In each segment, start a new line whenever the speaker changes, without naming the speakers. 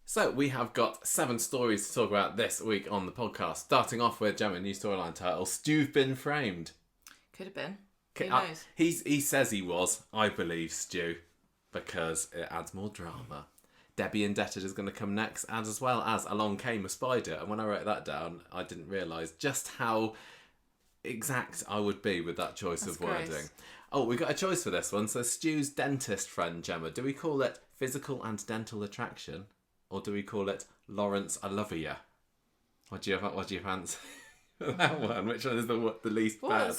So we have got 7 stories to talk about this week on the podcast. Starting off with Gemma, new storyline title: Stu's been framed.
Could have been. Who knows?
He says he was. I believe Stu, because it adds more drama. Debbie Indebted is going to come next, as well as Along Came a Spider. And when I wrote that down, I didn't realise just how exact I would be with that choice of wording.
Gross.
Oh, we got a choice for this one. So Stu's dentist friend, Gemma, do we call it physical and dental attraction? Or do we call it Lawrence, I love ya? What do you fancy? That one. Which one is the least bad?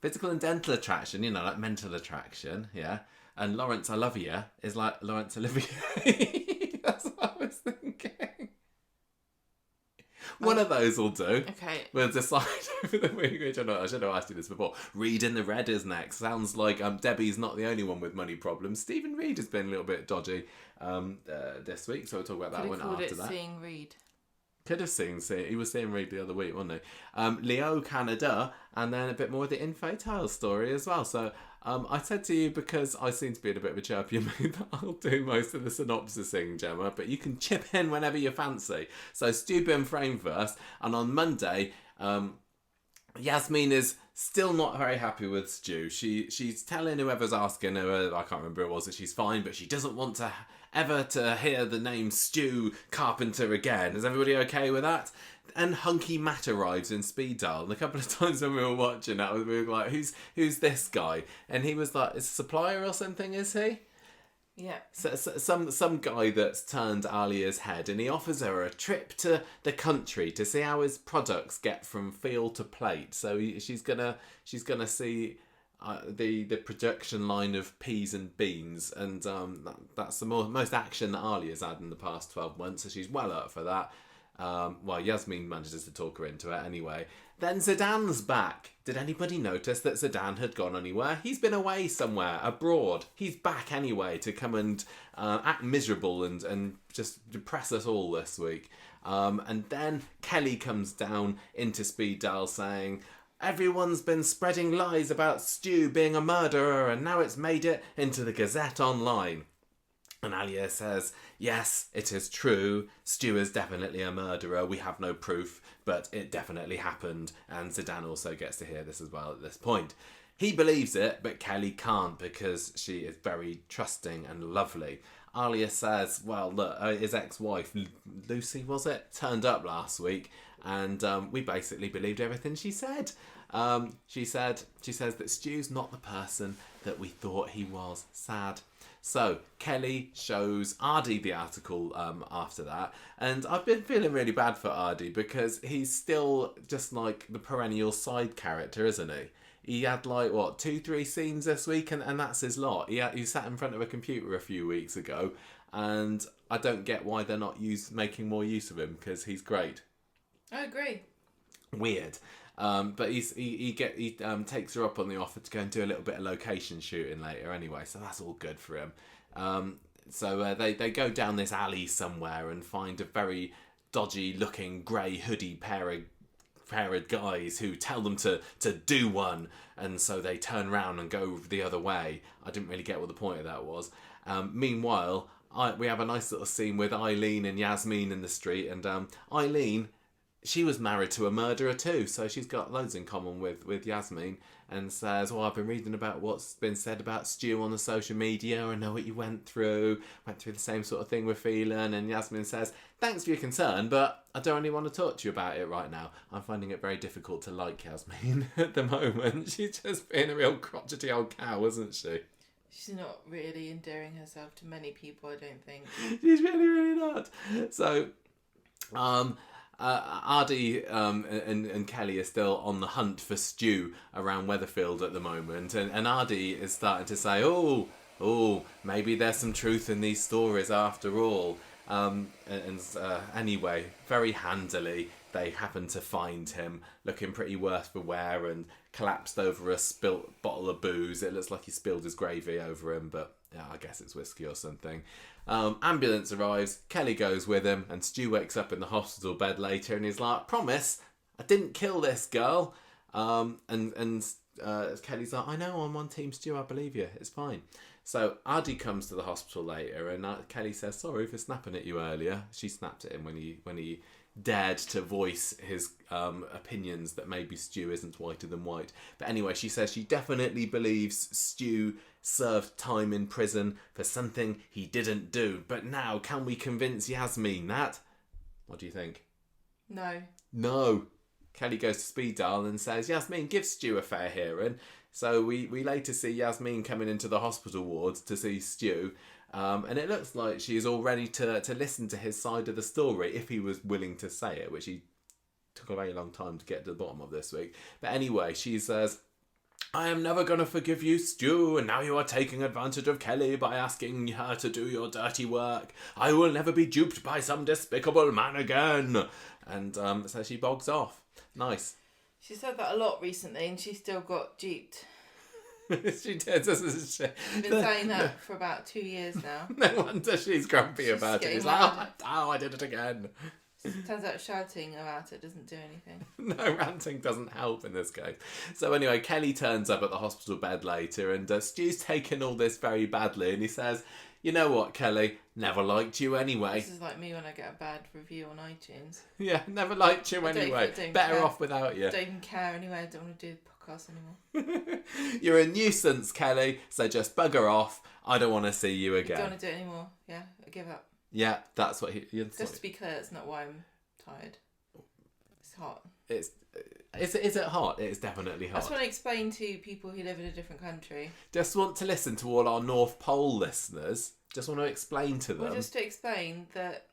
Physical and dental attraction, like mental attraction, yeah. And Lawrence, I love ya is like Lawrence Olivier. That's what I was thinking. One of those will do.
Okay.
We'll decide over the week. I should have asked you this before. Reed in the Red is next. Sounds like Debbie's not the only one with money problems. Stephen Reed has been a little bit dodgy this week, so we'll talk about that one after that.
Seeing Reed.
Could have seen. He was seeing Reed the other week, wasn't he? Leo, Canada, and then a bit more of the Infantile story as well. So I said to you, because I seem to be in a bit of a chirpy mood, that I'll do most of the synopsising, Gemma, but you can chip in whenever you fancy. So Stu been framed first, and on Monday, Yasmeen is still not very happy with Stu. She's telling whoever's asking her, I can't remember who it was, that she's fine, but she doesn't want to ever to hear the name Stu Carpenter again. Is everybody okay with that? And Hunky Matt arrives in Speed Dial. And a couple of times when we were watching that, we were like, who's this guy? And he was like, is a supplier or something, is he?
Yeah.
So some guy that's turned Alia's head, and he offers her a trip to the country to see how his products get from field to plate. So she's gonna see the production line of peas and beans, and that's the most action that Alia's had in the past 12 months. So she's well up for that. Yasmeen manages to talk her into it anyway. Then Zidane's back. Did anybody notice that Zidane had gone anywhere? He's been away somewhere, abroad. He's back anyway to come and act miserable and just depress us all this week. And then Kelly comes down into Speed Dial saying, everyone's been spreading lies about Stu being a murderer, and now it's made it into the Gazette Online. And Alia says, yes, it is true. Stu is definitely a murderer. We have no proof, but it definitely happened. And Zidane also gets to hear this as well at this point. He believes it, but Kelly can't, because she is very trusting and lovely. Alia says, well, look, his ex-wife, Lucy, was it, turned up last week, and we basically believed everything she said. She says that Stu's not the person that we thought he was. Sad. So Kelly shows Ardy the article after that, and I've been feeling really bad for Ardy, because he's still just like the perennial side character, isn't he? He had 2-3 scenes this week, and that's his lot. He sat in front of a computer a few weeks ago, and I don't get why they're not making more use of him, because he's great.
I agree.
Weird. But he takes her up on the offer to go and do a little bit of location shooting later anyway, so that's all good for him. So they go down this alley somewhere and find a very dodgy looking grey hoodie pair of guys who tell them to do one, and so they turn around and go the other way. I didn't really get what the point of that was. Meanwhile, we have a nice little scene with Eileen and Yasmeen in the street, and Eileen, she was married to a murderer too, so she's got loads in common with Yasmeen, and says, well, I've been reading about what's been said about Stu on the social media. I know what you went through the same sort of thing we're feeling. And Yasmeen says, thanks for your concern, but I don't really want to talk to you about it right now. I'm finding it very difficult to like Yasmeen at the moment. She's just being a real crotchety old cow, isn't she?
She's not really endearing herself to many people, I don't think.
She's really, really not. So, Ardy and Kelly are still on the hunt for Stu around Weatherfield at the moment, and Ardy is starting to say, oh, maybe there's some truth in these stories after all. Anyway, very handily, they happen to find him looking pretty worse for wear and collapsed over a spilt bottle of booze. It looks like he spilled his gravy over him, but yeah, I guess it's whiskey or something. Ambulance arrives, Kelly goes with him, and Stu wakes up in the hospital bed later and he's like, promise, I didn't kill this girl. And Kelly's like, I know, I'm on Team Stu, I believe you, it's fine. So Adi comes to the hospital later, and Kelly says, "Sorry for snapping at you earlier." She snapped at him when he dared to voice his opinions that maybe Stu isn't whiter than white. But anyway, she says she definitely believes Stu served time in prison for something he didn't do. But now, can we convince Yasmeen that? What do you think? No. Kelly goes to speed dial and says, "Yasmeen, give Stu a fair hearing." So we later see Yasmeen coming into the hospital wards to see Stu. And it looks like she's all ready to listen to his side of the story, if he was willing to say it, which he took a very long time to get to the bottom of this week. But anyway, she says, "I am never going to forgive you, Stu, and now you are taking advantage of Kelly by asking her to do your dirty work. I will never be duped by some despicable man again." And so she bogs off. Nice.
She said that a lot recently, and she still got duped.
She did.
She's been saying that for about 2 years now.
No wonder she's grumpy about it. She's like, oh, I did it again.
Turns out shouting about it doesn't do anything.
No, ranting doesn't help in this case. So anyway, Kelly turns up at the hospital bed later, and Stu's taken all this very badly, and he says, "You know what, Kelly? Never liked you anyway."
This is like me when I get a bad review on iTunes.
Yeah, never liked you anyway. Better off without you.
I don't even care anyway. I don't want to do the podcast anymore.
You're a nuisance, Kelly, so just bugger off. I don't want to see you again.
I don't want to do it anymore. Yeah, I give up.
Yeah, that's what he...
Just to be clear, it's not why I'm tired. It's hot.
Is it hot? It's definitely hot.
I just want to explain to people who live in a different country.
Just want to listen to all our North Pole listeners. Just want to explain to them.
Well, just to explain that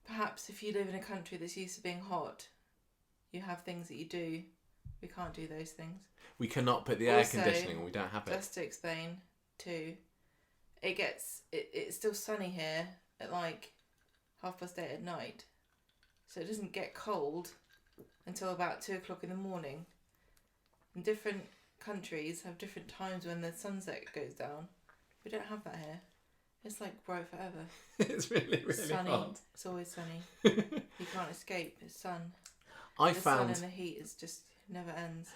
perhaps if you live in a country that's used to being hot, you have things that you do. We can't do those things.
We cannot put the air conditioning on. We don't have it.
Just to explain too, it's still sunny here at like 8:30 at night, so it doesn't get cold until about 2:00 in the morning. And different countries have different times when the sunset goes down. We don't have that here. It's like bright forever.
It's really
sunny.
hot.
It's always sunny. You can't escape. It's sun. The sun and the heat is just never ends.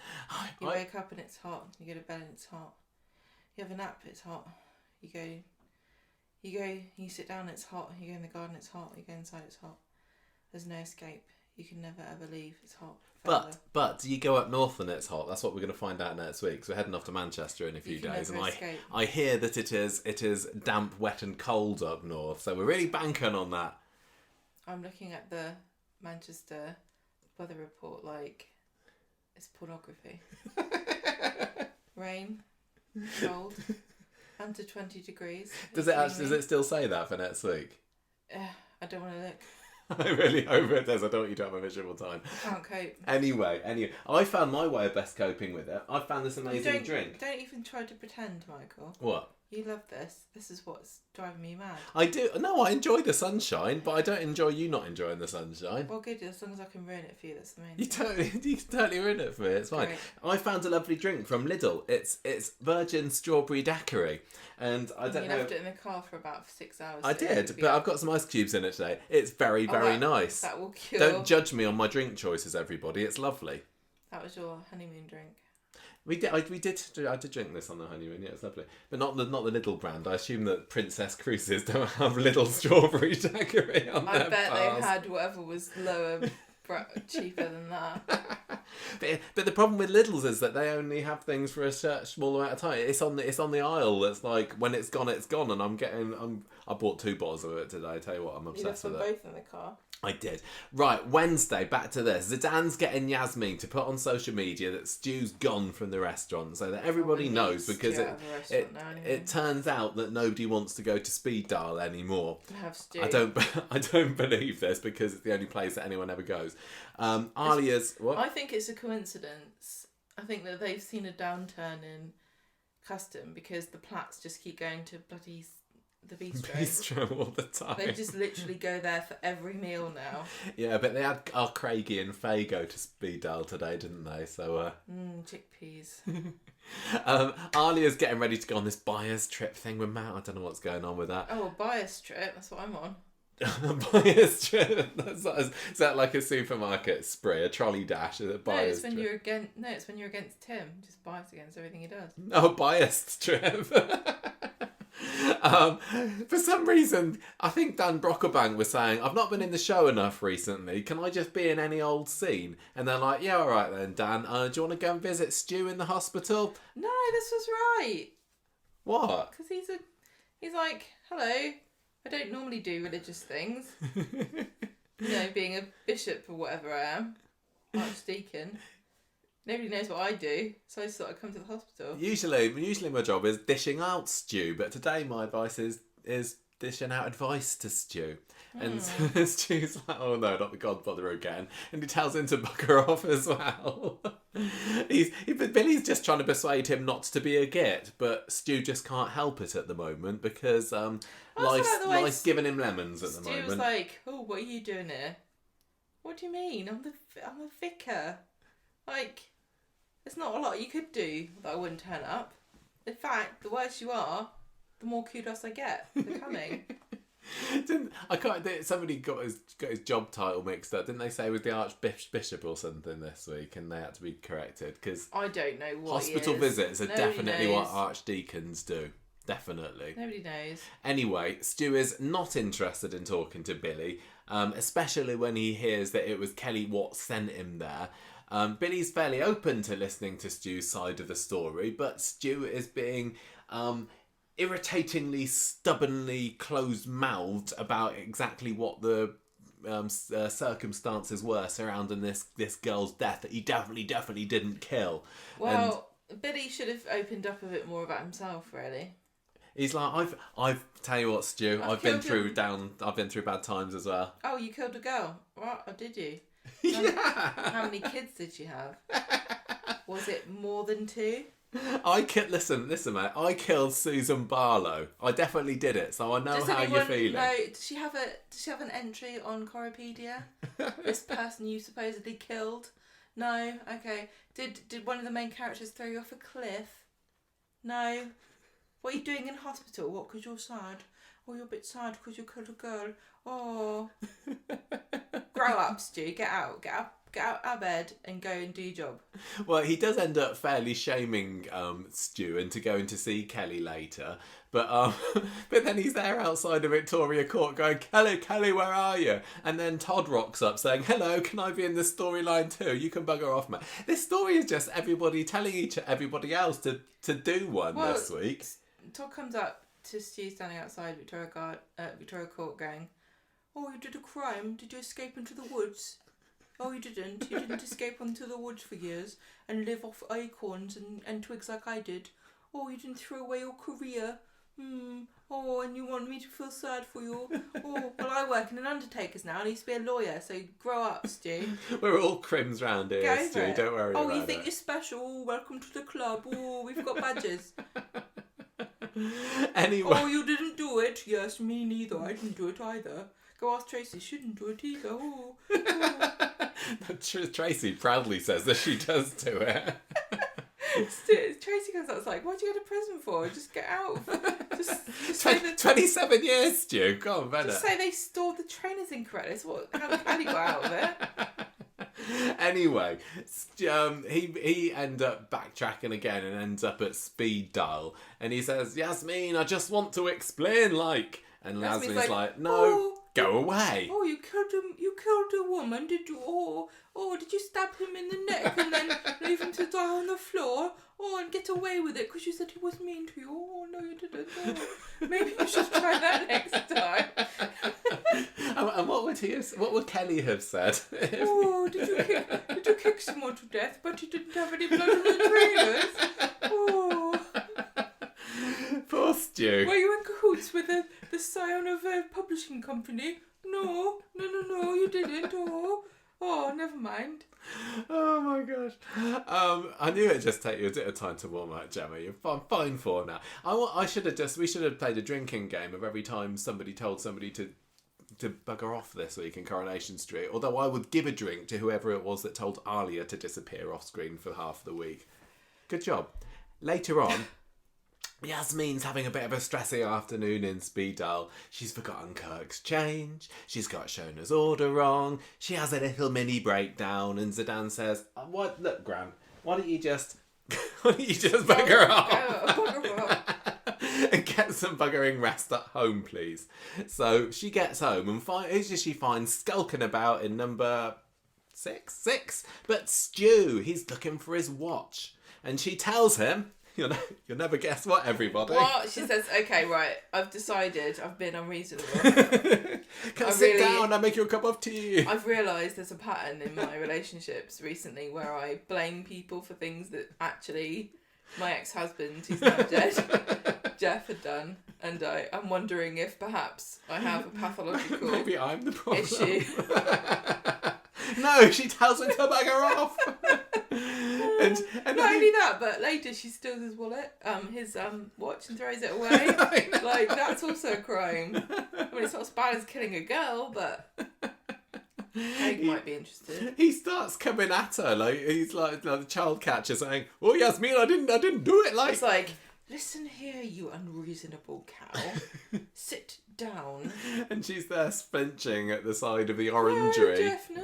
You wake up and it's hot. You go to bed and it's hot. You have a nap, it's hot. You sit down, it's hot. You go in the garden, it's hot. You go inside, it's hot. There's no escape. You can never ever leave. It's hot. Forever.
But you go up north and it's hot. That's what we're going to find out next week. So we're heading off to Manchester in a few days, and I hear that it is damp, wet, and cold up north. So we're really banking on that.
I'm looking at the Manchester weather report like it's pornography. Rain, cold, under 20 degrees.
Does it still say that for next week?
I don't want to look.
I really hope it does. I don't want you to have a miserable time.
I can't cope.
Anyway, I found my way of best coping with it. I found this amazing drink.
Don't even try to pretend, Michael.
What?
You love this. This is what's driving me mad.
I do. No, I enjoy the sunshine, but I don't enjoy you not enjoying the sunshine.
Well, good. As long as I can ruin it for you, that's the main
thing. You can totally ruin it for me. It's fine.
Great.
I found a lovely drink from Lidl. It's virgin strawberry daiquiri, and I don't know.
You left it in the car for about 6 hours.
I did, but I've got some ice cubes in it today. It's very nice.
That will cure.
Don't judge me on my drink choices, everybody. It's lovely.
That was your honeymoon drink.
I did drink this on the honeymoon. Yeah, it's lovely, but not the Lidl brand. I assume that Princess Cruises don't have Lidl strawberry daiquiri on their
I bet
bars.
they had whatever was lower, cheaper than that.
But the problem with Lidl's is that they only have things for a small amount of time. It's on the aisle. That's like when it's gone, and I bought 2 bottles of it today. I tell you what, I'm obsessed with it.
You left them both in the car.
I did. Right, Wednesday, back to this. Zidane's getting Yasmeen to put on social media that Stu's gone from the restaurant so that everybody knows, because it turns out that nobody wants to go to Speed Dial anymore.
Have Stu.
I don't believe this, because it's the only place that anyone ever goes. Alia's... What?
I think it's a coincidence. I think that they've seen a downturn in custom because the Platts just keep going to bloody... the bistro
all the time.
They just literally go there for every meal now.
Yeah, but they had our Craigie and Faye go to Speed Dial today, didn't they? So
chickpeas.
Alia's getting ready to go on this buyer's trip thing with Matt. I don't know what's going on with that.
Oh, a buyer's trip? That's what I'm on.
Buyer's trip. Is that like a supermarket spree, a trolley dash, a
No,
buyer's
it's when
trip?
you're against. No, it's when you're against Tim. Just bias against everything he does.
Oh, biased trip. For some reason, I think Dan Brocklebank was saying, I've not been in the show enough recently. Can I just be in any old scene? And they're like, yeah, all right then, Dan. Do you want to go and visit Stu in the hospital?
No, this was right.
What?
Because he's like, hello. I don't normally do religious things. Being a bishop or whatever I am, archdeacon. Nobody knows what I do, so I just thought I'd come to the hospital.
Usually my job is dishing out Stu, but today my advice is dishing out advice to Stu. And so Stu's like, oh no, not the Godfather again. And he tells him to bugger off as well. But Billy's just trying to persuade him not to be a git, but Stu just can't help it at the moment because life's giving him lemons at the moment.
Stu was like, oh, what are you doing here? What do you mean? I'm a vicar. Like, there's not a lot you could do that I wouldn't turn up. In fact, the worse you are, the more kudos I get for coming.
Somebody got his job title mixed up. Didn't they say he was the Archbishop or something this week, and they had to be corrected because
I don't know what
hospital visits are
Nobody
definitely
knows.
what archdeacons do. Definitely.
Nobody knows.
Anyway, Stu is not interested in talking to Billy, especially when he hears that it was Kelly Watt sent him there. Billy's fairly open to listening to Stu's side of the story, but Stu is being irritatingly, stubbornly closed-mouthed about exactly what the circumstances were surrounding this girl's death that he definitely didn't kill.
Well, Billy should have opened up a bit more about himself, really.
He's like, I've tell you what, Stu, I've been through bad times as well.
Oh, you killed a girl. What? Or did you?
Yeah.
How many kids did you have? Was it more than 2?
Listen, mate. I killed Susan Barlow. I definitely did it, so I know how you're feeling.
No, does she have an entry on Coropedia? This person you supposedly killed? No. Okay. Did one of the main characters throw you off a cliff? No. What are you doing in hospital? What? Because you're sad. Oh, you're a bit sad because you killed a girl. Oh. Grow up, Stu. Get out of bed and go and do your job.
Well, he does end up fairly shaming Stu into going to see Kelly later, but then he's there outside of Victoria Court going, Kelly, where are you? And then Todd rocks up saying, hello, can I be in the storyline too? You can bugger off, mate. This story is just everybody telling everybody else to do one this week.
Todd comes up to Stu standing outside Victoria Court going, oh, you did a crime. Did you escape into the woods? Oh, you didn't. You didn't escape into the woods for years and live off acorns and twigs like I did. Oh, you didn't throw away your career. Oh, and you want me to feel sad for you. Oh, well, I work in an undertaker's now. I used to be a lawyer, so grow up, Stu.
We're all crims round here, Stu. Don't worry about it.
Oh, you think you're special? Oh, welcome to the club. Oh, we've got badges.
Anyway.
Oh, you didn't do it. Yes, me neither. I didn't do it either. Go ask Tracy. She didn't do it either. Oh.
Tracy proudly says that she does do it.
Tracy comes out, it's like, what do you go to prison for? Just get out. Just say
27 years, Stu. Go on, better.
Just say they stored the trainers incorrectly. That's how he got out of it.
Anyway, he ends up backtracking again and ends up at speed dial. And he says, Yasmeen, I just want to explain, like... And Yasmeen's like, no, go away.
Oh, you killed a woman, did you? Oh, did you stab him in the neck and then leave him to die on the floor? Oh, and get away with it because you said he was mean to you. Oh, no, you didn't. Oh, maybe you should try that next time.
And what would Kelly have said?
Oh, did you kick someone to death, but you didn't have any blood on the trainers? Oh.
Poor Stu.
Were you in cahoots with the scion of a publishing company? No, you didn't. Oh, never mind.
Oh my gosh. I knew it'd just take you a bit of time to warm up, Gemma. You're fine for now. We should have played a drinking game of every time somebody told somebody to bugger off this week in Coronation Street. Although I would give a drink to whoever it was that told Alia to disappear off screen for half the week. Good job. Later on, Yasmeen's having a bit of a stressy afternoon in Speedale. She's forgotten Kirk's change. She's got Shona's order wrong. She has a little mini breakdown, and Zidane says, "What? Look, Gran, why don't you just bugger off and get some buggering rest at home, please?" So she gets home, and who does she find skulking about in number six? But Stu, he's looking for his watch, and she tells him, You'll never guess what, everybody.
What? She says, okay, right, I've decided I've been unreasonable.
Sit down, I'll make you a cup of tea.
I've realised there's a pattern in my relationships recently where I blame people for things that actually my ex-husband, who's now dead, Jeff, had done. And I'm wondering if perhaps I have a pathological
Maybe I'm the problem.
issue.
No, she tells him to bugger off. and
Not only that, but later she steals his wallet, his watch, and throws it away. Like, that's also a crime. I mean, it's not as bad as killing a girl, but Craig might be interested.
He starts coming at her like he's like the child catcher saying, "Oh, Yasmeen, I didn't do it."
It's like, listen here, you unreasonable cow. Sit down.
And she's there splinching at the side of the orangery.
No, Jeff, no.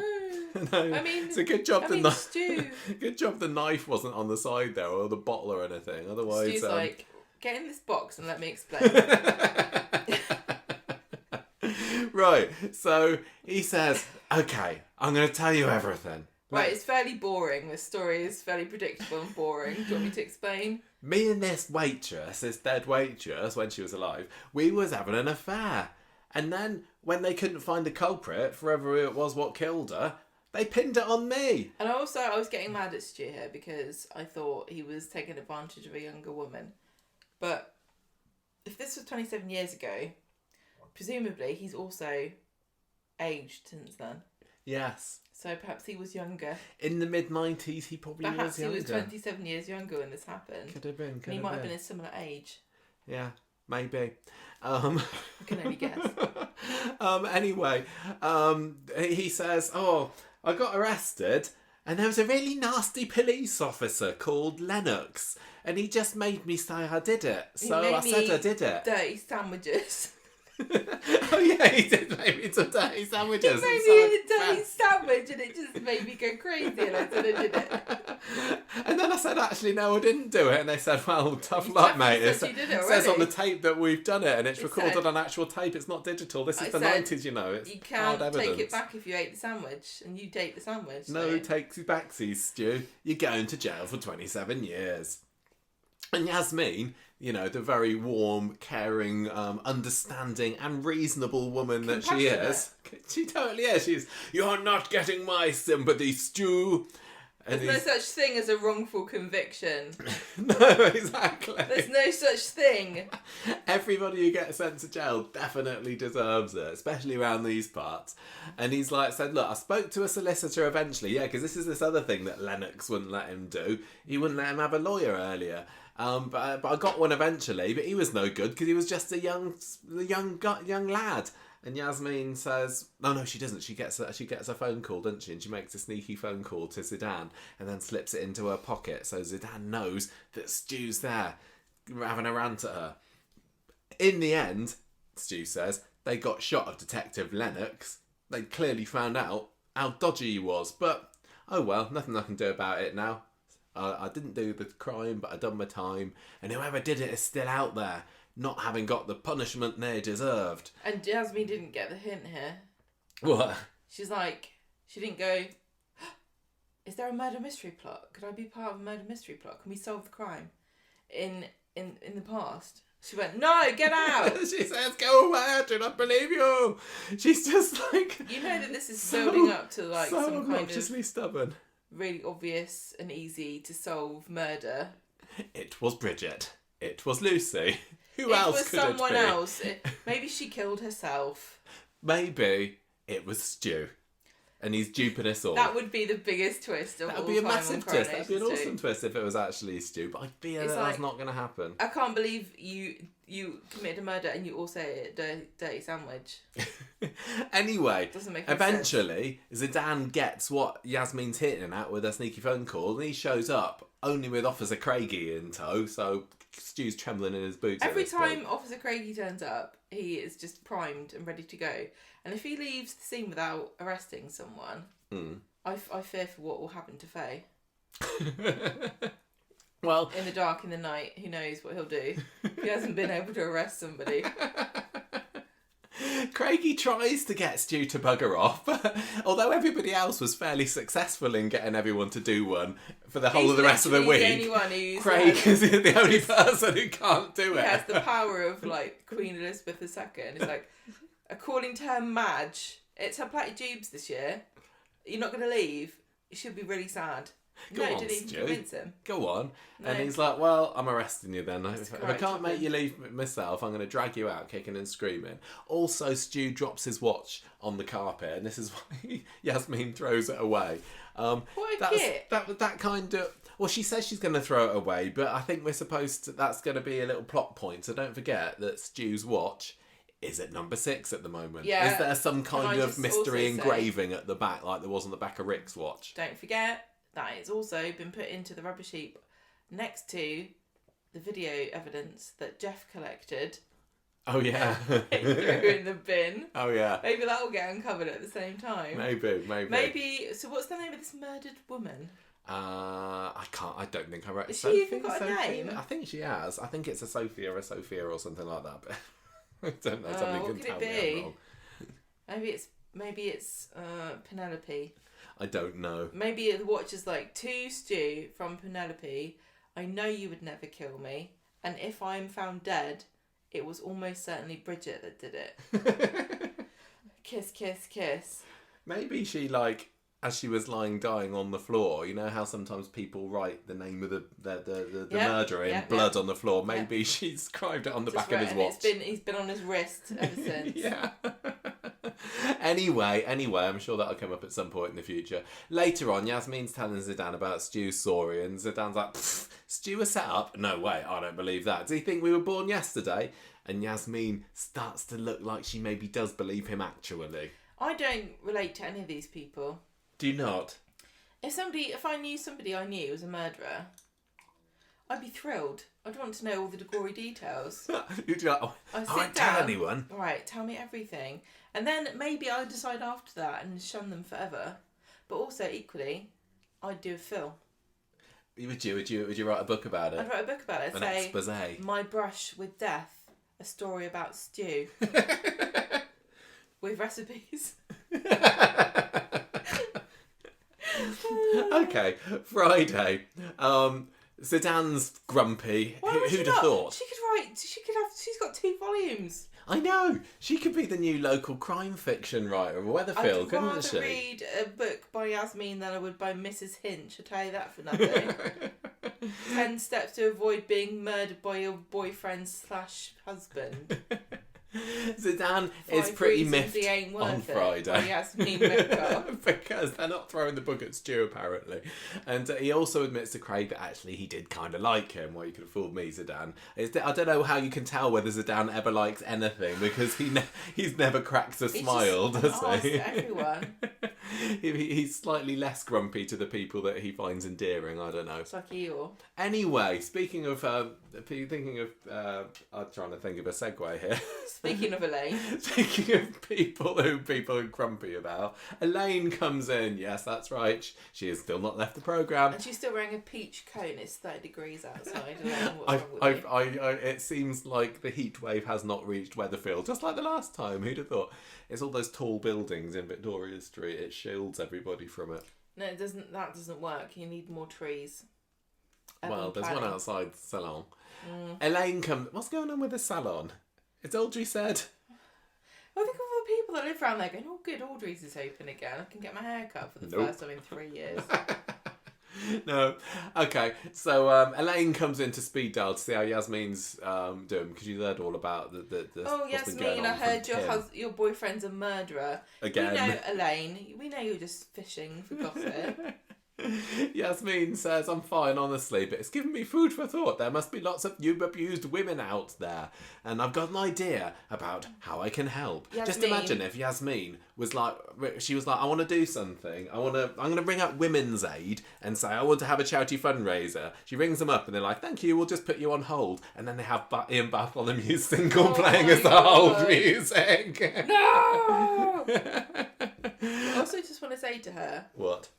No,
I mean,
it's a good job
Stu.
Good job the knife wasn't on the side there, or the bottle or anything. Otherwise,
Stu's like, get in this box and let me explain.
Right, so he says, "Okay, I'm going to tell you everything."
Right, it's fairly boring. This story is fairly predictable and boring. Do you want me to explain?
Me and this dead waitress, when she was alive, we was having an affair. And then, when they couldn't find the culprit for whoever it was what killed her, they pinned it on me.
And also, I was getting mad at Stu here because I thought he was taking advantage of a younger woman. But if this was 27 years ago, presumably he's also aged since then.
Yes.
So perhaps he was younger.
In the mid-90s, he probably
perhaps
was younger.
Perhaps he was 27 years younger when this happened.
Could have been.
And he might have been a similar age.
Yeah, maybe.
I can only guess.
Anyway, he says, "Oh, I got arrested, and there was a really nasty police officer called Lennox, and he just made me say I did it. So I said I did it."
Dirty sandwiches.
Oh yeah, he did make me some dirty sandwiches.
He made me eat a dirty sandwich and it just made me go crazy, and I said I did it.
And then I said, "Actually, no, I didn't do it." And they said, "Well, tough luck, mate. It says on the tape that we've done it, and it's recorded on actual tape. It's not digital. This is the 90s, you know. It's
you can't
hard evidence.
take it back if you ate the sandwich, and you ate the sandwich.
No takesy backsies, Stu. You're going to jail for 27 years. And Yasmeen, you know, the very warm, caring, understanding and reasonable woman that she is. She totally is. "You're not getting my sympathy, Stu."
And there's no such thing as a wrongful conviction.
No, exactly.
There's no such thing.
Everybody who gets sent to jail definitely deserves it, especially around these parts. And he's like, said, "Look, I spoke to a solicitor eventually, yeah, because this other thing that Lennox wouldn't let him do. He wouldn't let him have a lawyer earlier. But I got one eventually, but he was no good because he was just a young lad." And Yasmeen says, "No, she doesn't. She gets a phone call, doesn't she? And she makes a sneaky phone call to Zidane and then slips it into her pocket so Zidane knows that Stu's there, having a rant at her." In the end, Stu says, they got shot of Detective Lennox. They clearly found out how dodgy he was, but oh well, nothing I can do about it now. I didn't do the crime, but I done my time, and whoever did it is still out there, not having got the punishment they deserved.
And Yasmeen didn't get the hint here.
What?
She's like, she didn't go, "Is there a murder mystery plot? Could I be part of a murder mystery plot? Can we solve the crime?" In the past. She went, "No, get out!"
She says, "Go away, I do not believe you." She's just like...
You know that this is building up to like
so
some kind of
obnoxiously stubborn.
really obvious and easy to solve murder.
It was Bridget. It was Lucy. Who else could it be? It was someone
else. Maybe she killed herself.
Maybe it was Stu. And he's duping us all.
That would be the biggest twist of all time.
That would be a massive twist.
That
would be an awesome twist if it was actually Stu. But I fear that's not going to happen.
I can't believe you committed a murder and you also ate a dirty sandwich.
Anyway,
doesn't make any
eventually, Zidane gets what Yasmeen's hitting at with a sneaky phone call, and he shows up only with Officer Craigie in tow, so Stu's trembling in his boots.
Every
at this
time
point.
Officer Craigie turns up, he is just primed and ready to go. And if he leaves the scene without arresting someone, I fear for what will happen to Faye.
Well,
in the dark, in the night, who knows what he'll do. He hasn't been able to arrest somebody.
Craigie tries to get Stu to bugger off, but although everybody else was fairly successful in getting everyone to do one for the whole of the rest of the week,
the only one who's
Craig is the only person who can't do it.
He has the power of like Queen Elizabeth II. It's like, according to her Madge, it's her platitubes this year. You're not going to leave. You should be really sad.
Go on,
didn't even
Stu.
convince him.
Go on.
No.
And he's like, well, I'm arresting you then. If I
correct,
can't make
Robin.
you leave myself, I'm going to drag you out kicking and screaming. Also, Stu drops his watch on the carpet, and this is why Yasmeen throws it away.
What a git.
That kind of... Well, she says she's going to throw it away, but I think we're supposed to... That's going to be a little plot point, so don't forget that Stu's watch is at number 6 at the moment.
Yeah.
Is there some kind of mystery
also
engraving at the back, like there was on the back of Rick's watch?
Don't forget that it's also been put into the rubbish heap next to the video evidence that Jeff collected.
Oh, yeah.
Threw in the bin.
Oh, yeah.
Maybe that will get uncovered at the same time.
Maybe.
So what's the name of this murdered woman?
I don't think I read.
Has she even got a name?
I think she has. I think it's a Sophia or something like that. But I don't know. Somebody
what
can
could
tell
it
me I'm
be?
wrong.
Maybe it's Penelope.
I don't know.
Maybe the watch is like, to Stu from Penelope, I know you would never kill me, and if I'm found dead, it was almost certainly Bridget that did it. Kiss, kiss, kiss.
Maybe she, like, as she was lying dying on the floor, you know how sometimes people write the name of the murderer in blood on the floor? Maybe she scribed it on the back of his watch.
He's been on his wrist ever since.
Yeah. Anyway, I'm sure that'll come up at some point in the future. Later on, Yasmeen's telling Zidane about Stu's story, and Zidane's like, Stu was set up? No way, I don't believe that. Does he think we were born yesterday? And Yasmeen starts to look like she maybe does believe him actually.
I don't relate to any of these people.
Do you not?
If I knew somebody I knew was a murderer, I'd be thrilled. I'd want to know all the gory details.
You'd be like, I won't tell anyone.
Right, tell me everything. And then maybe I'd decide after that and shun them forever. But also, equally, I'd do a film.
Would you write a book about it?
I'd write a book about it.
An
say,
exposé.
My Brush with Death, a story about stew. With recipes.
Okay, Friday. Zidane's grumpy. Who'd have thought?
She's got 2 volumes.
I know. She could be the new local crime fiction writer of Weatherfield, couldn't she?
I'd rather read a book by Yasmeen than I would by Mrs. Hinch. I'll tell you that for nothing. 10 steps to avoid being murdered by your boyfriend/husband.
Zidane is pretty miffed on Friday because they're not throwing the book at Stu apparently, and he also admits to Craig that actually he did kind of like him. Well, you could have fooled me, Zidane. I don't know how you can tell whether Zidane ever likes anything because he's never cracked a smile, does he?
Everyone.
He's slightly less grumpy to the people that he finds endearing. I don't know.
It's like Eeyore.
Anyway, speaking of, I'm trying to think of a segue here.
Speaking of Elaine.
Speaking of people are grumpy about, Elaine comes in. Yes, that's right. She has still not left the programme.
And she's still wearing a peach coat. It's 30 degrees outside. Elaine, what's wrong with you?
It seems like the heat wave has not reached Weatherfield, just like the last time. Who'd have thought? It's all those tall buildings in Victoria Street. It shields everybody from it.
No, it doesn't. That doesn't work. You need more trees.
Well, there's one outside the salon. Elaine comes. What's going on with the salon? It's Audrey said.
Well, think of all the people that live around there going, oh, good, Audrey's is open again. I can get my hair cut for the first time in 3 years.
No. Okay, so Elaine comes into speed dial to see how Yasmeen's doing because you heard all about the
Yasmeen, I heard your boyfriend's a murderer.
Again.
We know, Elaine, we know you're just fishing for gossip.
Yasmeen says, I'm fine, honestly, but it's given me food for thought. There must be lots of you abused women out there. And I've got an idea about how I can help.
Yasmeen.
Just imagine if Yasmeen was like, I want to do something. I'm going to ring up Women's Aid and say, I want to have a charity fundraiser. She rings them up and they're like, thank you, we'll just put you on hold. And then they have Ian Bartholomew's single playing as the hold music.
No! I also just want to say to her...
What?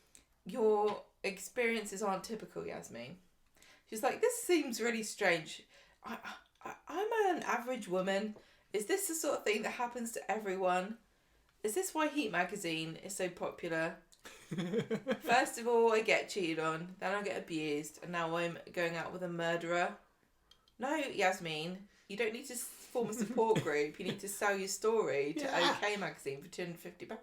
Your experiences aren't typical, Yasmeen. She's like, this seems really strange. I'm an average woman. Is this the sort of thing that happens to everyone? Is this why Heat magazine is so popular? First of all, I get cheated on, then I get abused, and now I'm going out with a murderer. No, Yasmeen, you don't need to form a support group. You need to sell your story to OK magazine for £250.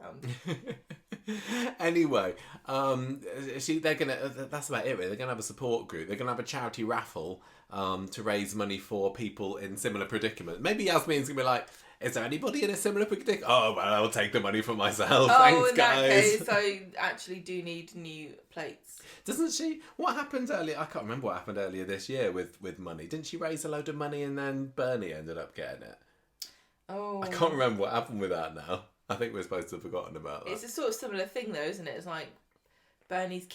Anyway, they're gonna. That's about it. Really. They're gonna have a support group. They're gonna have a charity raffle to raise money for people in similar predicament. Maybe Yasmeen's gonna be like, "Is there anybody in a similar predicament?" Oh well, I'll take the money for myself. Thanks,
in
guys.
that case, I actually do need new plates.
Doesn't she? What happened earlier? I can't remember what happened earlier this year with money. Didn't she raise a load of money and then Bernie ended up getting it?
Oh,
I can't remember what happened with that now. I think we're supposed to have forgotten about that.
It's a sort of similar thing though, isn't it? It's like Bernie's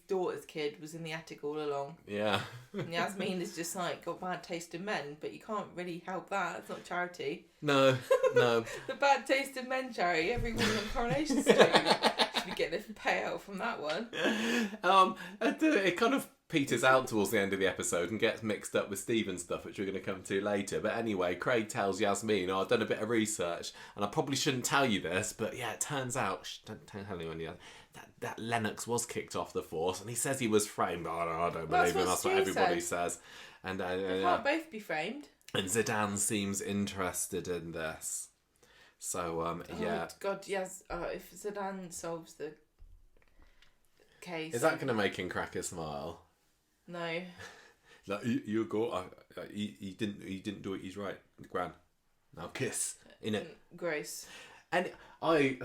daughter's kid was in the attic all along.
Yeah.
And Yasmeen is just like got bad taste in men, but you can't really help that. It's not charity.
No.
The bad taste in men charity. Every woman on Coronation Street should be getting a payout from that one.
It kind of peters out towards the end of the episode and gets mixed up with Stephen's stuff, which we're going to come to later. But anyway, Craig tells Yasmeen, I've done a bit of research, and I probably shouldn't tell you this, but yeah, it turns out, don't tell anyone yet, that Lennox was kicked off the force, and he says he was framed. Oh, no, I don't believe him. That's what everybody says. And
they can't both be framed.
And Zidane seems interested in this. So, yeah.
Oh, God, yes. If Zidane solves the case...
Is that going to make him crack a smile?
No.
Like, you go. He didn't do it. He's right. Gran. Now kiss. Innit?
Gross.
And I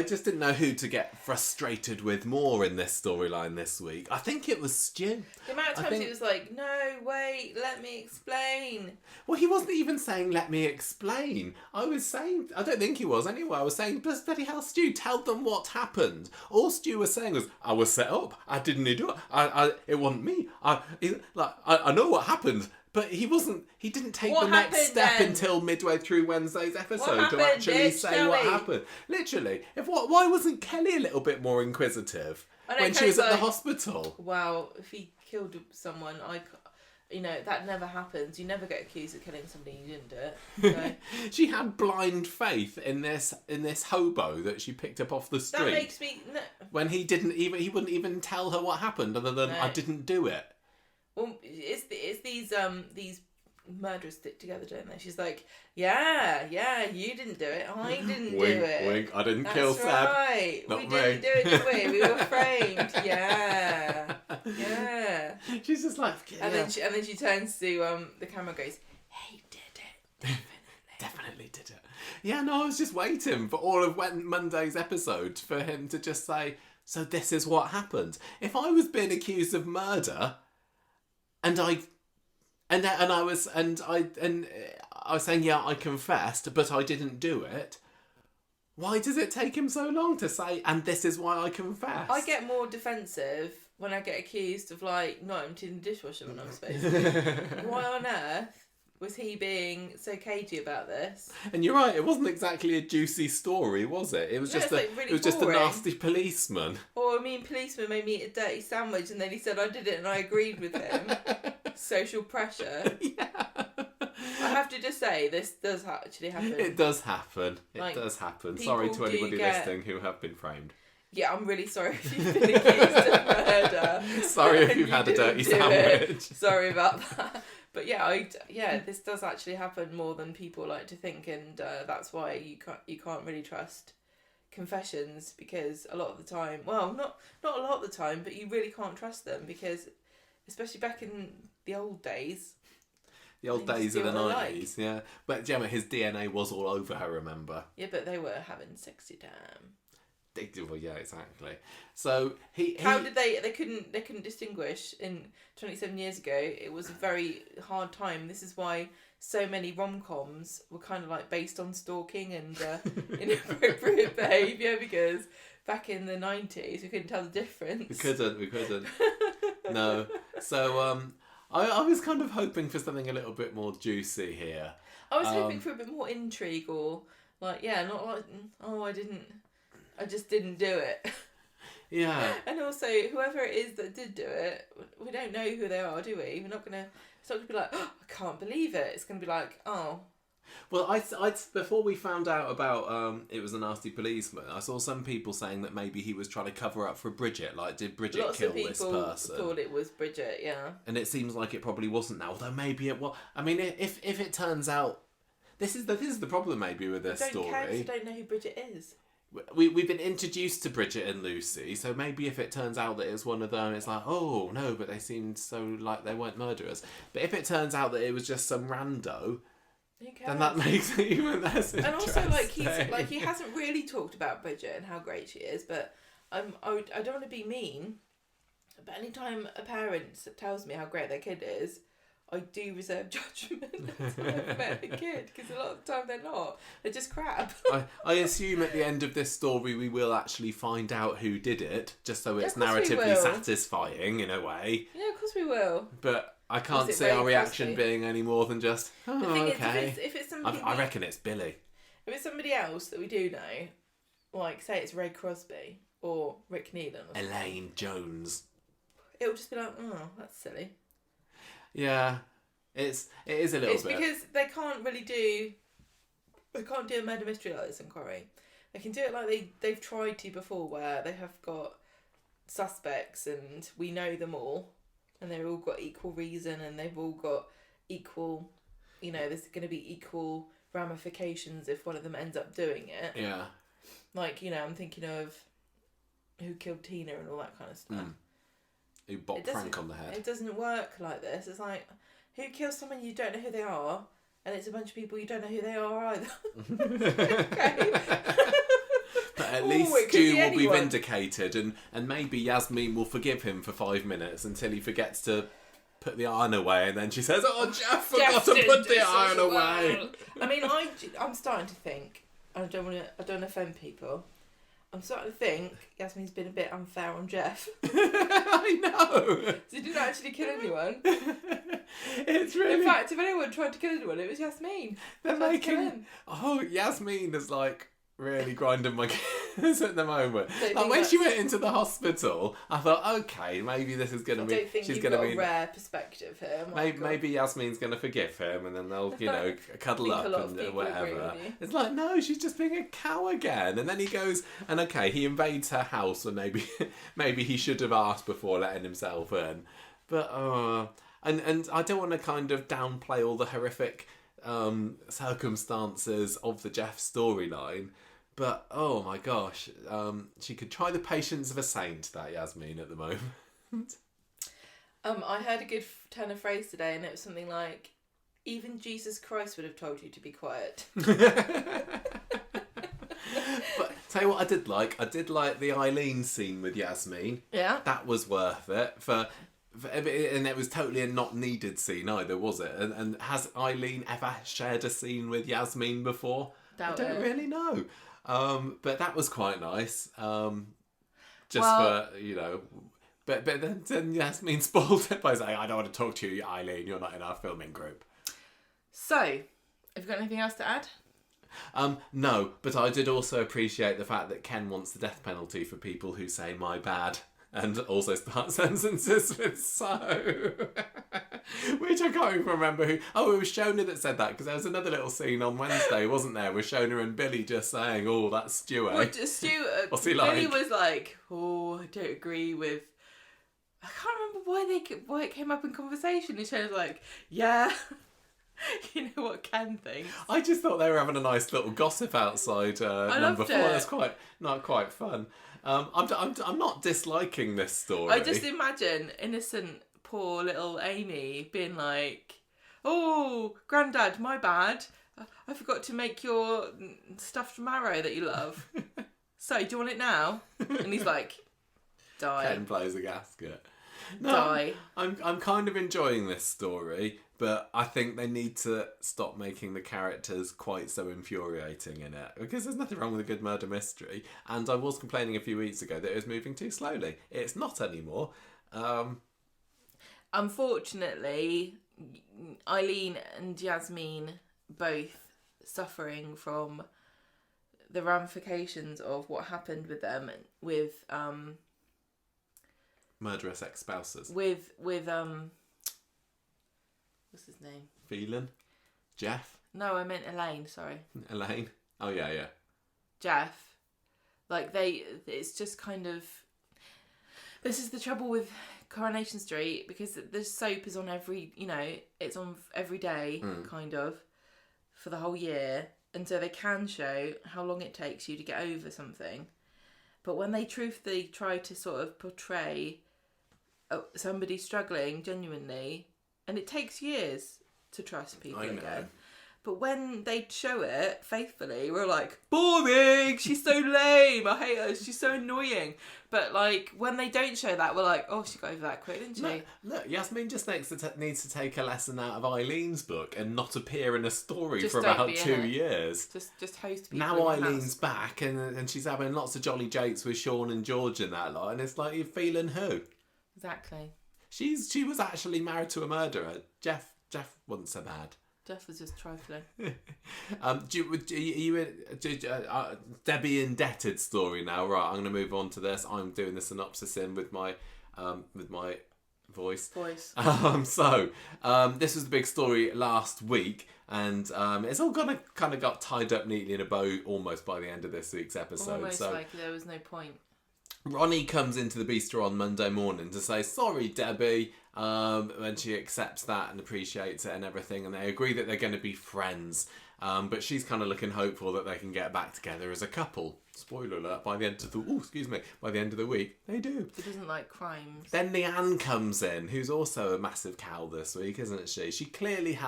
just didn't know who to get frustrated with more in this storyline this week. I think it was Stu.
The amount of times he was like, no, wait, let me explain.
Well, he wasn't even saying, let me explain. I was saying, I don't think he was anyway. I was saying, bloody hell, Stu, tell them what happened. All Stu was saying was, I was set up. I didn't do it. It wasn't me. I know what happened. But he didn't take the next step until midway through Wednesday's episode to actually say what happened. Literally. Why wasn't Kelly a little bit more inquisitive when she was at the hospital?
Wow, if he killed someone, that never happens. You never get accused of killing somebody and you didn't do it. So.
She had blind faith in this hobo that she picked up off the street.
That makes me... No.
When he wouldn't even tell her what happened other than, I didn't do it.
Well, it's these murderers stick together, don't they? She's like, yeah, you didn't do it. I didn't do it.
Wink, I didn't kill Seb.
That's right. We didn't do it, did we? We were framed. Yeah.
She's just like, yeah.
And then she turns to the camera and goes, he did it.
Definitely did it. Yeah, no, I was just waiting for all of Monday's episode for him to just say, so this is what happened. If I was being accused of murder... And I was saying, yeah, I confessed, but I didn't do it. Why does it take him so long to say, and this is why I confessed?
I get more defensive when I get accused of not emptying the dishwasher when I'm supposed to. Why on earth was he being so cagey about this?
And you're right, it wasn't exactly a juicy story, was it? It was just a nasty policeman.
Or policeman made me eat a dirty sandwich and then he said I did it and I agreed with him. Social pressure.
Yeah.
I have to just say, this does actually happen.
It does happen. It does happen. Sorry to anybody listening who have been framed.
Yeah, I'm really sorry if you've been accused of murder.
Sorry if you've had a dirty sandwich.
Sorry about that. But this does actually happen more than people like to think, and that's why you can't really trust confessions, because a lot of the time, well, not a lot of the time, but you really can't trust them, because especially back in the old days.
The old days of the 90s, yeah. But Gemma, his DNA was all over her, remember?
Yeah, but they were having sexy time.
Well, yeah, exactly. So
How did they couldn't distinguish in 27 years ago? It was a very hard time. This is why so many rom-coms were kind of like based on stalking and inappropriate behaviour, because back in the 90s we couldn't tell the difference.
We couldn't. No. So I was kind of hoping for something a little bit more juicy here.
I was hoping for a bit more intrigue, or not like, I just didn't do it.
Yeah.
And also, whoever it is that did do it, we don't know who they are, do we? It's not going to be like, oh, I can't believe it. It's going to be like, oh.
Well, I before we found out about it was a nasty policeman, I saw some people saying that maybe he was trying to cover up for Bridget. Like, did Bridget kill this person?
Lots of people thought it was Bridget, yeah.
And it seems like it probably wasn't now, although maybe it was. I mean, if it turns out... This is the problem maybe with this story.
I don't care if you don't know who Bridget is.
We've been introduced to Bridget and Lucy, so maybe if it turns out that it's one of them, it's like, oh, no, but they seemed so like they weren't murderers. But if it turns out that it was just some rando, then that makes it even less interesting.
And also, he hasn't really talked about Bridget and how great she is, but I don't want to be mean, but anytime a parent tells me how great their kid is, I do reserve judgment until I've met the kid, because a lot of the time they're not. They're just crap.
I assume at the end of this story we will actually find out who did it, just so it's narratively satisfying in a way.
Yeah, of course we will.
But I can't see our reaction being any more than just, okay.
If it's somebody
I reckon it's Billy.
If it's somebody else that we do know, like say it's Ray Crosby or Rick Neelan or
Elaine Jones,
it'll just be like, oh, that's silly.
Yeah, it is a little bit. It's
because they can't do a murder mystery like this in Corrie. They can do it like they've tried to before, where they have got suspects and we know them all, and they've all got equal reason, and they've all got equal, there's going to be equal ramifications if one of them ends up doing it.
Yeah.
Like, I'm thinking of Who Killed Tina and all that kind of stuff.
Mm. Who bopped Frank on the head.
It doesn't work like this. It's like, who kills someone you don't know who they are, and it's a bunch of people you don't know who they are either. Okay.
But at least Stu will be vindicated, and maybe Yasmeen will forgive him for 5 minutes until he forgets to put the iron away, and then she says, oh, Jeff forgot to put the iron away.
I mean, I'm starting to think, I don't want to offend people, I'm starting to think Yasmeen's been a bit unfair on Jeff.
I know.
So he didn't actually kill anyone.
It's really...
In fact, if anyone tried to kill anyone, it was Yasmeen.
They're making... Oh, Yasmeen is like really grinding my gears at the moment. Like when she went into the hospital, I thought, okay, maybe this is going to be...
I don't think she's got a rare perspective here.
Maybe Yasmeen's going to forgive him, and then they'll, cuddle up and whatever. It's like, no, she's just being a cow again. And then he goes, and okay, he invades her house, and maybe he should have asked before letting himself in. But, and I don't want to kind of downplay all the horrific circumstances of the Jeff storyline, but oh my gosh, she could try the patience of a saint, that Yasmeen, at the moment.
I heard a good turn of phrase today, and it was something like, even Jesus Christ would have told you to be quiet.
But tell you what I did like the Eileen scene with Yasmeen.
Yeah,
that was worth it and it was totally a not needed scene either, was it? And has Eileen ever shared a scene with Yasmeen before? I don't really know. But that was quite nice. For, But then Yasmeen spoiled it by saying, I don't want to talk to you, Eileen, you're not in our filming group.
So, have you got anything else to add?
No, but I did also appreciate the fact that Ken wants the death penalty for people who say my bad. And also start sentences with so. Which I can't even remember who. Oh, it was Shona that said that, because there was another little scene on Wednesday, wasn't there, with Shona and Billy just saying, oh, that's Stuart.
Well, Stuart, what's he like? Billy was like, oh, I don't agree with... I can't remember why it came up in conversation. And Shona's like, yeah... You know what Ken thinks.
I just thought they were having a nice little gossip outside number 4. That's not quite fun. I'm not disliking this story.
I just imagine innocent, poor little Amy being like, "Oh, Grandad, my bad. I forgot to make your stuffed marrow that you love." So, do you want it now? And he's like, die.
Ken blows a gasket. No,
Die.
I'm kind of enjoying this story, but I think they need to stop making the characters quite so infuriating in it, because there's nothing wrong with a good murder mystery, and I was complaining a few weeks ago that it was moving too slowly. It's not anymore.
Unfortunately, Eileen and Yasmeen both suffering from the ramifications of what happened with them with
Murderous ex-spouses.
with what's his name?
Phelan? Jeff?
No, I meant Elaine, sorry.
Elaine? Oh, yeah.
Jeff. Like, it's just kind of... This is the trouble with Coronation Street, because the soap is on it's on every day, kind of, for the whole year. And so they can show how long it takes you to get over something. But when they truthfully try to sort of portray somebody struggling genuinely, and it takes years to trust people again. But when they show it faithfully, we're like, boring, she's so lame, I hate her, she's so annoying. But like, when they don't show that, we're like, oh, she got over that quick, didn't she?
Look, Yasmeen just needs to take a lesson out of Eileen's book and not appear in a story
Just
for
don't
about
be in
2
it.
years.
Just host people.
Now
in your
Eileen's
house.
back and she's having lots of jolly jokes with Sean and George and that lot, and it's like, you're feeling who?
Exactly.
She was actually married to a murderer. Jeff wasn't so bad.
Jeff was just trifling.
Debbie indebted story now? Right, I'm going to move on to this. I'm doing the synopsis in with my voice. This was the big story last week, and it's all kind of got tied up neatly in a bow almost by the end of this week's episode.
Almost like there was no point.
Ronnie comes into the bistro on Monday morning to say, sorry, Debbie, and she accepts that and appreciates it and everything, and they agree that they're going to be friends, but she's kind of looking hopeful that they can get back together as a couple. Spoiler alert, by the end of the week, they do.
She doesn't like crimes.
Then Leanne comes in, who's also a massive cow this week, isn't she? She clearly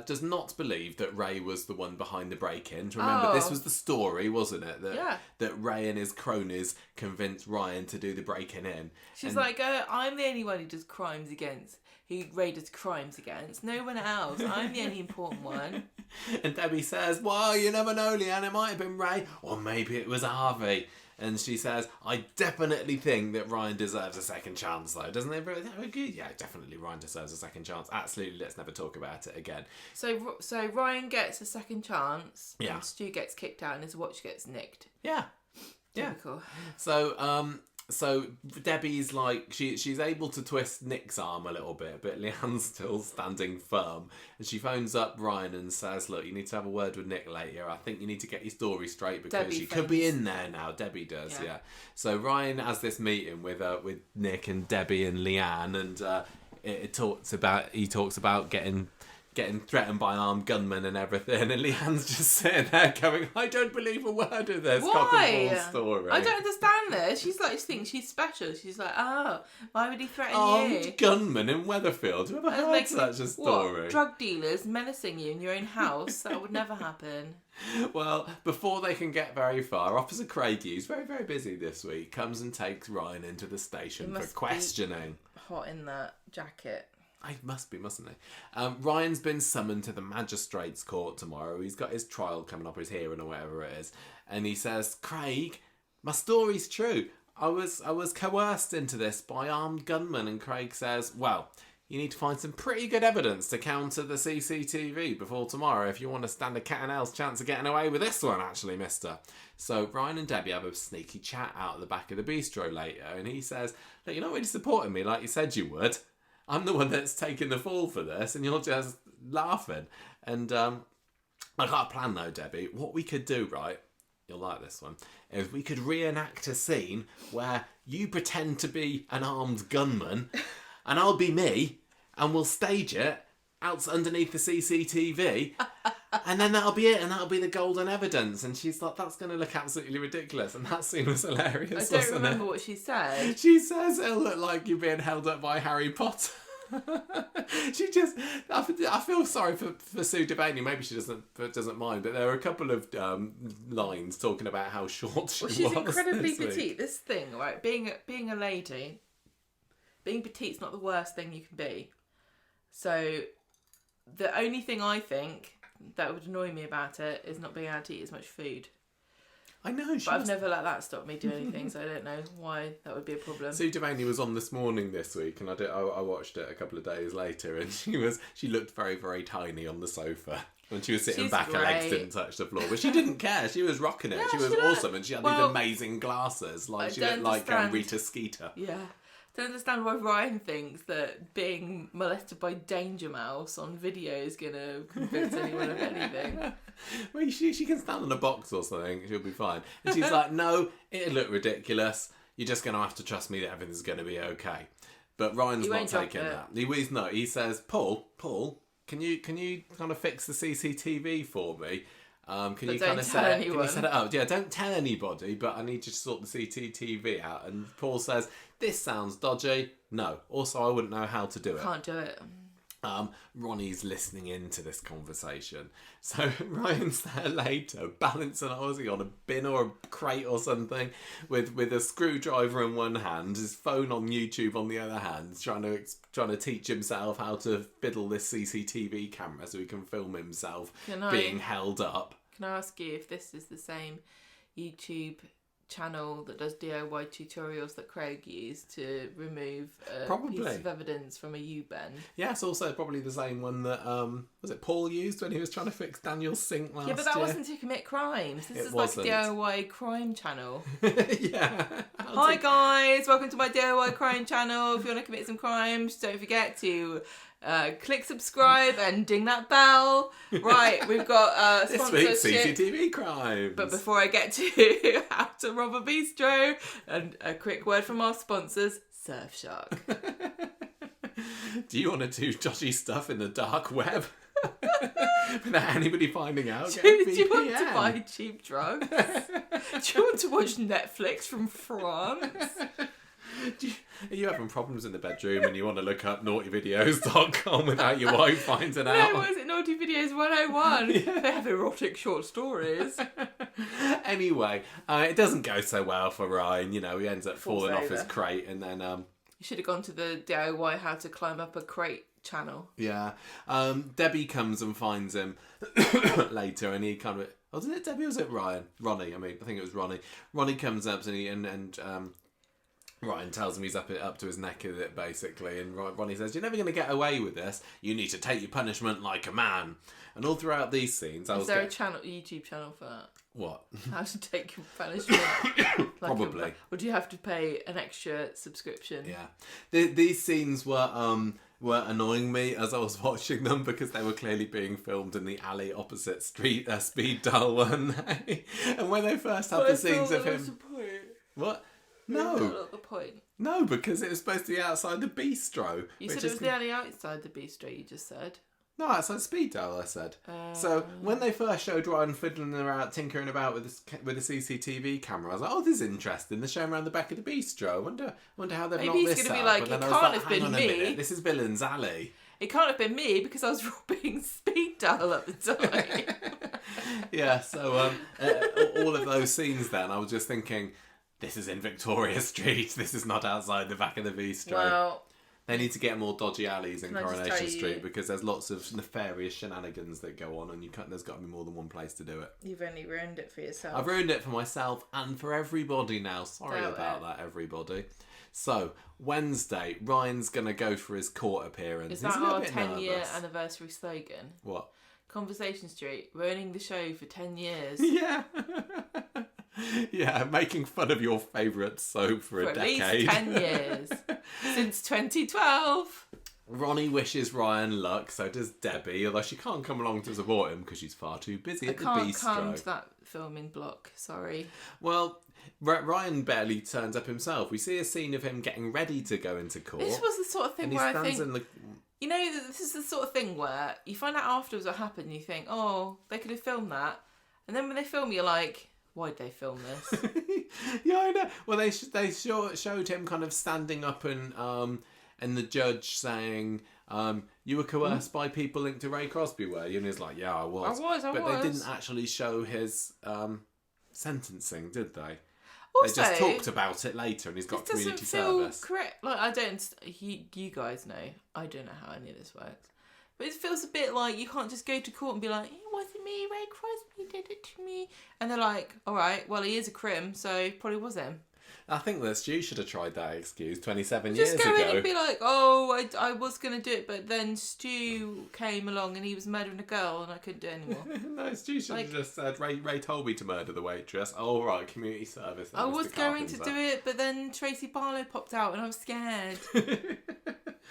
does not believe that Ray was the one behind the break-in. Remember, this was the story, wasn't it? That Ray and his cronies convinced Ryan to do the breaking in.
She's like, I'm the only one who does crimes against. Ray does crimes against. No one else. I'm the only important one.
And Debbie says, well, you never know, Leanne. It might have been Ray. Or maybe it was Harvey. And she says, I definitely think that Ryan deserves a second chance, though. Doesn't it? Yeah, definitely Ryan deserves a second chance. Absolutely, let's never talk about it again.
So Ryan gets a second chance.
Yeah.
And Stu gets kicked out and his watch gets nicked.
Yeah.
Typical.
Yeah. So Debbie's like, she's able to twist Nick's arm a little bit, but Leanne's still standing firm. And she phones up Ryan and says, look, you need to have a word with Nick later. I think you need to get your story straight because
Debbie
she could be in there now. Debbie does, yeah. So Ryan has this meeting with Nick and Debbie and Leanne, and he talks about getting threatened by armed gunmen and everything, and Leanne's just sitting there going, I don't believe a word of this cock and bull story.
I don't understand this. She's like, she thinks she's special. She's like, oh, why would he threaten you?
Armed gunmen in Weatherfield. Who ever heard such a story?
What? Drug dealers menacing you in your own house? That would never happen.
Well, before they can get very far, Officer Craigie, who's very, very busy this week, comes and takes Ryan into the station for questioning.
Hot in that jacket.
I must be, mustn't he? Ryan's been summoned to the magistrate's court tomorrow. He's got his trial coming up, his hearing or whatever it is. And he says, Craig, my story's true. I was coerced into this by armed gunmen. And Craig says, well, you need to find some pretty good evidence to counter the CCTV before tomorrow if you want to stand a cat and owl's chance of getting away with this one, actually, mister. So Ryan and Debbie have a sneaky chat out at the back of the bistro later. And he says, look, you're not really supporting me like you said you would. I'm the one that's taking the fall for this, and you're just laughing. And I got a plan, though, Debbie. What we could do, right, you'll like this one, is we could reenact a scene where you pretend to be an armed gunman, and I'll be me, and we'll stage it out underneath the CCTV, and then that'll be it, and that'll be the golden evidence. And she's like, that's going to look absolutely ridiculous. And that scene was hilarious.
I don't remember what she said.
She says it'll look like you're being held up by Harry Potter. She just, I feel sorry for Sue Devaney. Maybe she doesn't mind, but there are a couple of lines talking about how short she was.
She's incredibly
this week.
petite. This thing, right? Being a lady, being petite's not the worst thing you can be. So, the only thing I think that would annoy me about it is not being able to eat as much food.
I know,
but I've never let that stop me do anything, so I don't know why that would be a problem.
Sue Devaney was on This Morning this week, and I watched it a couple of days later, and she looked very, very tiny on the sofa. When she was sitting back, her legs didn't touch the floor. But she didn't care. She was rocking it.
Yeah,
she was awesome, and she had these amazing glasses. Like she looked like Rita Skeeter.
Yeah. I don't understand why Ryan thinks that being molested by Danger Mouse on video is going to convince anyone of anything.
Well, she can stand on a box or something. She'll be fine. And she's like, no, it'll look ridiculous. You're just going to have to trust me that everything's going to be okay. But Ryan's not taking that. He says, Paul, can you kind of fix the CCTV for me? Can you set it up? Yeah, don't tell anybody, but I need you to sort the CCTV out. And Paul says, this sounds dodgy. No. Also, I wouldn't know how to do it.
Can't do it.
Ronnie's listening into this conversation. So Ryan's there later, balancing Ozzy on a bin or a crate or something, with a screwdriver in one hand, his phone on YouTube on the other hand, trying to teach himself how to fiddle this CCTV camera so he can film himself being held up. Can
I ask you if this is the same YouTube channel that does DIY tutorials that Craig used to remove a piece of evidence from a U-bend?
Yes, also probably the same one that was it Paul used when he was trying to fix Daniel's sink last year?
Yeah, but that wasn't to commit crimes. This is like a DIY crime channel.
Yeah.
Hi guys, welcome to my DIY crime channel. If you want to commit some crimes, don't forget to click subscribe and ding that bell. Right, we've got
this week's CCTV crimes.
But before I get to how to rob a bistro, and a quick word from our sponsors, Surfshark.
Do you want to do dodgy stuff in the dark web without anybody finding out?
Do you want to buy cheap drugs? Do you want to watch Netflix from France?
Are you having problems in the bedroom and you want to look up naughtyvideos.com without your wife finding out?
No, what is it? Naughty Videos 101. Yeah. They have erotic short stories.
Anyway, it doesn't go so well for Ryan. You know, he ends up falling off his crate, and then
you should have gone to the DIY how to climb up a crate channel.
Yeah. Debbie comes and finds him later, and he kind of... Wasn't it Debbie or was it Ryan? Ronnie, I think it was Ronnie. Ronnie comes up and Ryan tells him he's up to his neck with it, basically, and Ronnie says, you're never going to get away with this. You need to take your punishment like a man. And all throughout these scenes... Is
there a YouTube channel for that?
What?
How to take your punishment like
Probably.
Or do you have to pay an extra subscription?
Yeah. These scenes were annoying me as I was watching them because they were clearly being filmed in the alley opposite speed dial one day. And when they first had the scenes of him... What? No.
Not the point.
No, because it was supposed to be outside the bistro.
You said it was nearly outside the bistro, you just said.
No, outside speed dial, I said. So when they first showed Ryan fiddling around, tinkering about with the CCTV camera, I was like, oh, this is interesting. They're showing around the back of the bistro. I wonder how they've knocked this out. Maybe he's going to be like,
it can't have been me.
This is Villain's Alley.
It can't have been me because I was robbing speed dial at the time.
Yeah, so all of those scenes then, I was just thinking... This is in Victoria Street. This is not outside the back of the bistro.
Well,
they need to get more dodgy alleys in Coronation Street because there's lots of nefarious shenanigans that go on, and there's got to be more than one place to do it.
You've only ruined it for yourself.
I've ruined it for myself and for everybody now. Sorry about that, everybody. So, Wednesday, Ryan's going to go for his court appearance.
Is that our 10-year anniversary slogan?
What?
Conversation Street, ruining the show for 10 years.
Yeah. Yeah, making fun of your favourite soap for a decade.
At least 10 years. Since 2012.
Ronnie wishes Ryan luck, so does Debbie, although she can't come along to support him because she's far too busy at the bistro. I can't
come to that filming block, sorry.
Well, Ryan barely turns up himself. We see a scene of him getting ready to go into court.
This was the sort of thing where I think... You know, this is the sort of thing where you find out afterwards what happened and you think, oh, they could have filmed that. And then when they film, you're like... Why'd they film this?
Yeah, I know. Well, they showed him kind of standing up and and the judge saying, you were coerced by people linked to Ray Crosby, were you? And he's like, yeah, I was.
I
but
was.
They didn't actually show his sentencing, did they?
Also,
they just talked about it later, and he's got community service.
Correct. Like, I don't. You guys know. I don't know how any of this works. But it feels a bit like you can't just go to court and be like, it wasn't me, Ray Crosby did it to me. And they're like, all right, well, he is a crim, so probably was him.
I think that Stu should have tried that excuse 27 years ago.
Just go in and be like, oh, I was going to do it, but then Stu came along and he was murdering a girl and I couldn't do it anymore.
No, Stu should have just said, Ray told me to murder the waitress. Oh, right, community service.
I was going to do it, but then Tracy Barlow popped out and I was scared.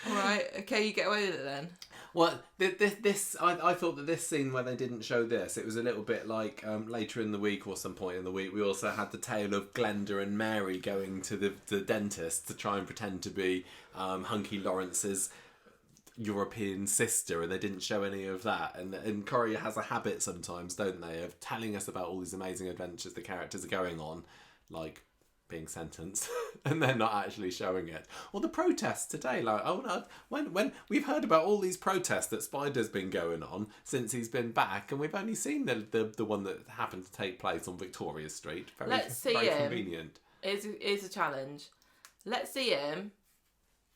All right, okay, you get away with it then.
Well, I thought that this scene where they didn't show this, it was a little bit like later in the week or some point in the week, we also had the tale of Glenda and Mary going to the dentist to try and pretend to be Hunky Lawrence's European sister, and they didn't show any of that. And Corrie has a habit sometimes, don't they, of telling us about all these amazing adventures the characters are going on, like being sentenced, and they're not actually showing it. Or the protests today, like, oh no, when we've heard about all these protests that Spider's been going on since he's been back, and we've only seen the one that happened to take place on Victoria Street.
Let's see
very
him.
Convenient.
Is a challenge. Let's see him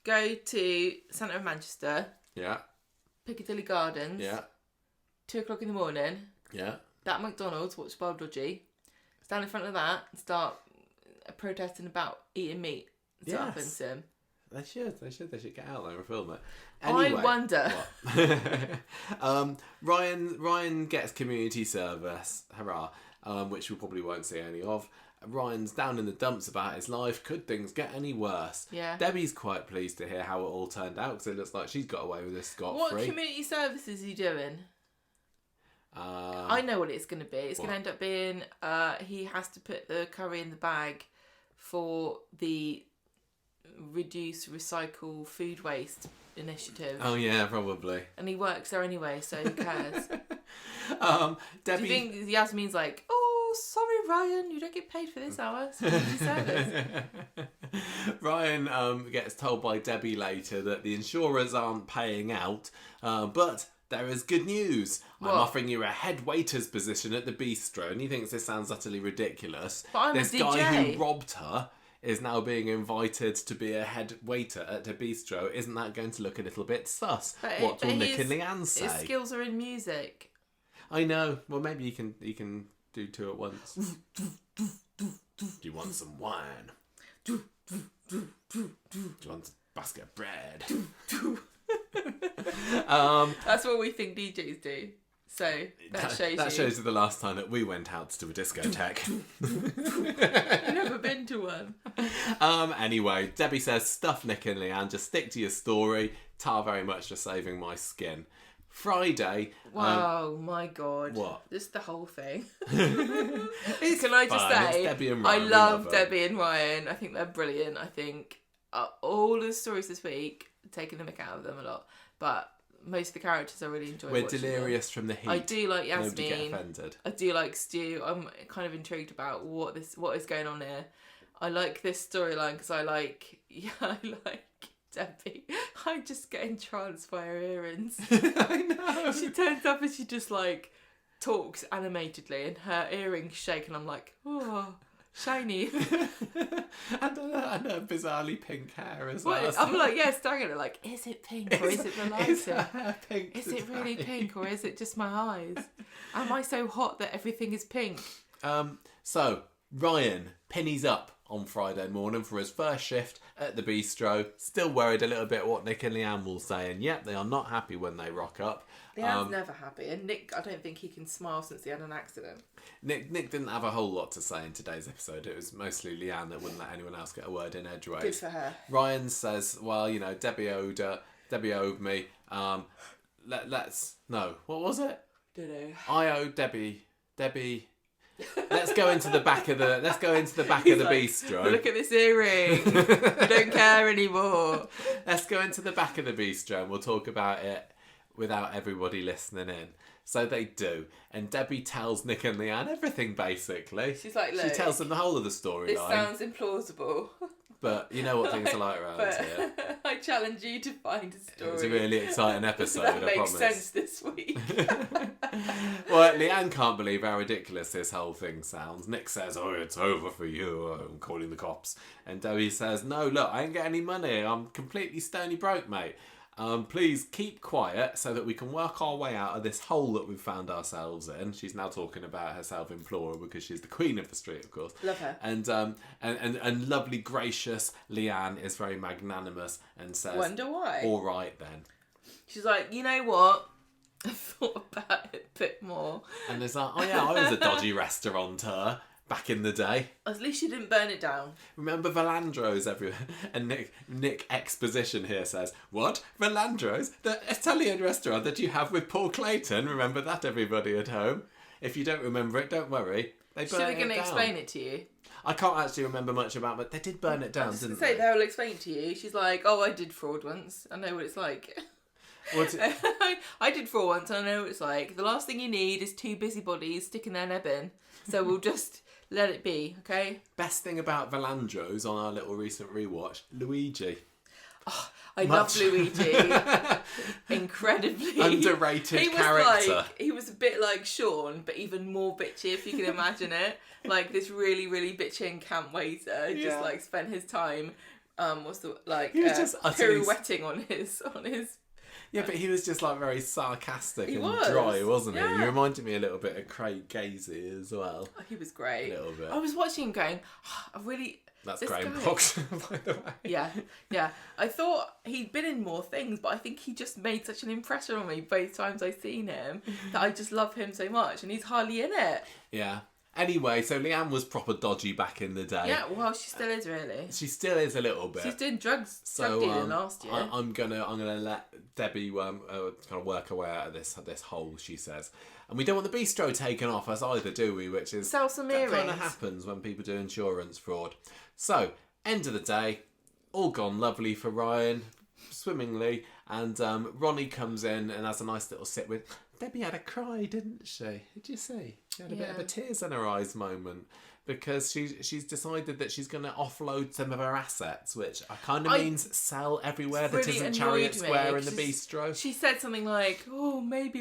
go to centre of Manchester.
Yeah.
Piccadilly Gardens.
Yeah.
2:00 in the morning.
Yeah.
That McDonald's, watch Bob Dodgy. Stand in front of that and start protesting about eating meat. That's what happens to him.
They should get out there and film it. Anyway,
I wonder.
Ryan gets community service, hurrah, which we probably won't see any of. Ryan's down in the dumps about his life. Could things get any worse?
Yeah.
Debbie's quite pleased to hear how it all turned out, because it looks like she's got away with this scot-free.
What community service is he doing? I know what it's going to be. It's going to end up being he has to put the curry in the bag for the reduce, recycle, food waste initiative.
Oh yeah, probably.
And he works there anyway, so who cares?
Debbie...
Do you think Yasmeen's like, oh, sorry, Ryan, you don't get paid for this hour. It's community service.
Ryan gets told by Debbie later that the insurers aren't paying out, but there is good news. What? I'm offering you a head waiter's position at the bistro, and he thinks this sounds utterly ridiculous.
But I'm
this
a DJ.
guy who robbed her is now being invited to be a head waiter at a bistro. Isn't that going to look a little bit sus? What will Nick and Leanne say?
His skills are in music.
I know. Well, maybe you can do two at once. Do you want some wine? Do you want a basket of bread?
That's what we think DJs do. So that shows
you the last time that we went out to a discotheque.
You've never been to one.
Anyway, Debbie says, stuff Nick and Leanne, just stick to your story. Tar very much just saving my skin. Friday.
Wow, my God.
What?
Just the whole thing.
Can
I just say,
Debbie and
I
Ryan,
love Debbie and Ryan. I think they're brilliant. I think all the stories this week, taking the mick out of them a lot, but most of the characters I really enjoy.
We're delirious from the heat.
I do like Yasmeen.
Nobody get offended.
I do like Stu. I'm kind of intrigued about what is going on here. I like this storyline because I like Debbie. I just get entranced by her earrings.
I know.
She turns up and she just like talks animatedly and her earrings shake and I'm like, oh, shiny.
and her bizarrely pink hair as well.
I'm like, yeah, staring at it like, is it pink or is it the lighting?
Is her hair pink?
Is it really pink or is it just my eyes? Am I so hot that everything is pink?
So Ryan pennies up on Friday morning for his first shift at the bistro. Still worried a little bit what Nick and Leanne will say, and yep, they are not happy when they rock up.
Leanne's never happy, and Nick, I don't think he can smile since he had an accident.
Nick didn't have a whole lot to say in today's episode. It was mostly Leanne that wouldn't let anyone else get a word in edgeways.
Good for her. Ryan
says, well, you know, Debbie owed me. Let's no, what was it?
Don't know.
I owe Debbie. Let's go into the back of the bistro.
Look at this earring. I don't care anymore.
Let's go into the back of the bistro and we'll talk about it without everybody listening in. So they do, and Debbie tells Nick and Leanne everything basically.
She's like, look,
she tells them the whole of the storyline.
This sounds implausible,
But you know what things are like around here.
I challenge you to find a story.
It was a really exciting episode,
that
I
makes
promise.
sense this week.
Well, Leanne can't believe how ridiculous this whole thing sounds. Nick says, "Oh, it's over for you. I'm calling the cops." And Debbie says, "No, look, I ain't got any money. I'm completely stony broke, mate. Please keep quiet so that we can work our way out of this hole that we've found ourselves in." She's now talking about herself in plural because she's the queen of the street, of course.
Love her.
And lovely, gracious Leanne is very magnanimous and says,
Wonder why?
"All right then."
She's like, you know what? I thought about it a bit more.
And it's like, "Oh yeah, I was a dodgy restaurateur back in the day.
At least she didn't burn it down."
Remember Valandros everywhere?" And Nick Exposition here says, "What? Valandros? The Italian restaurant that you have with Paul Clayton? Remember that, everybody at home? If you don't remember it, don't worry. They
So
burnt
we're going
it
to
down."
explain it to you.
I can't actually remember much about it, but they did burn it down, didn't they?
They'll explain it to you. She's like, oh, I did fraud once. I know what it's like. I did fraud once and I know what it's like. The last thing you need is two busybodies sticking their neb in. So we'll just let it be, okay?
Best thing about Valandros on our little recent rewatch, Luigi.
Oh, I love Luigi. Incredibly
underrated character.
He was a bit like Sean, but even more bitchy, if you can imagine it. Like this really, really bitchy and camp waiter just like spent his time pirouetting on his
Yeah, but he was just like very sarcastic and
was.
dry, wasn't he?
Yeah.
He reminded me a little bit of Craig Gazy as well.
Oh, he was great.
A little bit.
I was watching him going,
That's
this
Graham
guy-
Cox, by the way.
Yeah. I thought he'd been in more things, but I think he just made such an impression on me both times I've seen him that I just love him so much, and he's hardly in it.
Yeah. Anyway, so Leanne was proper dodgy back in the day.
Yeah, well, she still is really.
She still is a little bit.
She's doing drug dealing last year.
I'm gonna let Debbie kind of work her way out of this hole. She says, and we don't want the bistro taken off us either, do we? Which is
Sell some
that
earrings.
kind of happens when people do insurance fraud. So end of the day, all gone lovely for Ryan, swimmingly, and Ronnie comes in and has a nice little sit with. Debbie had a cry, didn't she? Did you see? She had a bit of a tears in her eyes moment because she's decided that she's going to offload some of her assets, which kind of means sell everywhere that
really
isn't Chariot
annoyed
Square
me,
in the bistro.
She said something like, "Oh, maybe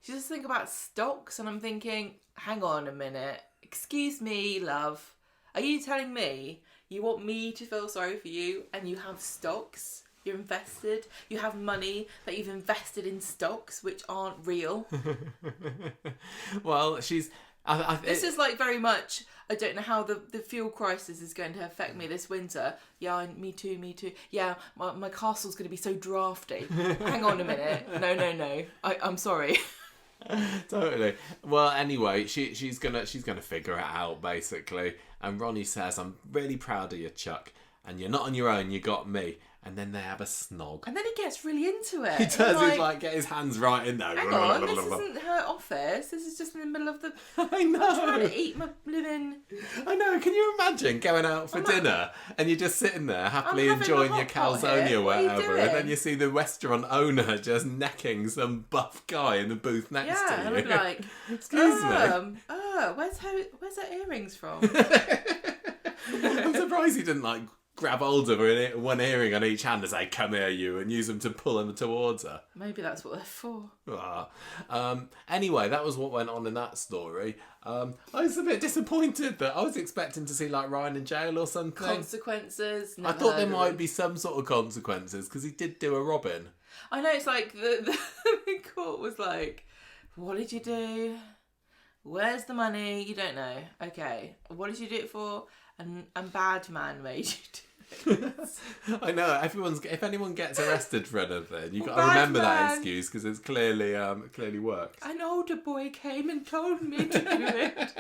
She just think about stocks, and I'm thinking, hang on a minute. Excuse me, love. Are you telling me you want me to feel sorry for you and you have stocks? You're invested. You have money that you've invested in stocks which aren't real."
Well, she's...
This is like very much, I don't know how the fuel crisis is going to affect me this winter. Yeah, me too. Yeah, my castle's going to be so drafty. Hang on a minute. No. I'm sorry.
Totally. Well, anyway, she's gonna figure it out, basically. And Ronnie says, "I'm really proud of you, Chuck. And you're not on your own, you got me." And then they have a snog.
And then he gets really into it.
He does. He's like, get his hands right in there.
Hang on, this isn't her office. This is just in the middle of the...
I know.
I'm trying to eat my living...
I know. Can you imagine going out for dinner and you're just sitting there happily
having
enjoying
my
your
hot pot
calzone
here.
or
What are you
whatever, and then
doing?
you see the restaurant owner just necking some buff guy in the booth next to you.
Yeah, and I'm like...
Excuse me.
Where's her earrings from?
I'm surprised he didn't grab hold of her one earring on each hand and say, "Come here, you," and use them to pull him towards her.
Maybe that's what they're for.
Anyway, that was what went on in that story. I was a bit disappointed that I was expecting to see Ryan in jail or something.
Consequences.
I thought there might be some sort of consequences because he did do a robbing.
I know, it's like the court was like, "What did you do? Where's the money? You don't know. Okay. What did you do it for? And bad man made you do it."
I know. If anyone gets arrested for anything, you've got to
Bad
remember that
man.
excuse because it's clearly worked.
An older boy came and told me to do it.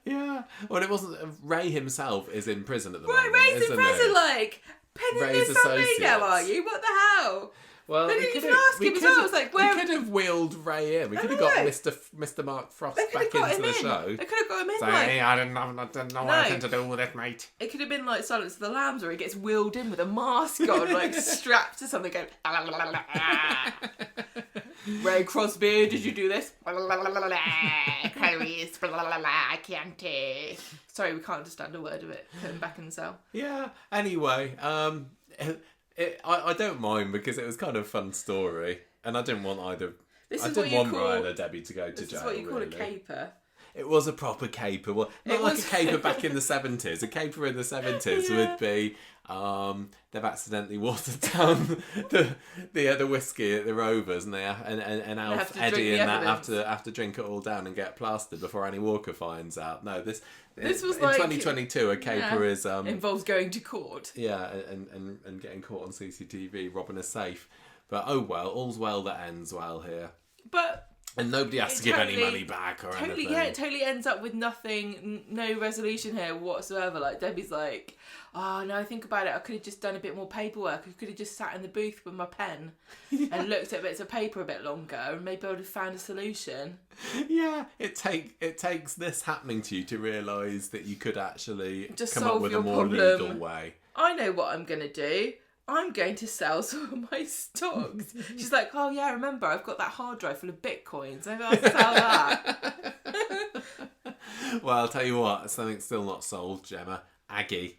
Yeah. Well, it wasn't. Ray himself is in prison at the
Right,
moment.
Ray's in
isn't
prison,
he?
like, penning
Ray's
this on me now,
associates.
are you? What the hell?
Well,
They
we
didn't
could
even ask him as well. I was like, where...
We could have wheeled Ray in. We could have
know.
got Mr. Mark Frost
They could
back
have got
into
him
the
in.
show.
They could have got him in,
Saying,
like...
"Hey, I didn't know anything to do with it, mate."
It could have been like Silence of the Lambs where he gets wheeled in with a mask on, like strapped to something going... Ray Crosby, did you do this? Clarice, I can't. Sorry, we can't understand a word of it. Put him back in the cell.
Yeah. Anyway, I don't mind because it was kind of a fun story, and I didn't want either. I didn't want Ryan or Debbie to go to jail.
This is what you call a caper.
It was a proper caper. Well, not like a caper back in the 70s. A caper in the 70s would be they've accidentally watered down the whiskey at the Rovers, and and Alf, Eddie, and that have to drink it all down and get plastered before Annie Walker finds out. No, this was in 2022. A caper is
involves going to court.
Yeah, and getting caught on CCTV robbing a safe. But oh well, all's well that ends well here. And nobody has to give any money back or anything.
Yeah, it totally ends up with nothing, no resolution here whatsoever. Like, Debbie's like, oh, no, think about it. I could have just done a bit more paperwork. I could have just sat in the booth with my pen and looked at bits of paper a bit longer, and maybe I would have found a solution.
Yeah, it takes this happening to you to realise that you could actually
just
come up with a more legal way.
I know what I'm going to do. I'm going to sell some of my stocks. She's like, oh yeah, remember, I've got that hard drive full of bitcoins. Maybe I'll sell that.
Well, I'll tell you what, something's still not sold, Gemma. Aggie.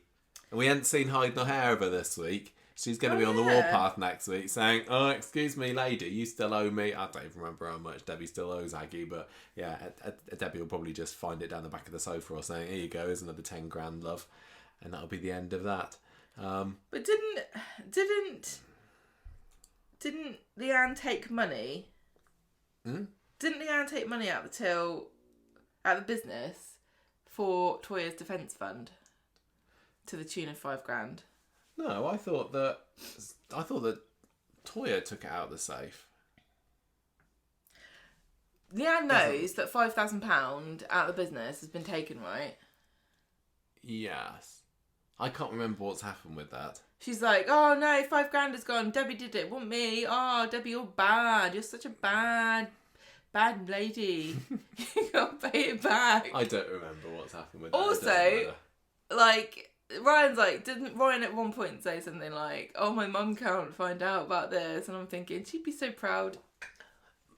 And we hadn't seen hide nor hair of her this week. She's going to be on the warpath next week saying, oh, excuse me, lady, you still owe me. I don't even remember how much Debbie still owes Aggie, but yeah, Debbie will probably just find it down the back of the sofa or saying, here you go, here's another 10 grand, love. And that'll be the end of that.
But didn't Leanne take money? Didn't Leanne take money out the till at the business for Toyah's defence fund to the tune of 5 grand?
No, I thought that Toyah took it out of the safe.
Leanne knows that £5,000 out of the business has been taken, right?
Yes. I can't remember what's happened with that.
She's like, oh no, 5 grand is gone. Debbie did it, wasn't me. Oh, Debbie, you're bad. You're such a bad lady. You can't pay it back.
I don't remember what's happened with that.
Also, like, Ryan's like, didn't Ryan at one point say something like, oh, my mum can't find out about this? And I'm thinking, she'd be so proud.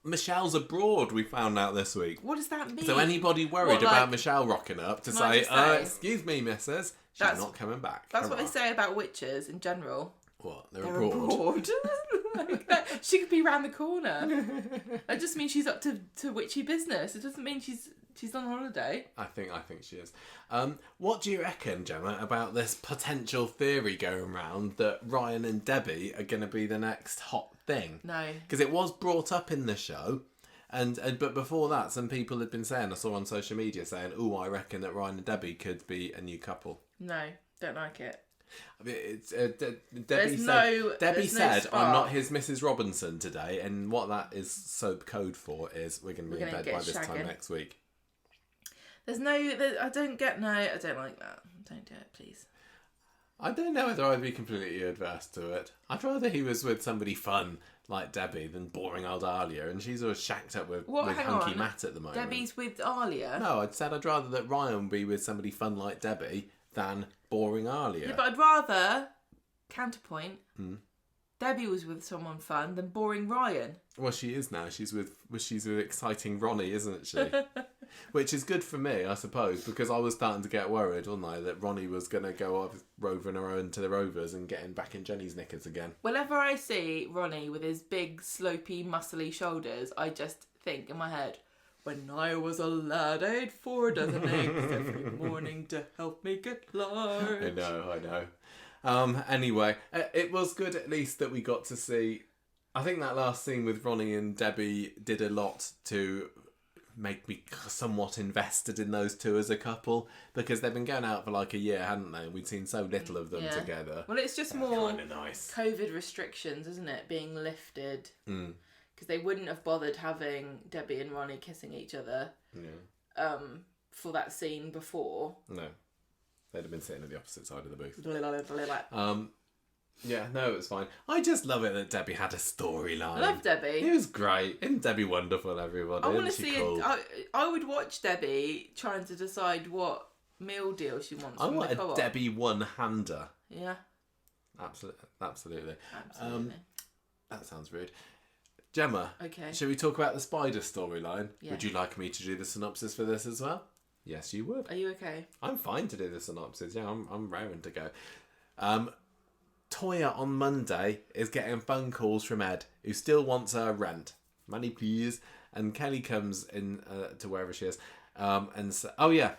Michelle's abroad, we found out this week.
What does that mean?
So anybody worried about Michelle rocking up to say, excuse me, missus, she's not coming back.
That's what they say about witches in general.
What? They're abroad.
Like that. She could be round the corner. That just means she's up to witchy business. It doesn't mean she's on holiday.
I think she is. What do you reckon, Gemma, about this potential theory going around that Ryan and Debbie are going to be the next hot thing?
No.
Because it was brought up in the show. But before that, some people had been saying, I saw on social media saying, oh, I reckon that Ryan and Debbie could be a new couple.
No, don't like it.
I mean, Debbie said, I'm not his Mrs. Robinson today, and what that is soap code for is we're going to be in bed by this time next week.
I don't like that. Don't do it, please.
I don't know whether I'd be completely adverse to it. I'd rather he was with somebody fun like Debbie than boring old Alia, and she's always shacked up with hunky Matt at the moment.
Debbie's with Alia?
No, I'd rather that Ryan be with somebody fun like Debbie than boring Alia.
Yeah, but I'd rather, counterpoint, Debbie was with someone fun than boring Ryan.
Well, she is now. She's with exciting Ronnie, isn't she? Which is good for me, I suppose, because I was starting to get worried, wasn't I, that Ronnie was going to go off roving around to the Rovers and getting back in Jenny's knickers again. Whenever
I see Ronnie with his big, slopey, muscly shoulders, I just think in my head, when I was a lad, I ate 4 dozen eggs every morning to help me get large.
I know. Anyway, it was good at least that we got to see... I think that last scene with Ronnie and Debbie did a lot to make me somewhat invested in those two as a couple, because they've been going out for like a year, hadn't they? We'd seen so little of them together.
Well, it's just more
nice.
COVID restrictions, isn't it, being lifted? Because they wouldn't have bothered having Debbie and Ronnie kissing each other for that scene before.
No. They'd have been sitting at the opposite side of the booth. Yeah, no, it was fine. I just love it that Debbie had a storyline.
I love Debbie.
It was great. Isn't Debbie wonderful, everybody?
I want to see it. I would watch Debbie trying to decide what meal deal she wants.
I want a Debbie one-hander.
Yeah.
Absolutely.
Absolutely.
That sounds rude. Gemma,
Okay.
should we talk about the spider storyline?
Yeah.
Would you like me to do the synopsis for this as well? Yes, you would.
Are you okay?
I'm fine to do the synopsis. Yeah, I'm raring to go. Toyah on Monday is getting phone calls from Ed, who still wants her rent. Money, please. And Kelly comes in to wherever she is. And so, oh, yeah.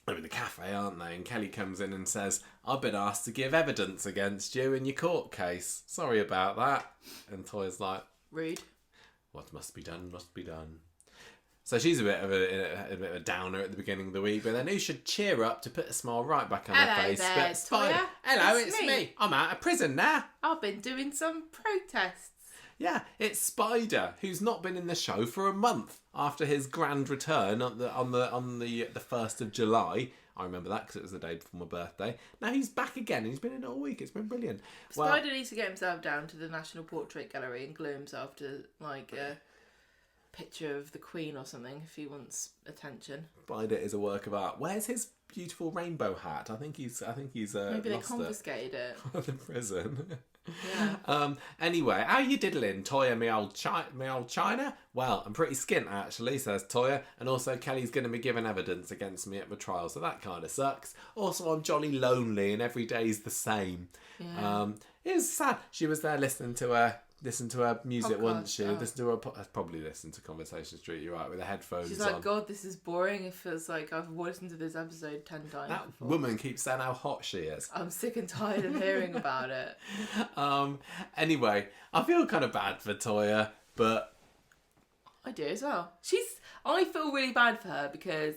They're in the cafe, aren't they? And Kelly comes in and says, I've been asked to give evidence against you in your court case. Sorry about that. And Toyah's like,
Rude.
what must be done, must be done. So she's a bit of a downer at the beginning of the week, but then who should cheer up to put a smile right back on her face?
There,
But Spider.
Toyah.
Hello,
It's
it's
me.
me. I'm out of prison now.
I've been doing some protests.
Yeah, it's Spider, who's not been in the show for a month after his grand return on the 1st of July. I remember that because it was the day before my birthday. Now he's back again. He's been in all week. It's been brilliant.
Spider needs to get himself down to the National Portrait Gallery and glue himself to like a picture of the Queen or something if he wants attention.
Spider is a work of art. Where's his beautiful rainbow hat? I think he's
Maybe they
lost
confiscated it.
it. in prison.
Yeah.
Anyway, how you diddling, Toyah, me old China? Well, I'm pretty skint actually, says Toyah, and also Kelly's going to be giving evidence against me at my trial, so that kind of sucks. Also, I'm jolly lonely, and every day's the same.
Yeah.
It was sad. She was there listening to her music,
Podcast,
wasn't she?
oh.
Listen to her. Probably listened to Conversation Street. You're right, with the headphones
She's like,
on.
God, this is boring. It feels like I've listened to this episode 10 times
That
before.
woman keeps saying how hot she is.
I'm sick and tired of hearing about it.
Anyway, I feel kind of bad for Toyah, but
I do as well. I feel really bad for her because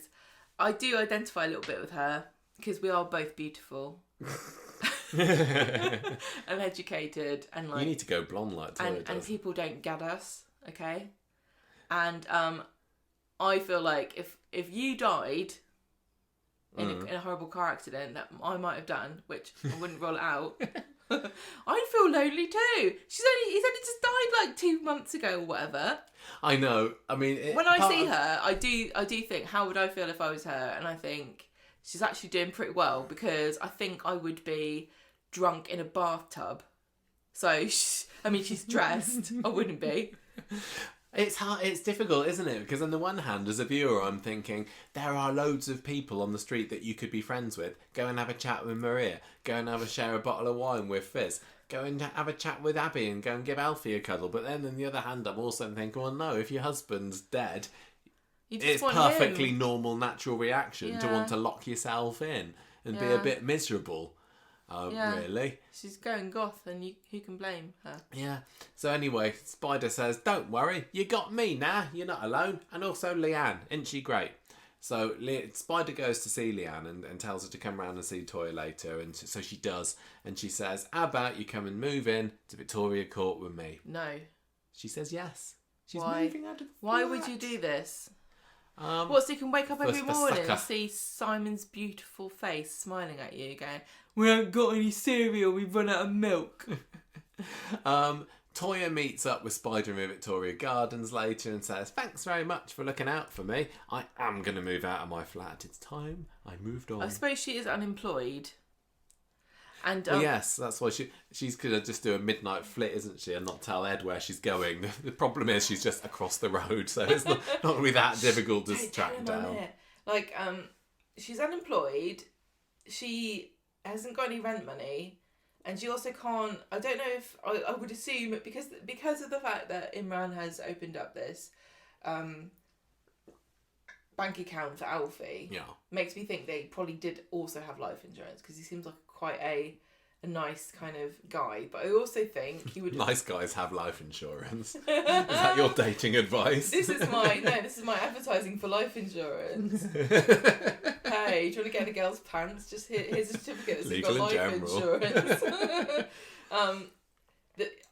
I do identify a little bit with her because we are both beautiful. and educated and like
you need to go blonde like Toyah does.
and people don't get us, okay? And I feel like if you died in a horrible car accident that I might have done, which I wouldn't rule it out, I'd feel lonely too. He's only just died like 2 months ago or whatever.
I know. I mean,
When I see her, I do think, how would I feel if I was her? And I think she's actually doing pretty well because I think I would be drunk in a bathtub. So, she's dressed. I wouldn't be.
It's hard. It's difficult, isn't it? Because on the one hand, as a viewer, I'm thinking there are loads of people on the street that you could be friends with. Go and have a chat with Maria. Go and share a bottle of wine with Fizz. Go and have a chat with Abby and go and give Alfie a cuddle. But then on the other hand, I'm also thinking, well, no, if your husband's dead, it's perfectly normal, natural reaction to want to lock yourself in and be a bit miserable. Really.
She's going goth and who can blame her?
Yeah. So anyway, Spider says, don't worry, you got me now. You're not alone. And also Leanne. Isn't she great? So Spider goes to see Leanne and tells her to come round and see Toyah later. And so she does. And she says, how about you come and move in to Victoria Court with me?
No.
She says yes. She's
Why?
moving out of the
Why
flat.
would you do this?
What,
so you can wake up every
for
morning
sucker.
and see Simon's beautiful face smiling at you going, we haven't got any cereal, we've run out of milk.
Toyah meets up with Spider in Victoria Gardens later and says, thanks very much for looking out for me. I am going to move out of my flat. It's time I moved on.
I suppose she is unemployed. And
Well, yes, that's why she's going to just do a midnight flit, isn't she, and not tell Ed where she's going. The problem is she's just across the road, so it's not going to be that difficult to track down.
Like, she's unemployed, she hasn't got any rent money, and she also can't, I don't know if, I would assume, because of the fact that Imran has opened up this bank account for Alfie, makes me think they probably did also have life insurance, because he seems like quite a nice kind of guy. But I also think he would...
Nice guys have life insurance. Is that your dating advice?
This is my advertising for life insurance. Hey, do you want to get in a girl's pants? Just here's a certificate that you've got life insurance.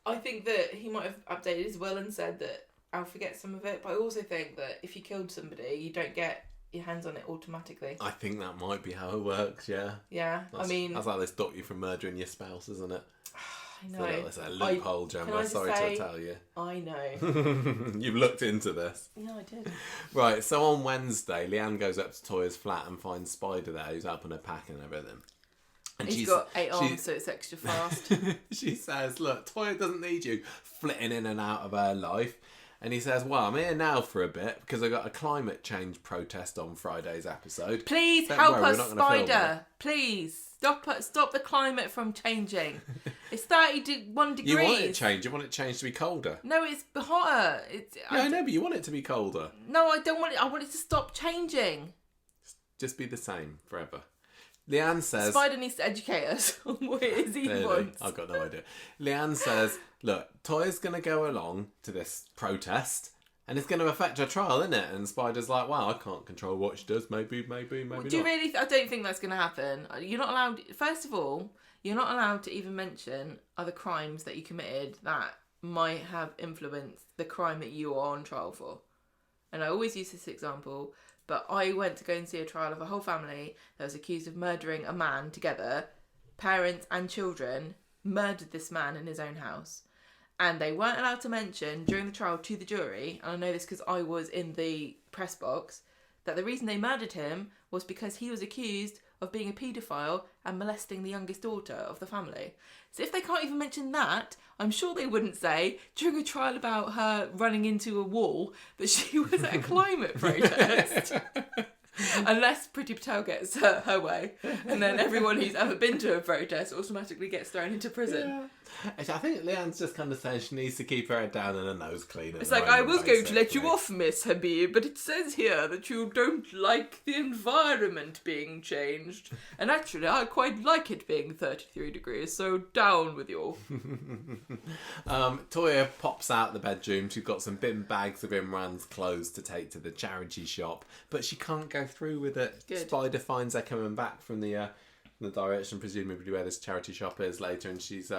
I think that he might have updated his will and said that Alfie gets some of it, but I also think that if you killed somebody, you don't get your hands on it automatically.
I think that might be how it works, yeah.
Yeah,
That's how they stop you from murdering your spouse, isn't it?
I know.
It's a loophole, Gemma. Sorry to tell you.
I know.
You've looked into this.
Yeah, I did.
Right, so on Wednesday, Leanne goes up to Toyah's flat and finds Spider there, who's helping her pack and everything. And
He's got 8 arms, so it's extra fast.
She says, look, Toyah doesn't need you flitting in and out of her life. And he says, well, I'm here now for a bit because I got a climate change protest on Friday's episode.
Please
Don't
help
worry,
us,
we're not gonna film
Spider. Please. Stop the climate from changing. It's 31 degrees.
You want it changed. You want it changed to be colder.
No, it's hotter.
I know, but you want it to be colder.
No, I don't want it. I want it to stop changing.
Just be the same forever. Leanne says...
Spider needs to educate us on what it is he wants.
I've got no idea. Leanne says, look, Toyah's going to go along to this protest and it's going to affect her trial, isn't it? And Spider's like, well, I can't control what she does. Maybe
Well,
not.
do you really... I don't think that's going to happen. You're not allowed... First of all, you're not allowed to even mention other crimes that you committed that might have influenced the crime that you are on trial for. And I always use this example... But I went to go and see a trial of a whole family that was accused of murdering a man together. Parents and children murdered this man in his own house. And they weren't allowed to mention during the trial to the jury, and I know this because I was in the press box, that the reason they murdered him was because he was accused of being a paedophile and molesting the youngest daughter of the family. So if they can't even mention that, I'm sure they wouldn't say, during a trial about her running into a wall, that she was at a climate protest. Unless Priti Patel gets her way. And then everyone who's ever been to a protest automatically gets thrown into prison.
Yeah. I think Leanne's just kind of saying she needs to keep her head down and her nose clean.
It's like, I was going to let you off, Miss Habib, but it says here that you don't like the environment being changed. And actually, I quite like it being 33 degrees, so down with you.
Toyah pops out the bedroom. She's got some bin bags of Imran's clothes to take to the charity shop, but she can't go through with it.
Good.
Spider finds her coming back from the direction, presumably where this charity shop is later, and she's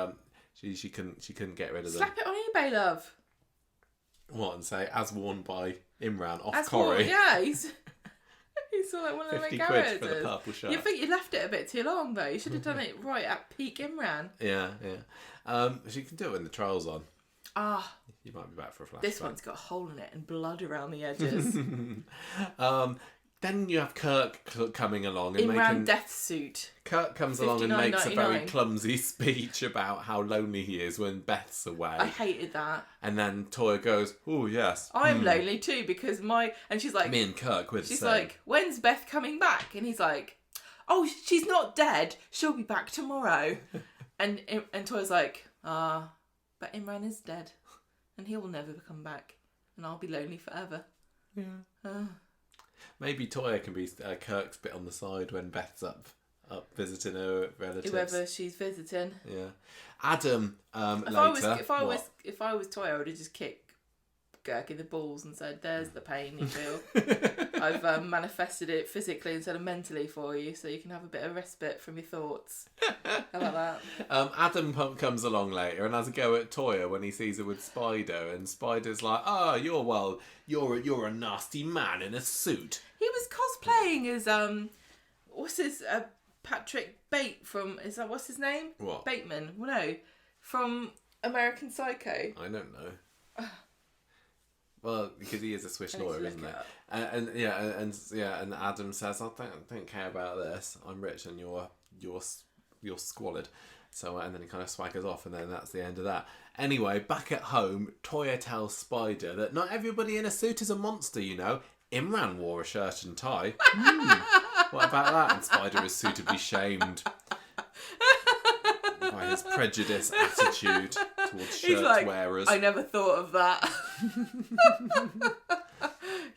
she couldn't get rid of them.
Slap it on eBay, love.
What, and say as worn by Imran off
As
Corrie?
well, yeah, he's like one of the
50
main
quid
characters.
for the purple shirt.
You think you left it a bit too long though. You should have done it right at peak Imran.
Yeah. She can do it when the trial's on.
Ah,
You might be back for a flashback.
this one's got a hole in it and blood around the edges.
Then you have Kirk coming along and
Imran death suit.
Kirk comes along and makes a very
$59.99.
clumsy speech about how lonely he is when Beth's away.
I hated that.
And then Toyah goes, "Oh yes,
I'm lonely too because and she's like,
me and Kirk were the
she's
same."
like, when's Beth coming back? And he's like, oh, she's not dead. She'll be back tomorrow. and Toyah's like, but Imran is dead, and he will never come back, and I'll be lonely forever.
Yeah. Maybe Toyah can be Kirk's bit on the side when Beth's up visiting her relatives.
Whoever she's visiting.
Yeah. Adam.
If I was Toyah, I would have just kicked Kirk in the balls and said, "There's the pain you feel. I've manifested it physically instead of mentally for you, so you can have a bit of respite from your thoughts." How about that?
Adam comes along later and has a go at Toyah when he sees her with Spider, and Spider's like, you're a nasty man in a suit.
He was cosplaying as what's his Patrick Bate from what's his name?
What?
Bateman? Well, no, from American Psycho.
I don't know. Well, because he is a Swiss
I need to
lawyer,
look
isn't
it
it?
up.
And Adam says, I don't care about this. I'm rich and you're squalid. So and then he kind of swaggers off, and then that's the end of that. Anyway, back at home, Toyah tells Spider that not everybody in a suit is a monster, you know. Imran wore a shirt and tie. What about that? And Spider is suitably shamed by his prejudiced attitude towards shirt wearers.
I never thought of that.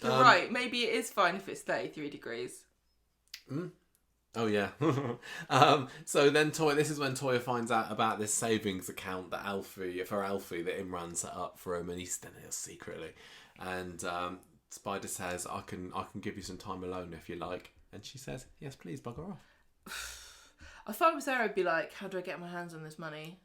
You're right. Maybe it is fine if it's 33 degrees.
Oh yeah. So then this is when Toyah finds out about this savings account that Alfie that Imran set up for him, and he's still there secretly. And Spider says, I can give you some time alone if you like. And she says, yes, please, bugger off.
If I was there, I'd be like, how do I get my hands on this money?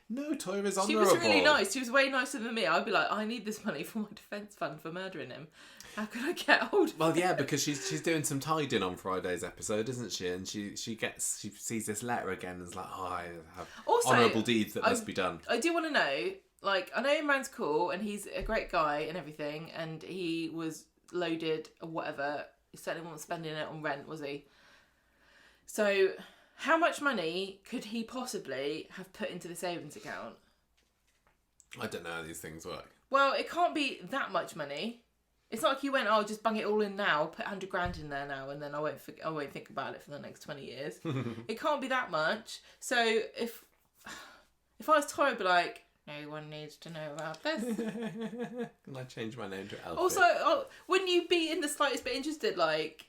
No, Toyah is honourable.
She was really nice. She was way nicer than me. I'd be like, I need this money for my defence fund for murdering him. How can I get hold of it?
Well, yeah, because she's doing some tidying on Friday's episode, isn't she? And she sees this letter again and is like, I have honourable deeds that must be done.
I do want to know, like, I know Imran's cool and he's a great guy and everything, and he was loaded or whatever. He certainly wasn't spending it on rent, was he? So, How much money could he possibly have put into the savings account?
I don't know how these things work.
Well, it can't be that much money. It's not like he went, oh, just bung it all in now, put 100 grand in there now, and then I won't think about it for the next 20 years. It can't be that much. So if I was Toyah, I'd be like, no one needs to know about this.
Can I change my name to Alfie?
Also, wouldn't you be in the slightest bit interested, like,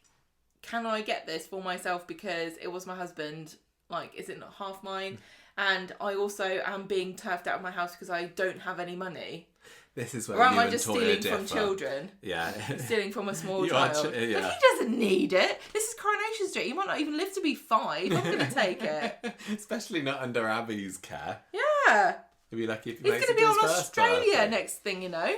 can I get this for myself because it was my husband? Like, is it not half mine? And I also am being turfed out of my house because I don't have any money.
This is where
or am
you
I
and
just
Toyah
stealing
differ.
from children?
Yeah.
Stealing from a small
You
child.
actually- yeah.
But he doesn't need it. This is Coronation Street. He might not even live to be 5. I'm going to take it.
Especially not under Abby's care.
Yeah.
He'd be lucky if he
He's
makes
going to
it
be
to
on
his first
Australia
birthday.
next thing you know.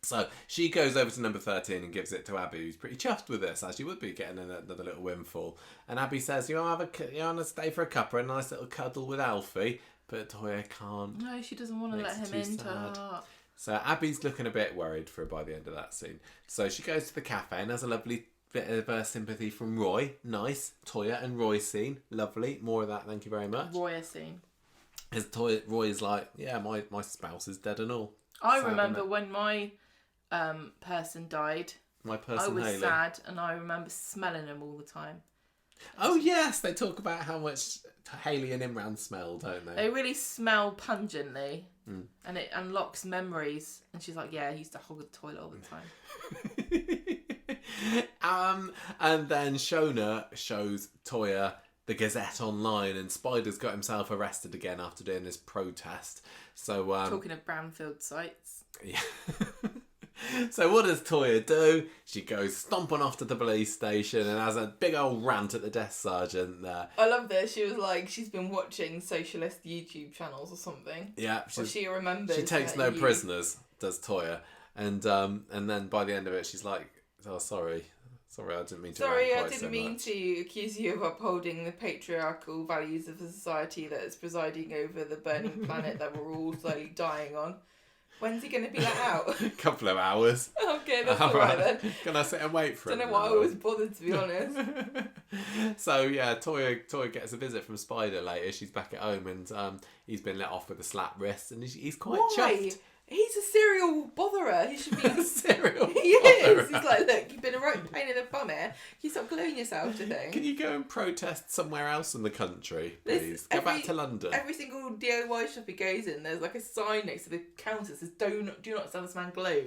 So she goes over to number 13 and gives it to Abby, who's pretty chuffed with this, as she would be, getting another little windfall. And Abby says, you want to stay for a cuppa, a nice little cuddle with Alfie? But Toyah can't.
No, she doesn't want to
Makes
let
it
him
too
into
sad.
her.
So Abby's looking a bit worried for her by the end of that scene. So she goes to the cafe and has a lovely bit of sympathy from Roy. Nice. Toyah and Roy scene. Lovely. More of that, thank you very much.
Roy scene.
As Roy is like, yeah, my spouse is dead and all.
I
Sad,
remember
innit?
when my person died.
My
I
person
was
Haley.
sad, and I remember smelling him all the time.
Oh yes, they talk about how much Haley and Imran smell, don't they?
They really smell pungently,
Mm.
and it unlocks memories. And she's like, "Yeah, he used to hog the toilet all the time."
And then Shona shows Toyah the Gazette online, and Spider's got himself arrested again after doing this protest. So
Talking of brownfield sites.
yeah. So what does Toyah do? She goes stomping off to the police station and has a big old rant at the desk sergeant there.
I love this. She was like, she's been watching socialist YouTube channels or something.
Yeah,
Or she remembers.
she takes
that
no
you-
prisoners, does Toyah, and then by the end of it, she's like, "Oh, sorry, I didn't mean to."
Sorry,
rant
I
quite
didn't
so
mean
much."
to accuse you of upholding the patriarchal values of a society that is presiding over the burning planet that we're all slowly dying on. When's he going to be let out?
A couple of hours.
Okay, that's all right then.
Can I sit and wait for
Don't
him?
know why I
now?
was bothered, to be honest.
So yeah, Toyah gets a visit from Spider later. She's back at home, and he's been let off with a slap wrist, and he's quite
Why?
chuffed.
He's a serial botherer. He should be.
Serial
He is.
botherer.
He's like, look, you've been a right pain in the bum here. Can you stop gluing yourself to things?
Can you go and protest somewhere else in the country,
This-
please? Go back to London.
Every single DIY shop he goes in, there's like a sign next to the counter that says, do not sell this man glue.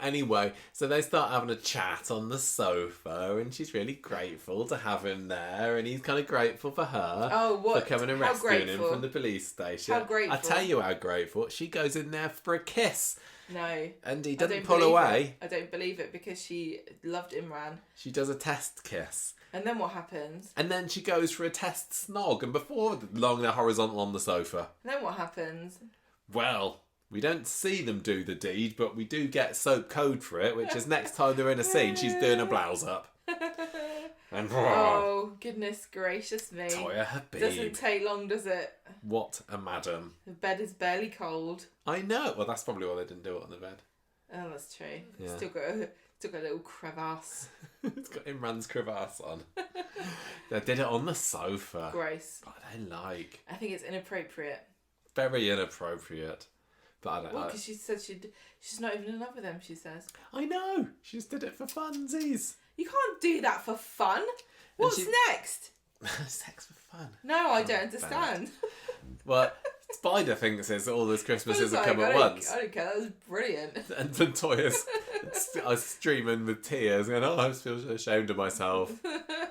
Anyway, so they start having a chat on the sofa, and she's really grateful to have him there, and he's kind of grateful for her.
Oh, what?
For coming and
How
rescuing him
grateful?
from the police station.
How grateful?
I tell you how grateful. She goes in there for a kiss,
No.
and he
I
doesn't
don't
pull
believe
away.
it. I don't believe it because she loved Imran.
She does a test kiss.
And then what happens?
And then she goes for a test snog, and before long they're horizontal on the sofa.
And then what happens?
Well, we don't see them do the deed, but we do get soap code for it, which is next time they're in a scene, she's doing a blouse up. And
Oh, goodness gracious me.
Toyah Habib.
Doesn't take long, does it?
What a madam.
The bed is barely cold.
I know. Well, that's probably why they didn't do it on the bed.
Oh, that's true.
Yeah.
Still got a little crevasse.
It's got Imran's crevasse on. They did it on the sofa.
Gross.
But I like.
I think it's inappropriate.
Very inappropriate. But I don't
Well,
know.
because she said she's not even in love with him, she says.
I know. She just did it for funsies.
You can't do that for fun. What's
she-
next?
Sex for fun.
No, I don't understand.
Well, Spider thinks it's all those Christmases
I was
have come
like,
at
I
once.
don't care, that was brilliant.
And then Toya's streaming with tears, going, "Oh, I just feel ashamed of myself."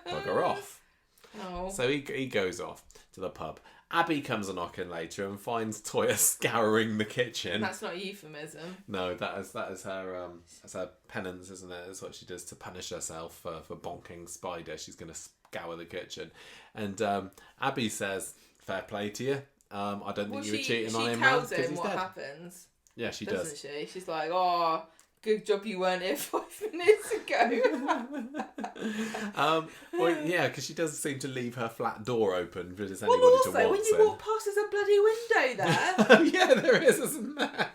Bugger off.
Oh.
So he goes off to the pub. Abby comes a knocking later and finds Toyah scouring the kitchen.
That's not a euphemism.
No, that is her that's her penance, isn't it? That's what she does to punish herself for bonking Spider. She's going to scour the kitchen, and Abby says, "Fair play to you. I don't think you were cheating on him,
She
man,
tells
because
him
he's
what
dead."
happens,
Yeah, she
doesn't
does.
she? She's like, oh, good job you weren't here 5 minutes ago.
Well, yeah, because she does seem to leave her flat door open for just
Well,
anybody
also,
to waltz
when you
in.
walk past, there's a bloody window there.
Oh, yeah, there is, isn't there?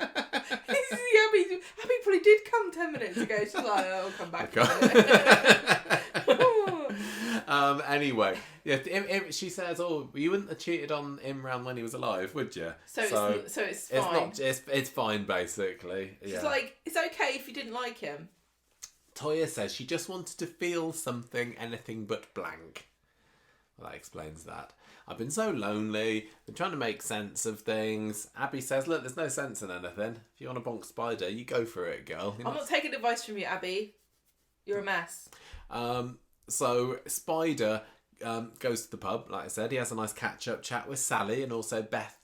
Abby probably did come 10 minutes ago. She's like, oh, I'll come back. in a minute.
Anyway, yeah. She says, "Oh, you wouldn't have cheated on Imran when he was alive, would you?"
So it's fine.
It's fine, basically.
She's
Yeah.
like, it's okay if you didn't like him.
Toyah says she just wanted to feel something, anything but blank. Well, that explains that. I've been so lonely, been trying to make sense of things. Abby says, look, there's no sense in anything. If you want to bonk Spider, you go for it, girl.
I'm not taking advice from you, Abby. You're a mess.
So Spider goes to the pub, like I said. He has a nice catch-up chat with Sally, and also Beth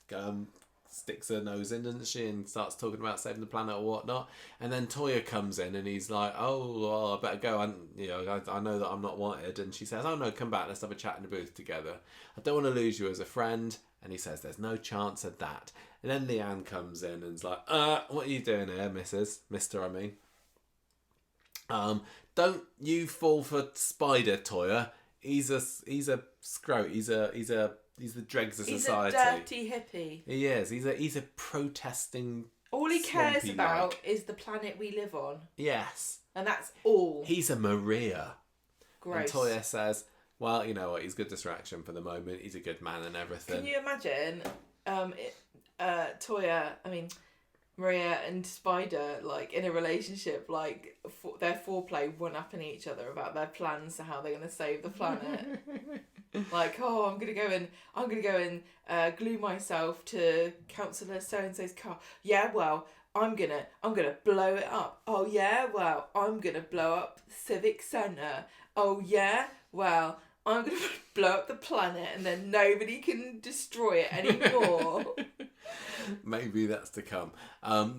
sticks her nose in, doesn't she, and starts talking about saving the planet or whatnot. And then Toyah comes in, and he's like, "Oh, well, I better go. I know that I'm not wanted." And she says, "Oh no, come back. Let's have a chat in the booth together. I don't want to lose you as a friend." And he says, "There's no chance of that." And then Leanne comes in and's like, "What are you doing here, Mister? I mean, don't you fall for Spider, Toyah. He's a scrote. He's the dregs of society.
He's a dirty hippie.
He is. He's a protesting.
All he cares
swampy
about
like.
is the planet we live on.
Yes.
And that's all.
He's a Maria."
Gross.
And Toyah says, "Well, you know what? He's a good distraction for the moment. He's a good man and everything."
Can you imagine, Toyah? I mean, Maria and Spider, like, in a relationship, like, their foreplay one-upping each other about their plans to how they're going to save the planet. Like, oh, I'm gonna go and glue myself to Councillor so and so's car. Yeah, well, I'm gonna blow it up. Oh yeah, well, I'm gonna blow up the Civic Centre. Oh yeah, well, I'm gonna blow up the planet, and then nobody can destroy it anymore.
Maybe that's to come.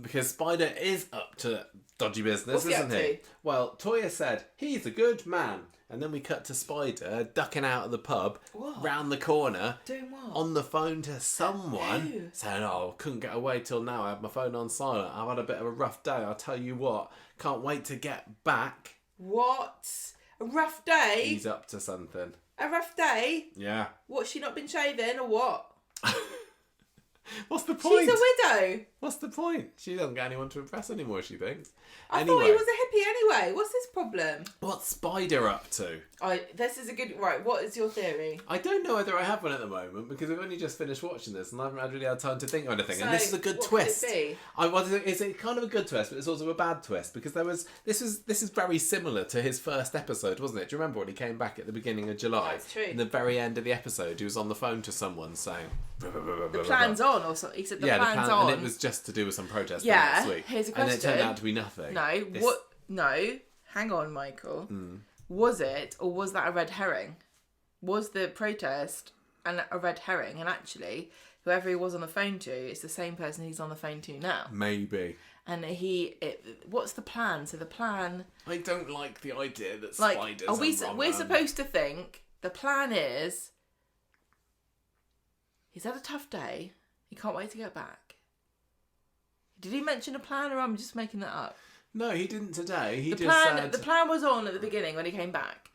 Because Spider is up to dodgy business,
What's he
isn't
up
he?
to?
Well, Toyah said, he's a good man. And then we cut to Spider ducking out of the pub,
What?
round the corner,
Doing what?
on the phone to someone,
Who?
saying, "Oh, couldn't get away till now. I had my phone on silent. I've had a bit of a rough day. I'll tell you what, can't wait to get back."
What? A rough day?
He's up to something.
A rough day?
Yeah.
What, she not been shaving or what?
What's the point?
She's a widow.
What's the point? She doesn't get anyone to impress anymore, she thinks.
I thought he was a hippie anyway. What's his problem?
What's Spider up to?
This is a good... Right, what is your theory?
I don't know whether I have one at the moment because we've only just finished watching this and I haven't really had time to think of anything.
So,
and this is a good
what
twist.
could it be?
It's kind of a good twist, but it's also a bad twist because this is very similar to his first episode, wasn't it? Do you remember when he came back at the beginning of July?
That's true.
In the very end of the episode, he was on the phone to someone saying...
The plan's on, or something. He said the plan's on.
And it was just to do with some protest
Yeah,
next week.
here's a
And it turned
question.
out to be nothing.
No, what? No, hang on, Michael. Was it, or was that a red herring? Was the protest a red herring? And actually, whoever he was on the phone to, it's the same person he's on the phone to now.
Maybe.
And what's the plan? So the plan...
I don't like the idea that
Like,
spiders
we're supposed to think the plan is... He's had a tough day. He can't wait to get back. Did he mention a plan, or I'm just making that up?
No, he didn't today. He
The
just
plan,
said...
the plan was on at the beginning when he came back.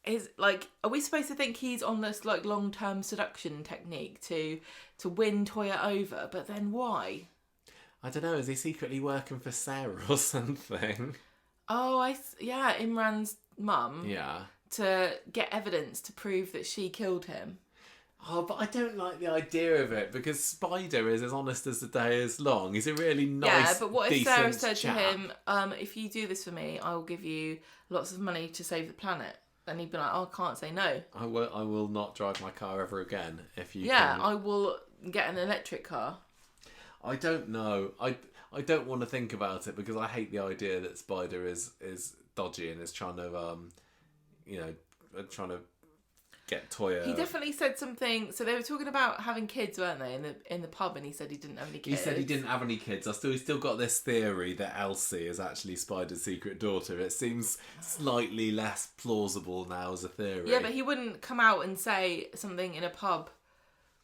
Is like, are we supposed to think he's on this like long-term seduction technique to win Toyah over? But then why?
I don't know. Is he secretly working for Sarah or something?
Oh, Imran's mum.
Yeah.
To get evidence to prove that she killed him.
Oh, but I don't like the idea of it because Spider is as honest as the day is long. He's a really nice,
yeah, but what if Sarah
decent
said
chap.
to him, if you do this for me, I will give you lots of money to save the planet? Then he'd be like, oh, I can't say no.
I will not drive my car ever again if you
Yeah,
can...
I will get an electric car.
I don't know. I don't want to think about it because I hate the idea that Spider is dodgy and is trying to trying to get Toyah.
He definitely said something. So they were talking about having kids, weren't they, in the pub? And he said he didn't have any kids.
He said he didn't have any kids. He's still got this theory that Elsie is actually Spider's secret daughter. It seems slightly less plausible now as a theory.
Yeah, but he wouldn't come out and say something in a pub,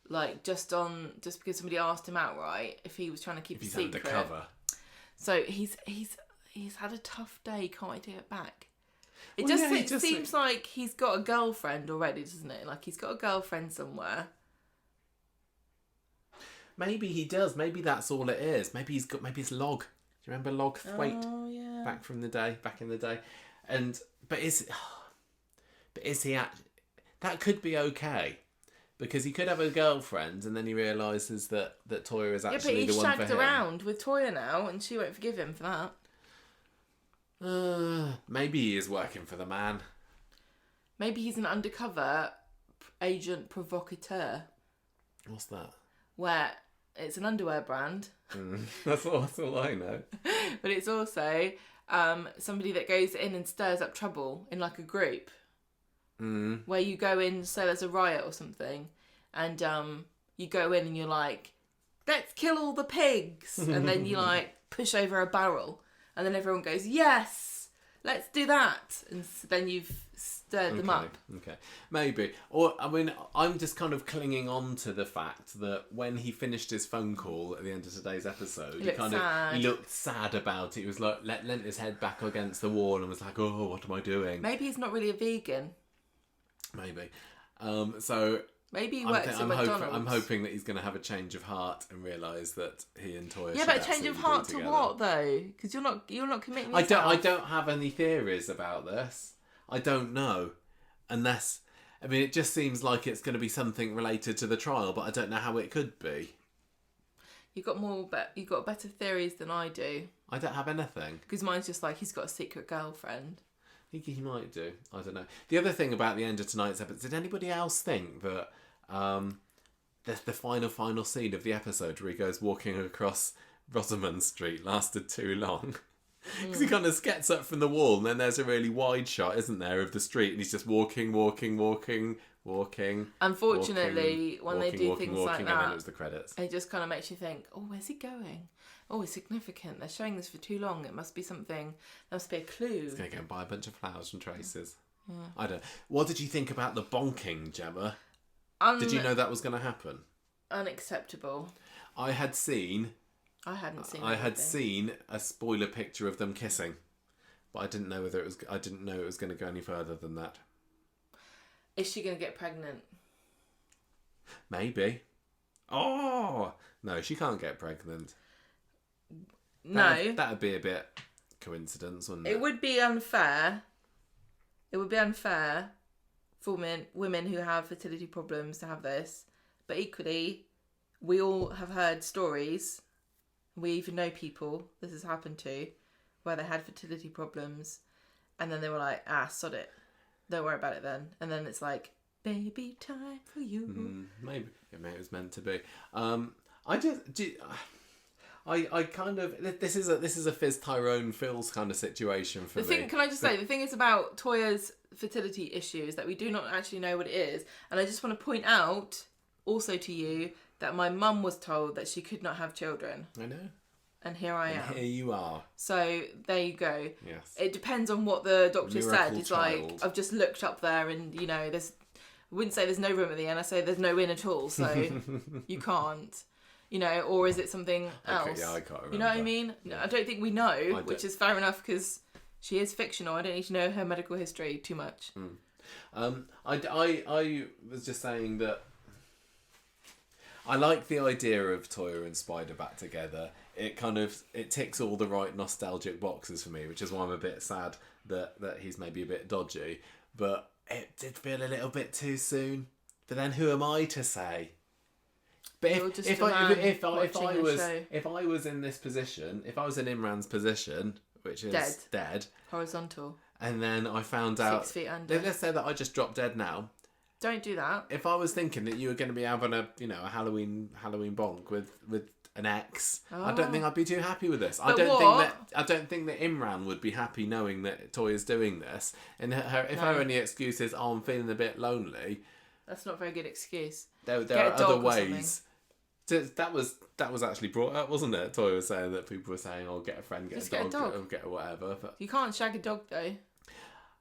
like just because somebody asked him outright if he was trying to keep a secret.
He's undercover.
So he's had a tough day. Can't wait to get back. It seems like he's got a girlfriend already, doesn't it? Like he's got a girlfriend somewhere.
Maybe he does. Maybe that's all it is. Maybe it's Log. Do you remember Log Thwaite?
Oh yeah.
Back in the day. But is he actually... that could be okay. Because he could have a girlfriend, and then he realises that Toyah is actually the one for him.
Yeah, but he's shagged around with Toyah now, and she won't forgive him for that.
Maybe he is working for the man.
Maybe he's an undercover agent provocateur.
What's that?
Where it's an underwear brand.
That's all I know.
But it's also somebody that goes in and stirs up trouble in like a group. Where you go in, so there's a riot or something, and you go in and you're like, let's kill all the pigs, and then you like push over a barrel, and then everyone goes, yes, let's do that, and then you've stirred them up.
Okay, maybe. Or, I mean, I'm just kind of clinging on to the fact that when he finished his phone call at the end of today's episode, he looked sad about it. He was like, leant his head back against the wall and was like, oh, what am I doing?
Maybe he's not really a vegan.
Maybe. So
maybe he works at McDonald's.
I'm hoping that he's going to have a change of heart and realise that he and Toyah.
Yeah, but a change of heart to what though? Because you're not committing yourself.
I don't have any theories about this. I don't know, unless it just seems like it's going to be something related to the trial, but I don't know how it could be.
You've got better theories than I do.
I don't have anything.
Because mine's just like he's got a secret girlfriend.
He might do. I don't know. The other thing about the end of tonight's episode, did anybody else think that the final scene of the episode where he goes walking across Rosamond Street lasted too long? Because he kind of gets up from the wall and then there's a really wide shot, isn't there, of the street, and he's just walking.
Unfortunately, when they do things like that,
and then it was the credits.
It just kind of makes you think, oh, where's he going? Oh, it's significant. They're showing this for too long. It must be something. There must be a clue.
He's going to go and buy a bunch of flowers from Traces. Yeah. I don't know. What did you think about the bonking, Gemma? Did you know that was going to happen?
Unacceptable.
I had seen a spoiler picture of them kissing, but I didn't know it was going to go any further than that.
Is she going to get pregnant?
Maybe. Oh no, she can't get pregnant.
No,
that'd be a bit coincidence, wouldn't it?
It would be unfair. It would be unfair for women who have fertility problems to have this, but equally, we all have heard stories. We even know people this has happened to, where they had fertility problems, and then they were like, sod it, don't worry about it then. And then it's like, baby time for you.
Maybe it was meant to be. I kind of, this is a Fizz Tyrone Phil's kind of situation for me.
Can I just say, the thing is about Toyah's fertility issue is that we do not actually know what it is, and I just want to point out also to you that my mum was told that she could not have children.
I know.
And here I am.
Here you are.
So there you go.
Yes.
It depends on what the doctor said. It's
child.
like, I've just looked up there and, I wouldn't say there's no room at the end. I say there's no in at all. So you can't, or is it something else?
Yeah, I can't remember.
You know what I mean? No, I don't think we know, which is fair enough because she is fictional. I don't need to know her medical history too much.
I was just saying that I like the idea of Toyah and Spider back together. It ticks all the right nostalgic boxes for me, which is why I'm a bit sad that he's maybe a bit dodgy. But it did feel a little bit too soon. But then who am I to say? But if I was in this position, if I was in Imran's position, which is dead,
horizontal,
and then I found out
6 feet under.
Let's say that I just dropped dead now.
Don't do that.
If I was thinking that you were going to be having a Halloween bonk with an ex, I don't think I'd be too happy with this. I don't think that Imran would be happy knowing that Toyah's doing this. And her only excuse is, I'm feeling a bit lonely.
That's not a very good excuse.
There are other ways. That was actually brought up, wasn't it? Toyah was saying that people were saying, get a friend, get a dog, get whatever. But
you can't shag a dog though.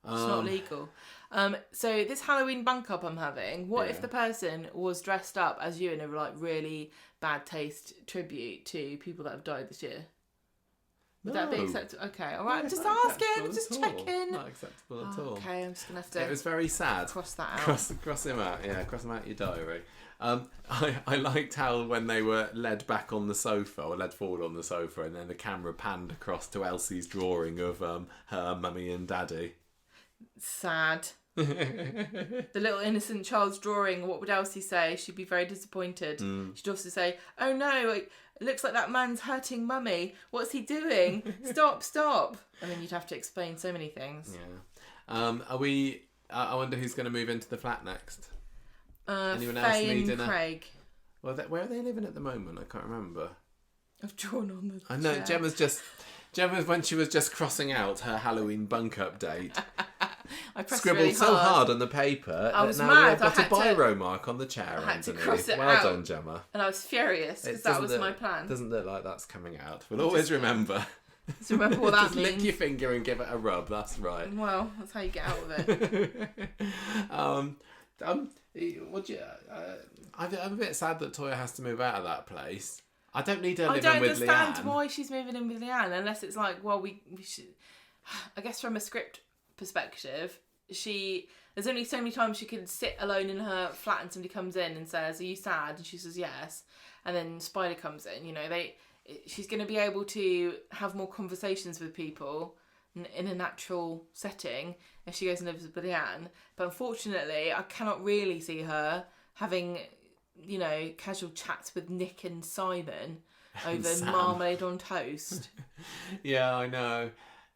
It's not legal. So this Halloween bunk up I'm having, what if the person was dressed up as you in a really bad taste tribute to people that have died this year? Would that be acceptable? Okay, alright, I'm just asking, just checking.
Not acceptable at all.
Okay, I'm just going to have to...
It was very sad.
Cross that out.
Cross him out, cross him out your diary. I liked how when they were led back on the sofa, or led forward on the sofa, and then the camera panned across to Elsie's drawing of her mummy and daddy.
Sad. The little innocent child's drawing, what would Elsie say? She'd be very disappointed. She'd also say, oh no, it looks like that man's hurting Mummy. What's he doing? Stop. I mean, you'd have to explain so many things.
Yeah. I wonder who's going to move into the flat next. Anyone else
Faye
need
and Craig.
Well, where are they living at the moment? I can't remember.
I've drawn on the
I know,
chair.
Gemma's when she was just crossing out her Halloween bunk update.
I pressed
Scribbled
really
so
hard.
hard on the paper
I was
that now
mad.
we've got
I
a
had to-
biro mark on the chair
I had to
underneath.
cross it
Well
out.
done, Gemma.
And I was furious because that was my plan.
Doesn't look like that's coming out. We'll always remember.
So remember what that
Just lick
means.
your finger and give it a rub. That's right.
Well, that's how you get out of it.
What you? I'm a bit sad that Toyah has to move out of that place. I don't need her
I
living
don't
with
understand
Leanne.
why she's moving in with Leanne, unless it's like, well, we should. I guess from a script perspective, there's only so many times she could sit alone in her flat and somebody comes in and says, "Are you sad?" and she says yes, and then Spider comes in. You know, she's going to be able to have more conversations with people in a natural setting if she goes and lives with Leanne. But unfortunately, I cannot really see her having, you know, casual chats with Nick and Simon over
Sam.
marmalade on toast.
Yeah, I know.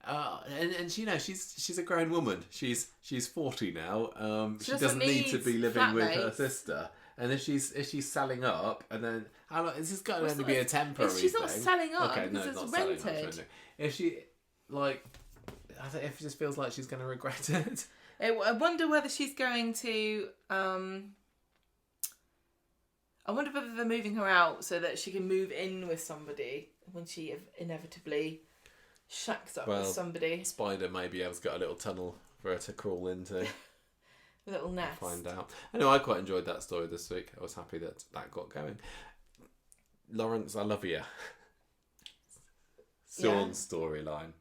And you know, she's a grown woman. She's 40 now. She doesn't need to be living with her
flatmates.
sister. And if she's selling up, and then how long is this going to only be a temporary
She's
thing?
not selling up
Okay,
because
no,
it's
not selling up,
rented.
no. If she if she just feels like she's going to regret it.
I wonder whether she's going to. I wonder whether they're moving her out so that she can move in with somebody when she inevitably shacks up with somebody.
Spider maybe has got a little tunnel for her to crawl into.
A little nest.
Find out. I know I quite enjoyed that story this week. I was happy that got going. Lawrence, I love you. Sean's storyline.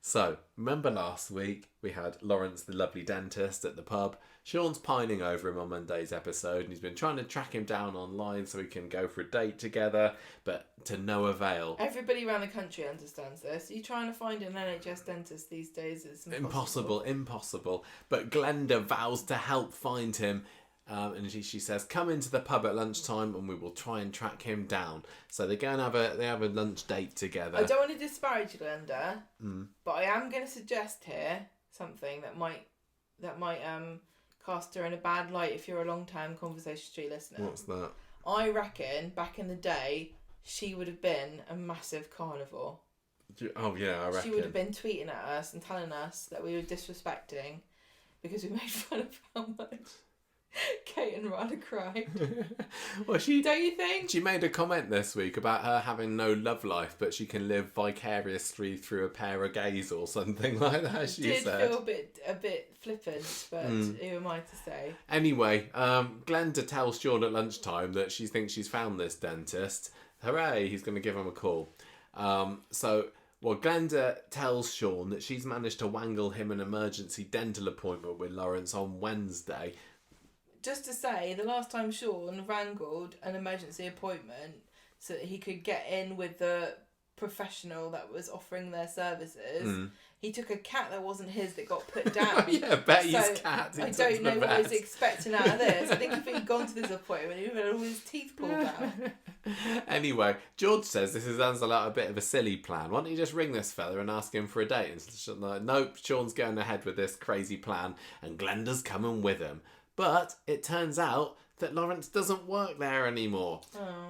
So, remember last week we had Lawrence, the lovely dentist, at the pub. Sean's pining over him on Monday's episode, and he's been trying to track him down online so he can go for a date together, but to no avail.
Everybody around the country understands this. You trying to find an NHS dentist these days is
Impossible. But Glenda vows to help find him. And she says, come into the pub at lunchtime and we will try and track him down. So they go and have a lunch date together.
I don't want to disparage Glenda, but I am going to suggest here something that might cast her in a bad light if you're a long-time Conversation Street listener.
What's that?
I reckon back in the day she would have been a massive carnivore.
Oh yeah, I reckon.
She would have been tweeting at us and telling us that we were disrespecting because we made fun of how much Kate and Rana cried.
Well,
don't you think?
She made a comment this week about her having no love life, but she can live vicariously through a pair of gays or something like that. She
did
said.
Feel a bit flippant, but who am I to say?
Anyway, Glenda tells Sean at lunchtime that she thinks she's found this dentist. Hooray! He's going to give him a call. Glenda tells Sean that she's managed to wangle him an emergency dental appointment with Lawrence on Wednesday.
Just to say, the last time Sean wrangled an emergency appointment so that he could get in with the professional that was offering their services, he took a cat that wasn't his that got put down.
Yeah, Betty's cat.
I don't know what he's expecting out of this. I think if he'd gone to this appointment, he would have had all his teeth pulled out.
Anyway, George says this sounds like a bit of a silly plan. Why don't you just ring this fella and ask him for a date? And she's like, nope, Sean's going ahead with this crazy plan and Glenda's coming with him. But it turns out that Lawrence doesn't work there anymore.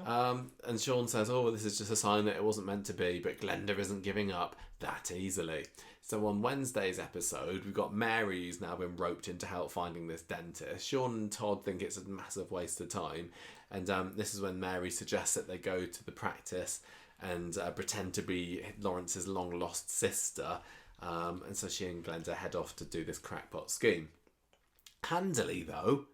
And Sean says, this is just a sign that it wasn't meant to be, but Glenda isn't giving up that easily. So on Wednesday's episode, we've got Mary, who's now been roped into help finding this dentist. Sean and Todd think it's a massive waste of time. And this is when Mary suggests that they go to the practice and pretend to be Lawrence's long-lost sister. And so she and Glenda head off to do this crackpot scheme. Handily, though,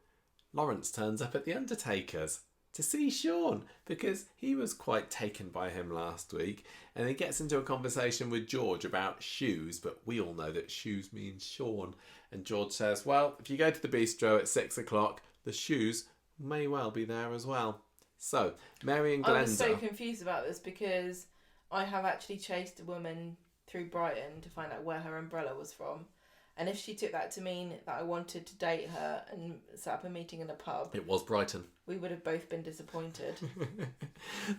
Lawrence turns up at the Undertaker's to see Sean because he was quite taken by him last week, and he gets into a conversation with George about shoes, but we all know that shoes means Sean. And George says, well, if you go to the bistro at 6 o'clock, the shoes may well be there as well. So, Mary and Glenda...
I was so confused about this because I have actually chased a woman through Brighton to find out where her umbrella was from. And if she took that to mean that I wanted to date her and set up a meeting in a pub,
It was Brighton.
we would have both been disappointed.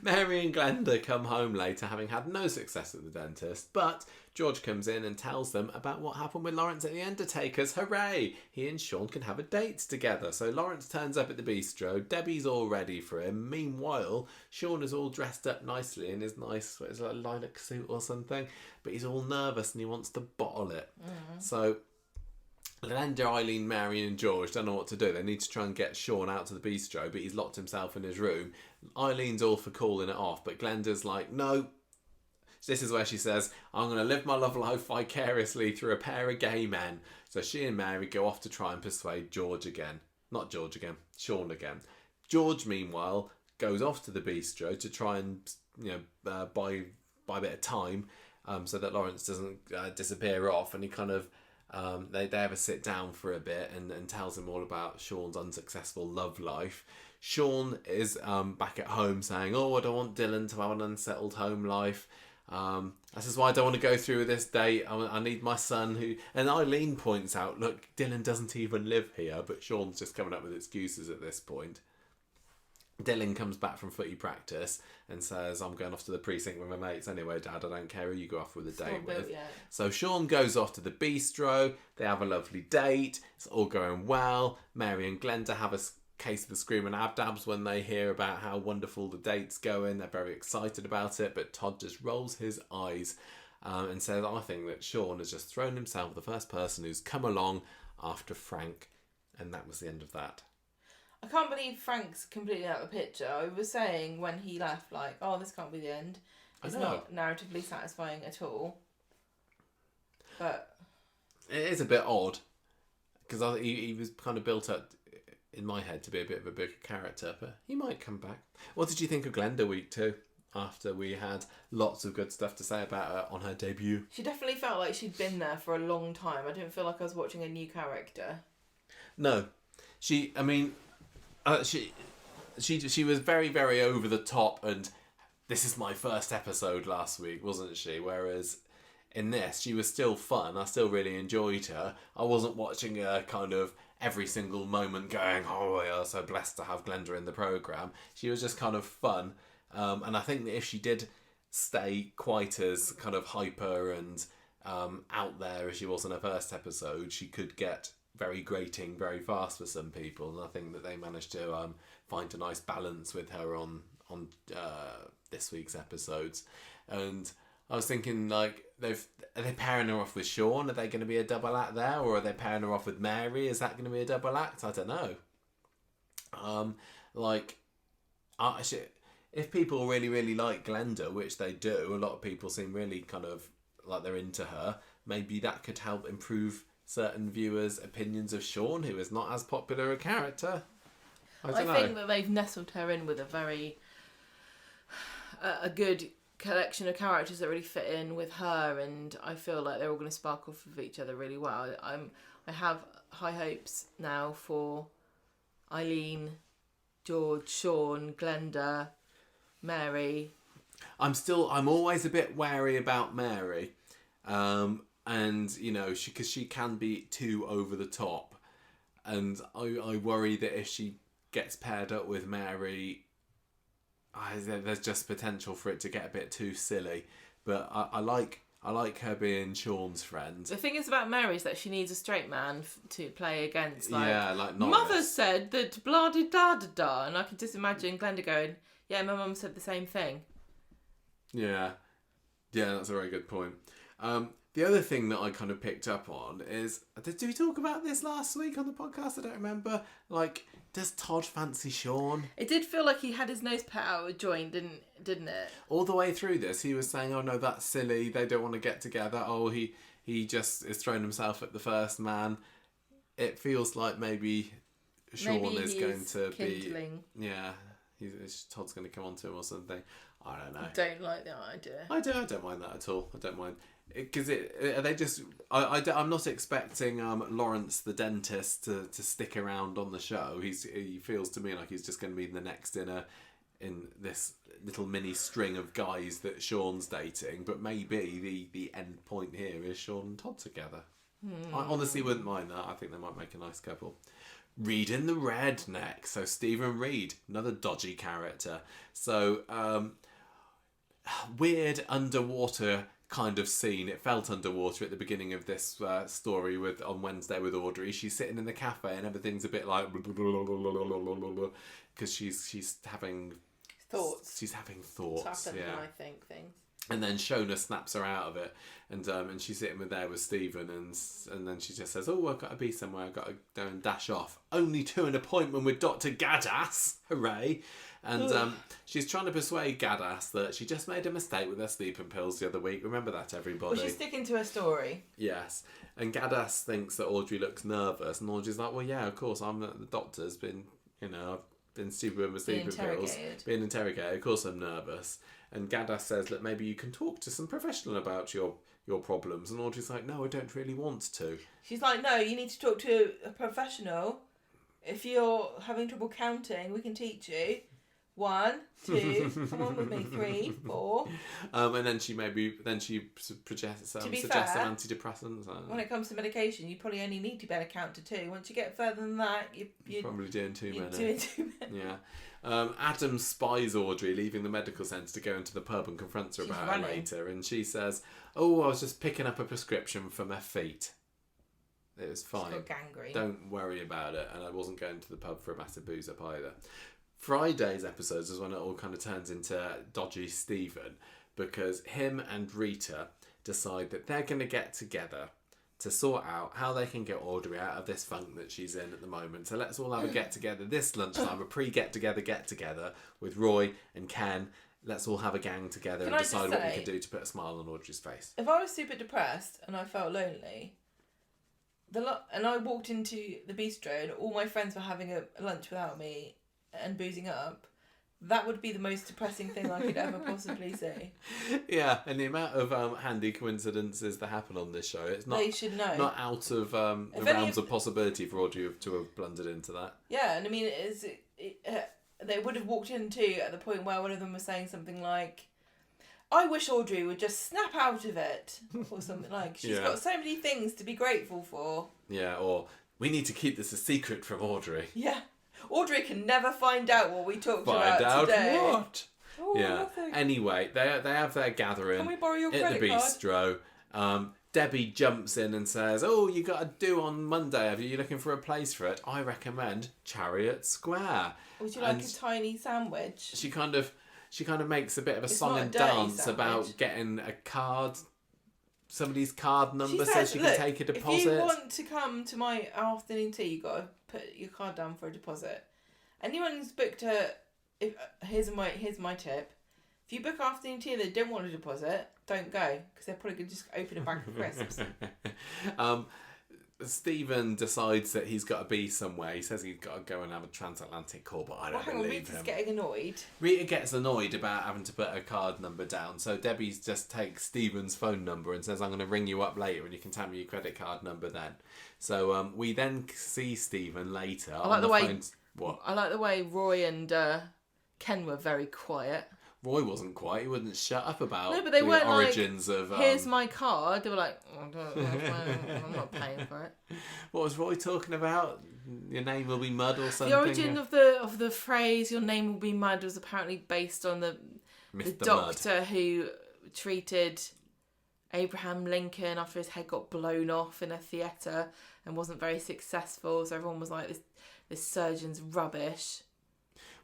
Mary and Glenda come home later having had no success at the dentist, but George comes in and tells them about what happened with Lawrence at the Undertaker's. Hooray! He and Sean can have a date together. So Lawrence turns up at the bistro. Debbie's all ready for him. Meanwhile, Sean is all dressed up nicely in his nice, what is it, a lilac suit or something, but he's all nervous and he wants to bottle it. So Glenda, Eileen, Mary and George don't know what to do. They need to try and get Sean out to the bistro, but he's locked himself in his room. Eileen's all for calling it off, but Glenda's like, no. This is where she says, I'm going to live my love life vicariously through a pair of gay men. So she and Mary go off to try and persuade George again. Not George again, Sean again. George, meanwhile, goes off to the bistro to try and buy a bit of time so that Lawrence doesn't disappear off, and he kind of they have a sit down for a bit and tells him all about Sean's unsuccessful love life. Sean is back at home saying, I don't want Dylan to have an unsettled home life. This is why I don't want to go through with this date. I need my son who... And Eileen points out, look, Dylan doesn't even live here, but Sean's just coming up with excuses at this point. Dylan comes back from footy practice and says, I'm going off to the precinct with my mates anyway, Dad, I don't care who you go off with a date with. So Sean goes off to the bistro, they have a lovely date, it's all going well. Mary and Glenda have a case of the screaming abdabs when they hear about how wonderful the date's going. They're very excited about it, but Todd just rolls his eyes and says, I think that Sean has just thrown himself the first person who's come along after Frank. And that was the end of that.
I can't believe Frank's completely out of the picture. I was saying when he left, like, this can't be the end. It's not narratively satisfying at all. But
it is a bit odd because he was kind of built up in my head to be a bit of a bigger character, but he might come back. What did you think of Glenda Week 2? After we had lots of good stuff to say about her on her debut.
She definitely felt like she'd been there for a long time. I didn't feel like I was watching a new character.
No. She was very, very over the top, and this is my first episode last week, wasn't she? Whereas in this, she was still fun. I still really enjoyed her. I wasn't watching her kind of every single moment going, we are so blessed to have Glenda in the programme. She was just kind of fun. And I think that if she did stay quite as kind of hyper and out there as she was in her first episode, she could get very grating very fast for some people, and I think that they managed to find a nice balance with her on this week's episodes. And I was thinking, like, are they pairing her off with Sean? Are they going to be a double act there, or are they pairing her off with Mary? Is that going to be a double act? I don't know. If people really, really like Glenda, which they do, a lot of people seem really kind of like they're into her, maybe that could help improve certain viewers' opinions of Sean, who is not as popular a character. I
think that they've nestled her in with a very a good collection of characters that really fit in with her, and I feel like they're all going to spark off of each other really well. I have high hopes now for Eileen, George, Sean, Glenda, Mary.
I'm always a bit wary about Mary. And, because she can be too over the top. And I worry that if she gets paired up with Mary, there's just potential for it to get a bit too silly. But I like her being Sean's friend.
The thing is about Mary is that she needs a straight man to play against.
Like
Mother said that blah da da da da, and I can just imagine Glenda going, "Yeah, my mum said the same thing."
Yeah, that's a very good point. The other thing that I kind of picked up on is, did we talk about this last week on the podcast? I don't remember. Like, does Todd fancy Sean?
It did feel like he had his nose put out of joint, didn't it?
All the way through this, he was saying, oh no, that's silly, they don't want to get together. Oh, he just is throwing himself at the first man. It feels like maybe Sean is going to kindling. Todd's going to come on to him or something. I don't know.
I don't like that idea.
I don't mind that at all. I don't mind. Because I'm not expecting Lawrence the dentist to stick around on the show. He feels to me like he's just going to be the next in this little mini string of guys that Sean's dating. But maybe the end point here is Sean and Todd together. I honestly wouldn't mind that. I think they might make a nice couple. Reed in the Red next. So Stephen Reed, another dodgy character. So weird underwater kind of scene. It felt underwater at the beginning of this story on Wednesday with Audrey. She's sitting in the cafe and everything's a bit like because she's having
thoughts.
She's having thoughts.
Happened,
yeah.
I think things.
And then Shona snaps her out of it, and she's sitting there with Stephen, and then she just says, "Oh, I've got to be somewhere. I've got to go and dash off. Only to an appointment with Dr. Gadas. Hooray!" And she's trying to persuade Gadas that she just made a mistake with her sleeping pills the other week. Remember that, everybody?
Well, she's sticking to her story.
Yes. And Gadas thinks that Audrey looks nervous, and Audrey's like, "Well, yeah, of course. The doctor's been, I've been stupid with my sleeping pills, being interrogated. Of course, I'm nervous." And Gadas says, "Look, maybe you can talk to some professional about your problems." And Audrey's like, "No, I don't really want to."
She's like, "No, you need to talk to a professional. If you're having trouble counting, we can teach you. 1, 2, come on with me, 3, 4.
And then she suggests some antidepressants.
When it comes to medication, you probably only need to be able to count to 2. Once you get further than that, you're
probably doing too many.
Doing too many.
Yeah. Adam spies Audrey leaving the medical centre to go into the pub and confronts her about it later. And she says, "Oh, I was just picking up a prescription for my feet. It was fine.
She's got gangrene.
Don't worry about it." And I wasn't going to the pub for a massive booze up either. Friday's episodes is when it all kind of turns into dodgy Stephen, because him and Rita decide that they're going to get together to sort out how they can get Audrey out of this funk that she's in at the moment. So let's all have a get-together this lunchtime, a get-together with Roy and Ken. Let's all have a gang together and decide what we can do to put a smile on Audrey's face.
If I was super depressed and I felt lonely, and I walked into the bistro and all my friends were having a lunch without me and boozing up, that would be the most depressing thing I could ever possibly see.
Yeah, and the amount of handy coincidences that happen on this show, it's not,
they should know.
Not out of the realms of possibility for Audrey to have blundered into that.
Yeah, and I mean, they would have walked in too at the point where one of them was saying something like, "I wish Audrey would just snap out of it," or something like, "She's got so many things to be grateful for." Yeah,
or "We need to keep this a secret from Audrey."
Yeah. Audrey can never find out what we talked about today.
What?
Oh,
yeah.
Nothing.
Anyway, they have their gathering.
Can we borrow your
at the
credit
bistro. Debbie jumps in and says, "Oh, you got to do on Monday. Are you looking for a place for it? I recommend Chariot Square."
Would you like a tiny sandwich?
She kind of makes a bit of a song and dance about getting a card. Somebody's card number says she can take a deposit.
If you want to come to my afternoon tea, you got to put your card down for a deposit. Anyone who's booked here's my tip. If you book afternoon tea and they don't want a deposit, don't go, because they're probably going to just open a bag of crisps.
Stephen decides that he's got to be somewhere. He says he's got to go and have a transatlantic call, but I don't believe him.
Rita's getting annoyed.
Rita gets annoyed about having to put her card number down, so Debbie just takes Stephen's phone number and says, "I'm going to ring you up later and you can tell me your credit card number then." So we then see Stephen later. I like
the way Roy and Ken were very quiet.
Roy wasn't quiet. He wouldn't shut up about
but they
the
weren't
origins
like,
of...
here's my card. They were like, I'm not paying for it.
What was Roy talking about? Your name will be mud or something?
The origin of the phrase, your name will be mud, was apparently based on the doctor
Mud.
Who treated Abraham Lincoln after his head got blown off in a theatre and wasn't very successful. So everyone was like, this surgeon's rubbish.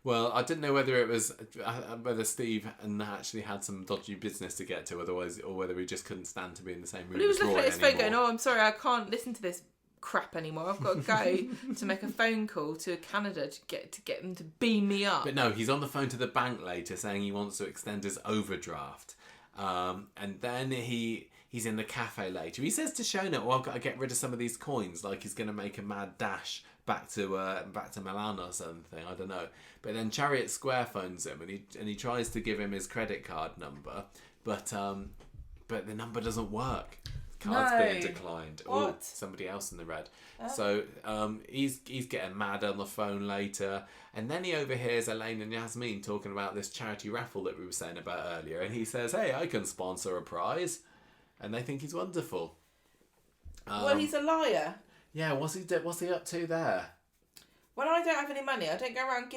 Well, I didn't know whether Steve actually had some dodgy business to get to, otherwise, or whether he just couldn't stand to be in the same room.
Well, he was
as Roy
looking at his
anymore.
phone going, "Oh, I'm sorry, I can't listen to this crap anymore. I've got to go to make a phone call to Canada to get them to beam me up."
But no, he's on the phone to the bank later saying he wants to extend his overdraft, and then he's in the cafe later. He says to Shona, "Oh, I've got to get rid of some of these coins," like he's going to make a mad dash back to Milan or something. I don't know. But then Chariot Square phones him and he tries to give him his credit card number, but the number doesn't work. Card's being declined. Oh, somebody else in the red. So he's getting mad on the phone later, and then he overhears Elaine and Yasmeen talking about this charity raffle that we were saying about earlier, and he says, "Hey, I can sponsor a prize," and they think he's wonderful.
Well, he's a liar.
Yeah, what's he up to there?
When I don't have any money, I don't go around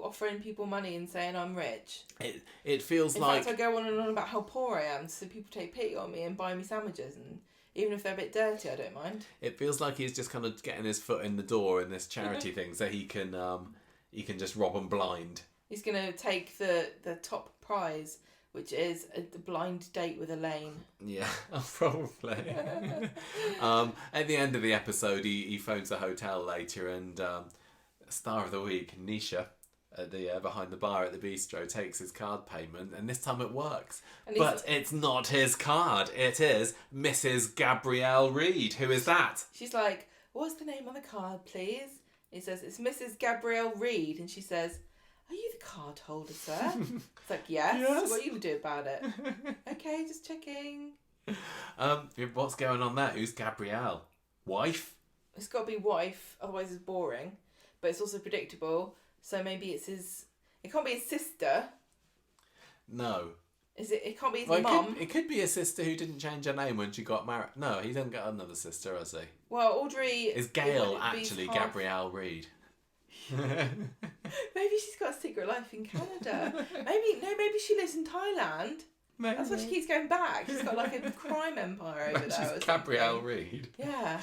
offering people money and saying I'm rich.
It feels
In
like...
fact, I go on and on about how poor I am, so people take pity on me and buy me sandwiches, and even if they're a bit dirty, I don't mind.
It feels like he's just kind of getting his foot in the door in this charity thing, so he can just rob them blind.
He's going to take the top prize, which is a blind date with Elaine.
Yeah, probably. At the end of the episode, he phones the hotel later, and star of the week, Nisha, at the behind the bar at the bistro, takes his card payment, and this time it works. But it's not his card. It is Mrs. Gabrielle Reed. Who is that?
She's like, "What's the name on the card, please?" He says, "It's Mrs. Gabrielle Reed," and she says, "Are you the card holder, sir?" It's like, yes. What are you going to do about it? Okay, just checking.
What's going on there? Who's Gabrielle? Wife?
It's got to be wife, otherwise it's boring. But it's also predictable, so maybe it's his... It can't be his sister.
No.
It can't be his mum.
It could be a sister who didn't change her name when she got married. No, he didn't get another sister, has he?
Well, Audrey...
Is Gail actually Gabrielle Reed?
Maybe she's got a secret life in Canada. Maybe she lives in Thailand. Maybe. That's why she keeps going back. She's got like a crime empire over there.
She's Gabrielle Reed.
Yeah.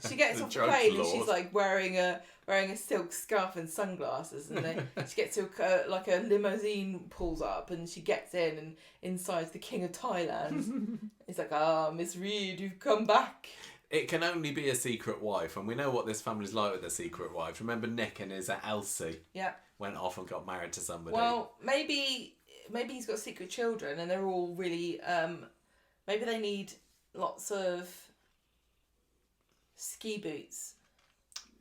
She gets off the plane and she's like wearing a silk scarf and sunglasses, and she gets to a limousine pulls up and she gets in, and inside's the King of Thailand. He's like, Miss Reed, you've come back.
It can only be a secret wife, and we know what this family's like with their secret wives. Remember Nick and his Elsie? Yeah. Went off and got married to somebody.
Well, maybe he's got secret children, and they're all really... maybe they need lots of ski boots.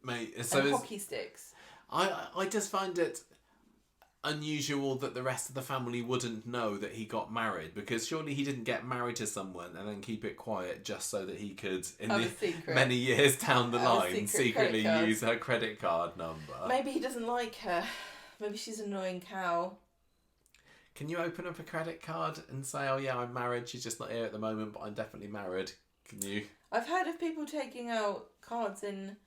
Mate,
and hockey sticks.
I just find it unusual that the rest of the family wouldn't know that he got married, because surely he didn't get married to someone and then keep it quiet just so that he could, many years down the line, secretly use her credit card number.
Maybe he doesn't like her. Maybe she's an annoying cow.
Can you open up a credit card and say, "Oh yeah, I'm married, she's just not here at the moment, but I'm definitely married"? Can you?
I've heard of people taking out cards in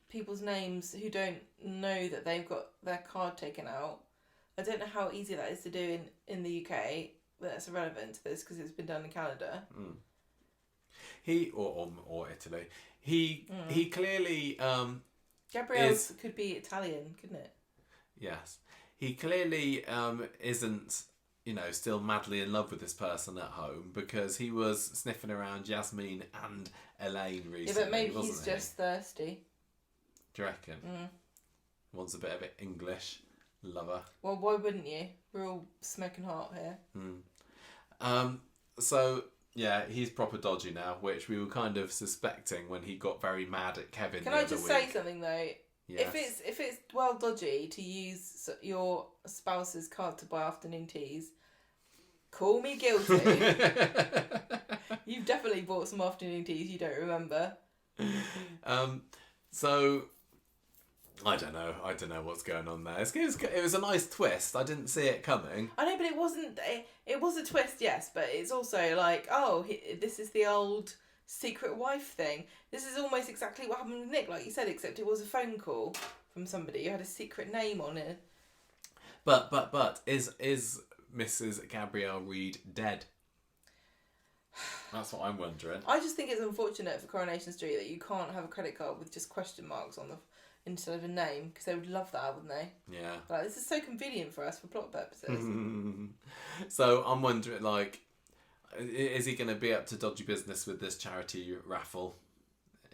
people's names who don't know that they've got their card taken out. I don't know how easy that is to do in the UK, but that's irrelevant to this because it's been done in Canada.
Mm. He or Italy. He clearly
Gabrielle's could be Italian, couldn't it?
Yes. He clearly isn't, still madly in love with this person at home, because he was sniffing around Yasmeen and Elaine recently.
Yeah, but maybe he's just thirsty.
Do you reckon? Mm. Wants a bit of English lover.
Well, why wouldn't you? We're all smoking hot here.
So yeah, he's proper dodgy now, which we were kind of suspecting when he got very mad at Kevin.
Can I just say something though?
Yes.
If it's well dodgy to use your spouse's card to buy afternoon teas, call me guilty. You've definitely bought some afternoon teas you don't remember.
So I don't know what's going on there. It was a nice twist. I didn't see it coming.
I know, but it wasn't. It was a twist, yes, but it's also like, this is the old secret wife thing. This is almost exactly what happened with Nick, like you said, except it was a phone call from somebody who had a secret name on it.
But is Mrs. Gabrielle Reed dead? That's what I'm wondering.
I just think it's unfortunate for Coronation Street that you can't have a credit card with just question marks on the instead of a name, because they would love that, wouldn't they?
Yeah.
Like, this is so convenient for us for plot purposes.
So I'm wondering, like, is he going to be up to dodgy business with this charity raffle?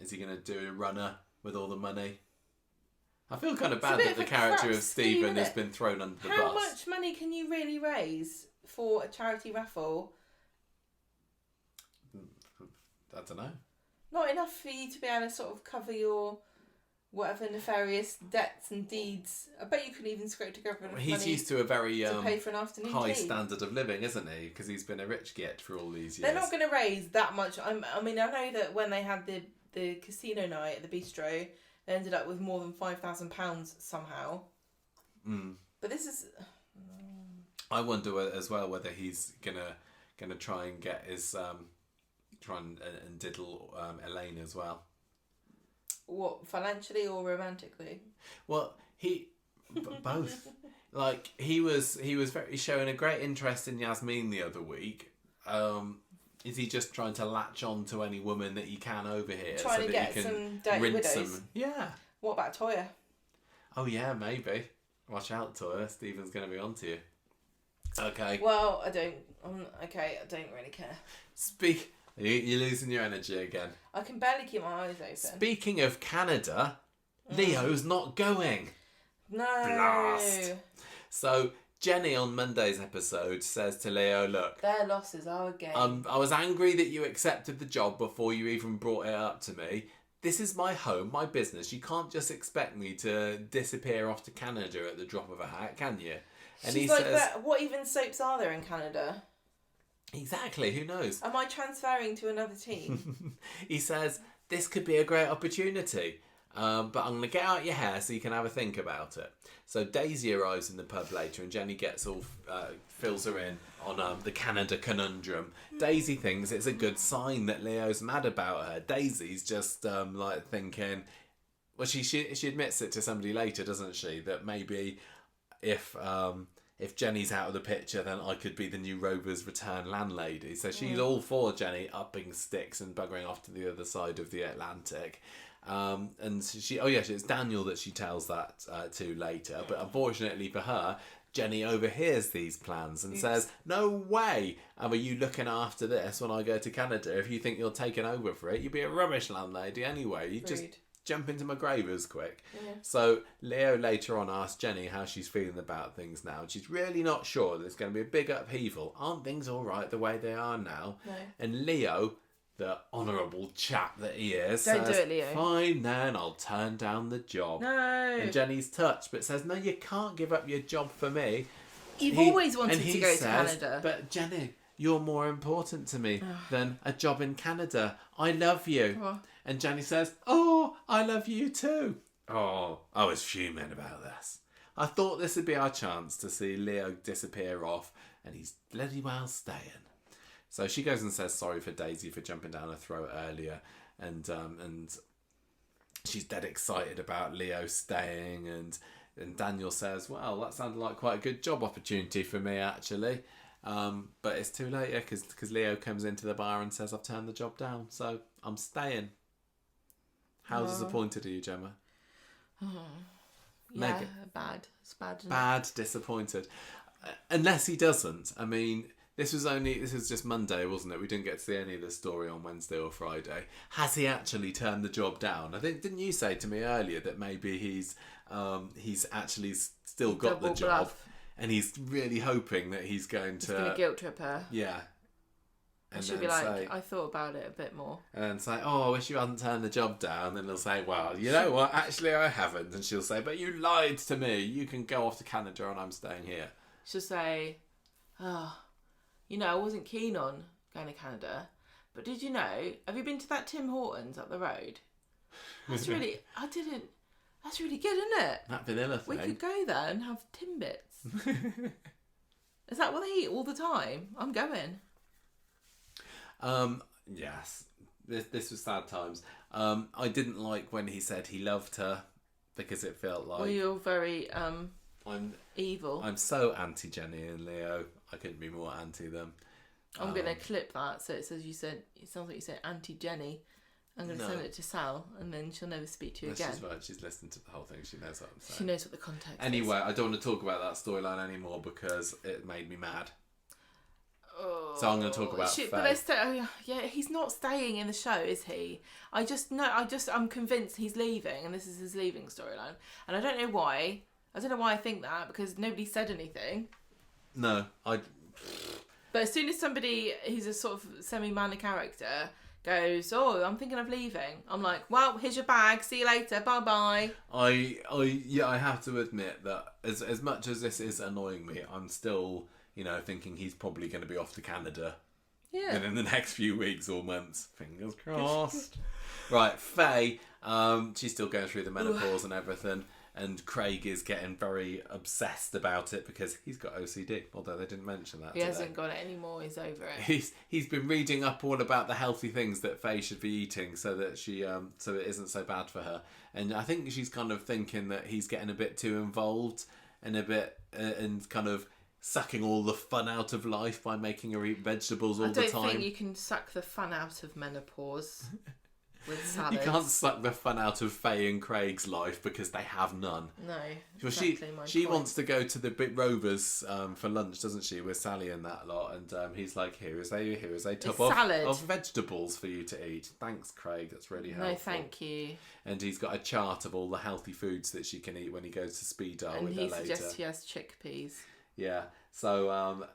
Is he going to do a runner with all the money? I feel kind of bad that the character of Stephen has been thrown under the bus.
How much money can you really raise for a charity raffle?
I don't know.
Not enough for you to be able to sort of cover your whatever nefarious debts and deeds. I bet you could even scrape together enough money.
He's used to a very
to pay for an afternoon
high
tea.
standard of living, isn't he? Because he's been a rich git for all these years.
They're not going to raise that much. I mean, I know that when they had the casino night at the bistro, they ended up with more than £5,000 somehow.
Mm.
But this is...
I wonder as well whether he's gonna try and get his try and diddle Elaine as well.
What, financially or romantically?
Well, both. Like he was very showing a great interest in Yasmeen the other week. Is he just trying to latch on to any woman that he can over here,
Trying
so
to
that
get
he can
some dirty
rinse
widows?
them? Yeah.
What about Toyah?
Oh yeah, maybe. Watch out, Toyah. Stephen's going to be onto you. Okay.
Well, I don't really care.
You're losing your energy again.
I can barely keep my eyes open.
Speaking of Canada, Leo's not going.
No.
Blast. So Jenny on Monday's episode says to Leo, look,
Their losses are a game.
I was angry that you accepted the job before you even brought it up to me. This is my home, my business. You can't just expect me to disappear off to Canada at the drop of a hat, can you? And
She's
he
like,
says,
what even soaps are there in Canada?
exactly, who knows?
Am I transferring to another team?
He says, this could be a great opportunity. But I'm going to get out your hair so you can have a think about it. So Daisy arrives in the pub later and Jenny gets all fills her in on the Canada conundrum. Daisy thinks it's a good sign that Leo's mad about her. Daisy's just like thinking, well, she admits it to somebody later, doesn't she? That maybe if Jenny's out of the picture, then I could be the new Rover's Return landlady. So she's all for Jenny upping sticks and buggering off to the other side of the Atlantic. And it's Daniel that she tells that to later, but unfortunately for her, Jenny overhears these plans and says, no way are you looking after this when I go to Canada. If you think you're taking over for it, you'd be a rubbish landlady anyway. You just jump into my grave as quick. Yeah. So Leo later on asks Jenny how she's feeling about things now. She's really not sure there's going to be a big upheaval. Aren't things all right the way they are now?
No.
And Leo, the honourable chap that he is,
Don't
says,
do it, Leo.
fine then, I'll turn down the job.
No.
And Jenny's touched, but says, no, you can't give up your job for me.
You've always wanted to go to Canada.
But Jenny, you're more important to me than a job in Canada. I love you.
Oh.
And Jenny says, oh, I love you too. Oh, I was fuming about this. I thought this would be our chance to see Leo disappear off, and he's bloody well staying. So she goes and says sorry for Daisy for jumping down her throat earlier, and she's dead excited about Leo staying, and Daniel says, well, that sounded like quite a good job opportunity for me actually, but it's too late because Leo comes into the bar and says I've turned the job down, so I'm staying. How disappointed are you, Gemma?
Yeah, bad. It's bad.
Bad, disappointed. Unless he doesn't. I mean, this was just Monday, wasn't it? We didn't get to see any of the story on Wednesday or Friday. Has he actually turned the job down? I think, didn't you say to me earlier that maybe he's actually still got the job, and he's really hoping that he's going to
guilt trip her.
Yeah.
And she'll be like, say, I thought about it a bit more.
And then say, oh, I wish you hadn't turned the job down. And he'll say, well, you know what? Actually, I haven't. And she'll say, but you lied to me. You can go off to Canada and I'm staying here.
She'll say, I wasn't keen on going to Canada. But did you know, have you been to that Tim Hortons up the road? That's really good, isn't it?
That vanilla thing.
We could go there and have Timbits. Is that what they eat all the time? I'm going.
Yes, this was sad times. I didn't like when he said he loved her because it felt like.
Well, you're very
I'm
evil.
I'm so anti Jenny and Leo. I couldn't be more anti them.
I'm gonna clip that so it says you said. It sounds like you said anti Jenny. I'm gonna send it to Sal, and then she'll never speak to you again.
She's right. She's listened to the whole thing. She knows what I'm saying.
She knows what the context is.
Anyway, I don't want to talk about that storyline anymore because it made me mad. So I'm going to talk about Faye.
But he's not staying in the show, is he? I'm convinced he's leaving, and this is his leaving storyline. And I don't know why. I don't know why I think that, because nobody said anything.
No,
But as soon as somebody who's a sort of semi-minor character goes, oh, I'm thinking of leaving, I'm like, well, here's your bag, see you later, bye-bye.
I have to admit that as much as this is annoying me, I'm still... thinking he's probably going to be off to Canada.
Yeah.
And in the next few weeks or months. Fingers crossed. Right, Faye, she's still going through the menopause and everything. And Craig is getting very obsessed about it because he's got OCD, although they didn't mention that
He hasn't got it anymore, he's over it.
He's been reading up all about the healthy things that Faye should be eating so that she so it isn't so bad for her. And I think she's kind of thinking that he's getting a bit too involved and a bit and kind of sucking all the fun out of life by making her eat vegetables all the time.
I don't think you can suck the fun out of menopause. With salads.
You can't suck the fun out of Faye and Craig's life because they have none.
No,
well, she wants to go to the Bit Rovers for lunch, doesn't she, with Sally and that lot? And he's like, here is a tub of vegetables for you to eat. Thanks, Craig. That's really helpful.
No, thank you.
And he's got a chart of all the healthy foods that she can eat when he goes to Speedo
and
with her later.
And he suggests he has chickpeas.
Yeah. So,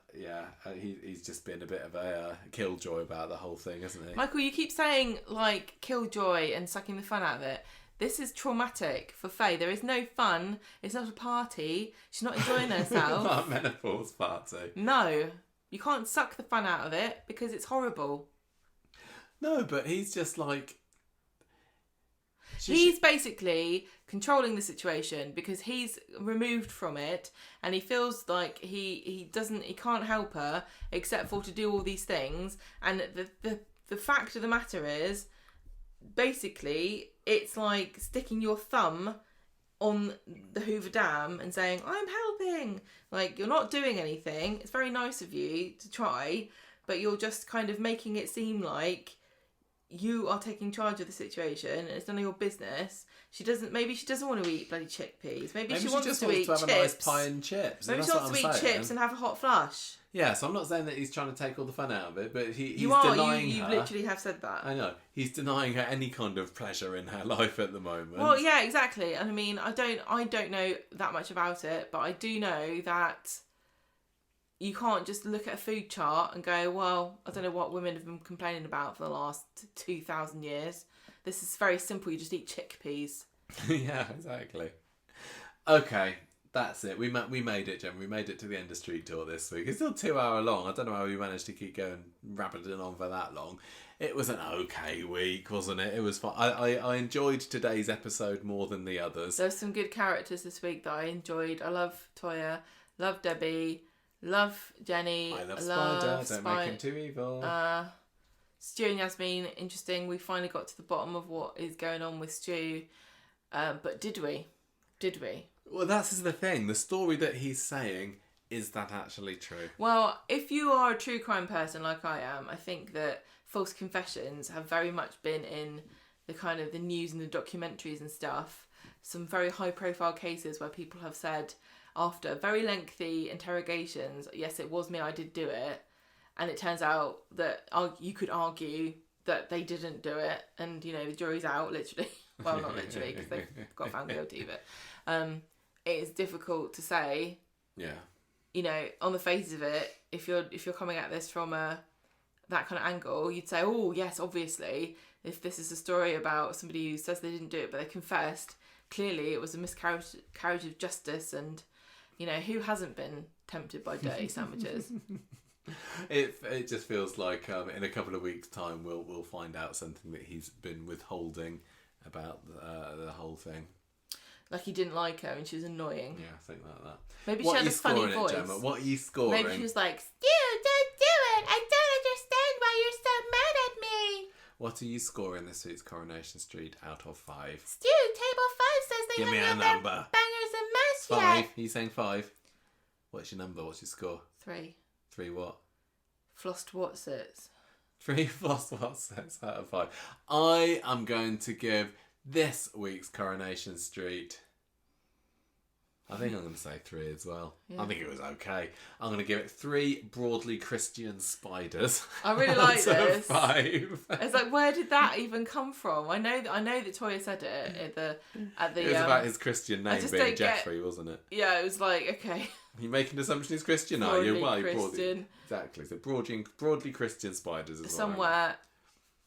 he's just been a bit of a killjoy about the whole thing, isn't he?
Michael, you keep saying, like, killjoy and sucking the fun out of it. This is traumatic for Faye. There is no fun. It's not a party. She's not enjoying herself.
Not a menopause party.
No. You can't suck the fun out of it because it's horrible.
No, but he's just like...
He's basically controlling the situation because he's removed from it and he feels like he can't help her except for to do all these things. And the fact of the matter is, basically, it's like sticking your thumb on the Hoover Dam and saying, I'm helping. Like, you're not doing anything. It's very nice of you to try, but you're just kind of making it seem like you are taking charge of the situation and it's none of your business. Maybe she doesn't want to eat bloody chickpeas. Maybe she wants to eat chips.
Have a nice pie and chips.
Maybe she wants to eat chips and have a hot flush.
Yeah, so I'm not saying that he's trying to take all the fun out of it, but he's
you
denying her.
You literally have said that.
I know. He's denying her any kind of pleasure in her life at the moment.
Well, yeah, exactly. And I mean, I don't know that much about it, but I do know that you can't just look at a food chart and go, well, I don't know what women have been complaining about for the last 2,000 years. This is very simple. You just eat chickpeas.
Yeah, exactly. Okay, that's it. We made it, Jen. We made it to the end of Street Tour this week. It's still 2 hour long. I don't know how we managed to keep going rabbiting on for that long. It was an okay week, wasn't it? It was fun. I enjoyed today's episode more than the others.
There's some good characters this week that I enjoyed. I love Toyah, love Debbie, love Jenny.
I love Spider. Don't make him too evil.
Stu and Yasmeen, interesting. We finally got to the bottom of what is going on with Stu. But did we? Did we?
Well, that's the thing. The story that he's saying, is that actually true?
Well, if you are a true crime person like I am, I think that false confessions have very much been in the kind of the news and the documentaries and stuff. Some very high profile cases where people have said after very lengthy interrogations, yes, it was me, I did do it. And it turns out that you could argue that they didn't do it. And, you know, the jury's out, literally. Well, not literally, because they've got found guilty. But it is difficult to say.
Yeah.
You know, on the face of it, if you're coming at this from that kind of angle, you'd say, oh, yes, obviously, if this is a story about somebody who says they didn't do it, but they confessed, clearly it was a miscarriage of justice. And, you know, who hasn't been tempted by dirty sandwiches?
It just feels like in a couple of weeks' time we'll find out something that he's been withholding about the whole thing.
Like he didn't like her and she was annoying.
Yeah, I think like that.
Maybe she had a funny voice.
Gemma? What are you scoring?
Maybe she was like, Stu, don't do it. I don't understand why you're so mad at me.
What are you scoring this week's Coronation Street out of 5?
Stu, table 5 says they haven't had their bangers and mash yet.
5? Are you saying 5? What's your number? What's your score?
3.
3 what?
Flossed Watsits.
3 floss Watsits out of 5. I am going to give this week's Coronation Street, I think I'm going to say 3 as well. Yeah. I think it was okay. I'm going to give it 3 broadly Christian spiders.
I really like this.
5.
It's like, where did that even come from? I know that Toyah said it at the.
It was about his Christian name being Jeffrey, wasn't it?
Yeah, it was like, okay.
You make an assumption he's Christian, are you? Well, Christian. Exactly. So broadly Christian spiders as well.
Somewhere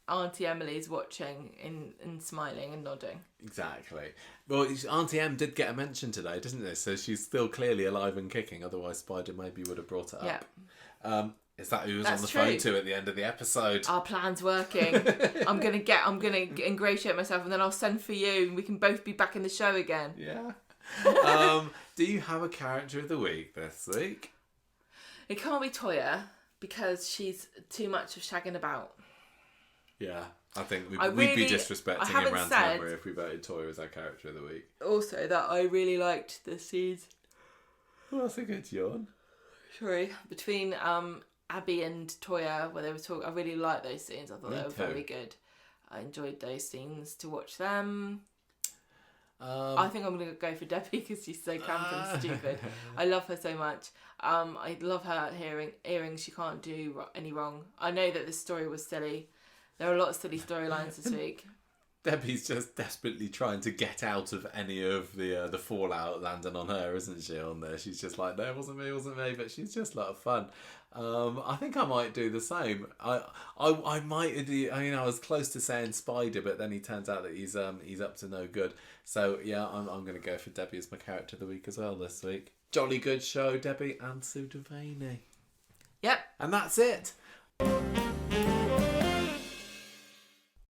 Auntie Emily's watching and smiling and nodding.
Exactly. Well, Auntie Em did get a mention today, didn't they? So she's still clearly alive and kicking. Otherwise, Spider maybe would have brought it up. Yeah. Is that who was on the phone to at the end of the episode?
Our plan's working. I'm gonna ingratiate myself, and then I'll send for you, and we can both be back in the show again.
Yeah. Do you have a character of the week this week?
It can't be Toyah because she's too much of shagging about.
Yeah, I think we'd
really-
be disrespecting
I haven't
Imran's
said-
memory if we voted Toyah as our character of the week.
Also, that I really liked the scenes.
Well, that's a good yawn.
Sorry, between Abby and Toyah, where they were talking. I really liked those scenes. I thought
Me
they were
too.
very good. I enjoyed those scenes to watch them. I think I'm going to go for Debbie because she's so camp and stupid. I love her so much. I love her hearing she can't do any wrong. I know that this story was silly. There are a lot of silly storylines this week.
Debbie's just desperately trying to get out of any of the fallout landing on her, isn't she, on there? She's just like, no, it wasn't me, but she's just a lot of fun. I think I might do the same. I might do, I was close to saying Spider, but then he turns out that he's up to no good. So yeah, I'm going to go for Debbie as my character of the week as well this week. Jolly good show, Debbie and Sue Devaney.
Yep.
And that's it.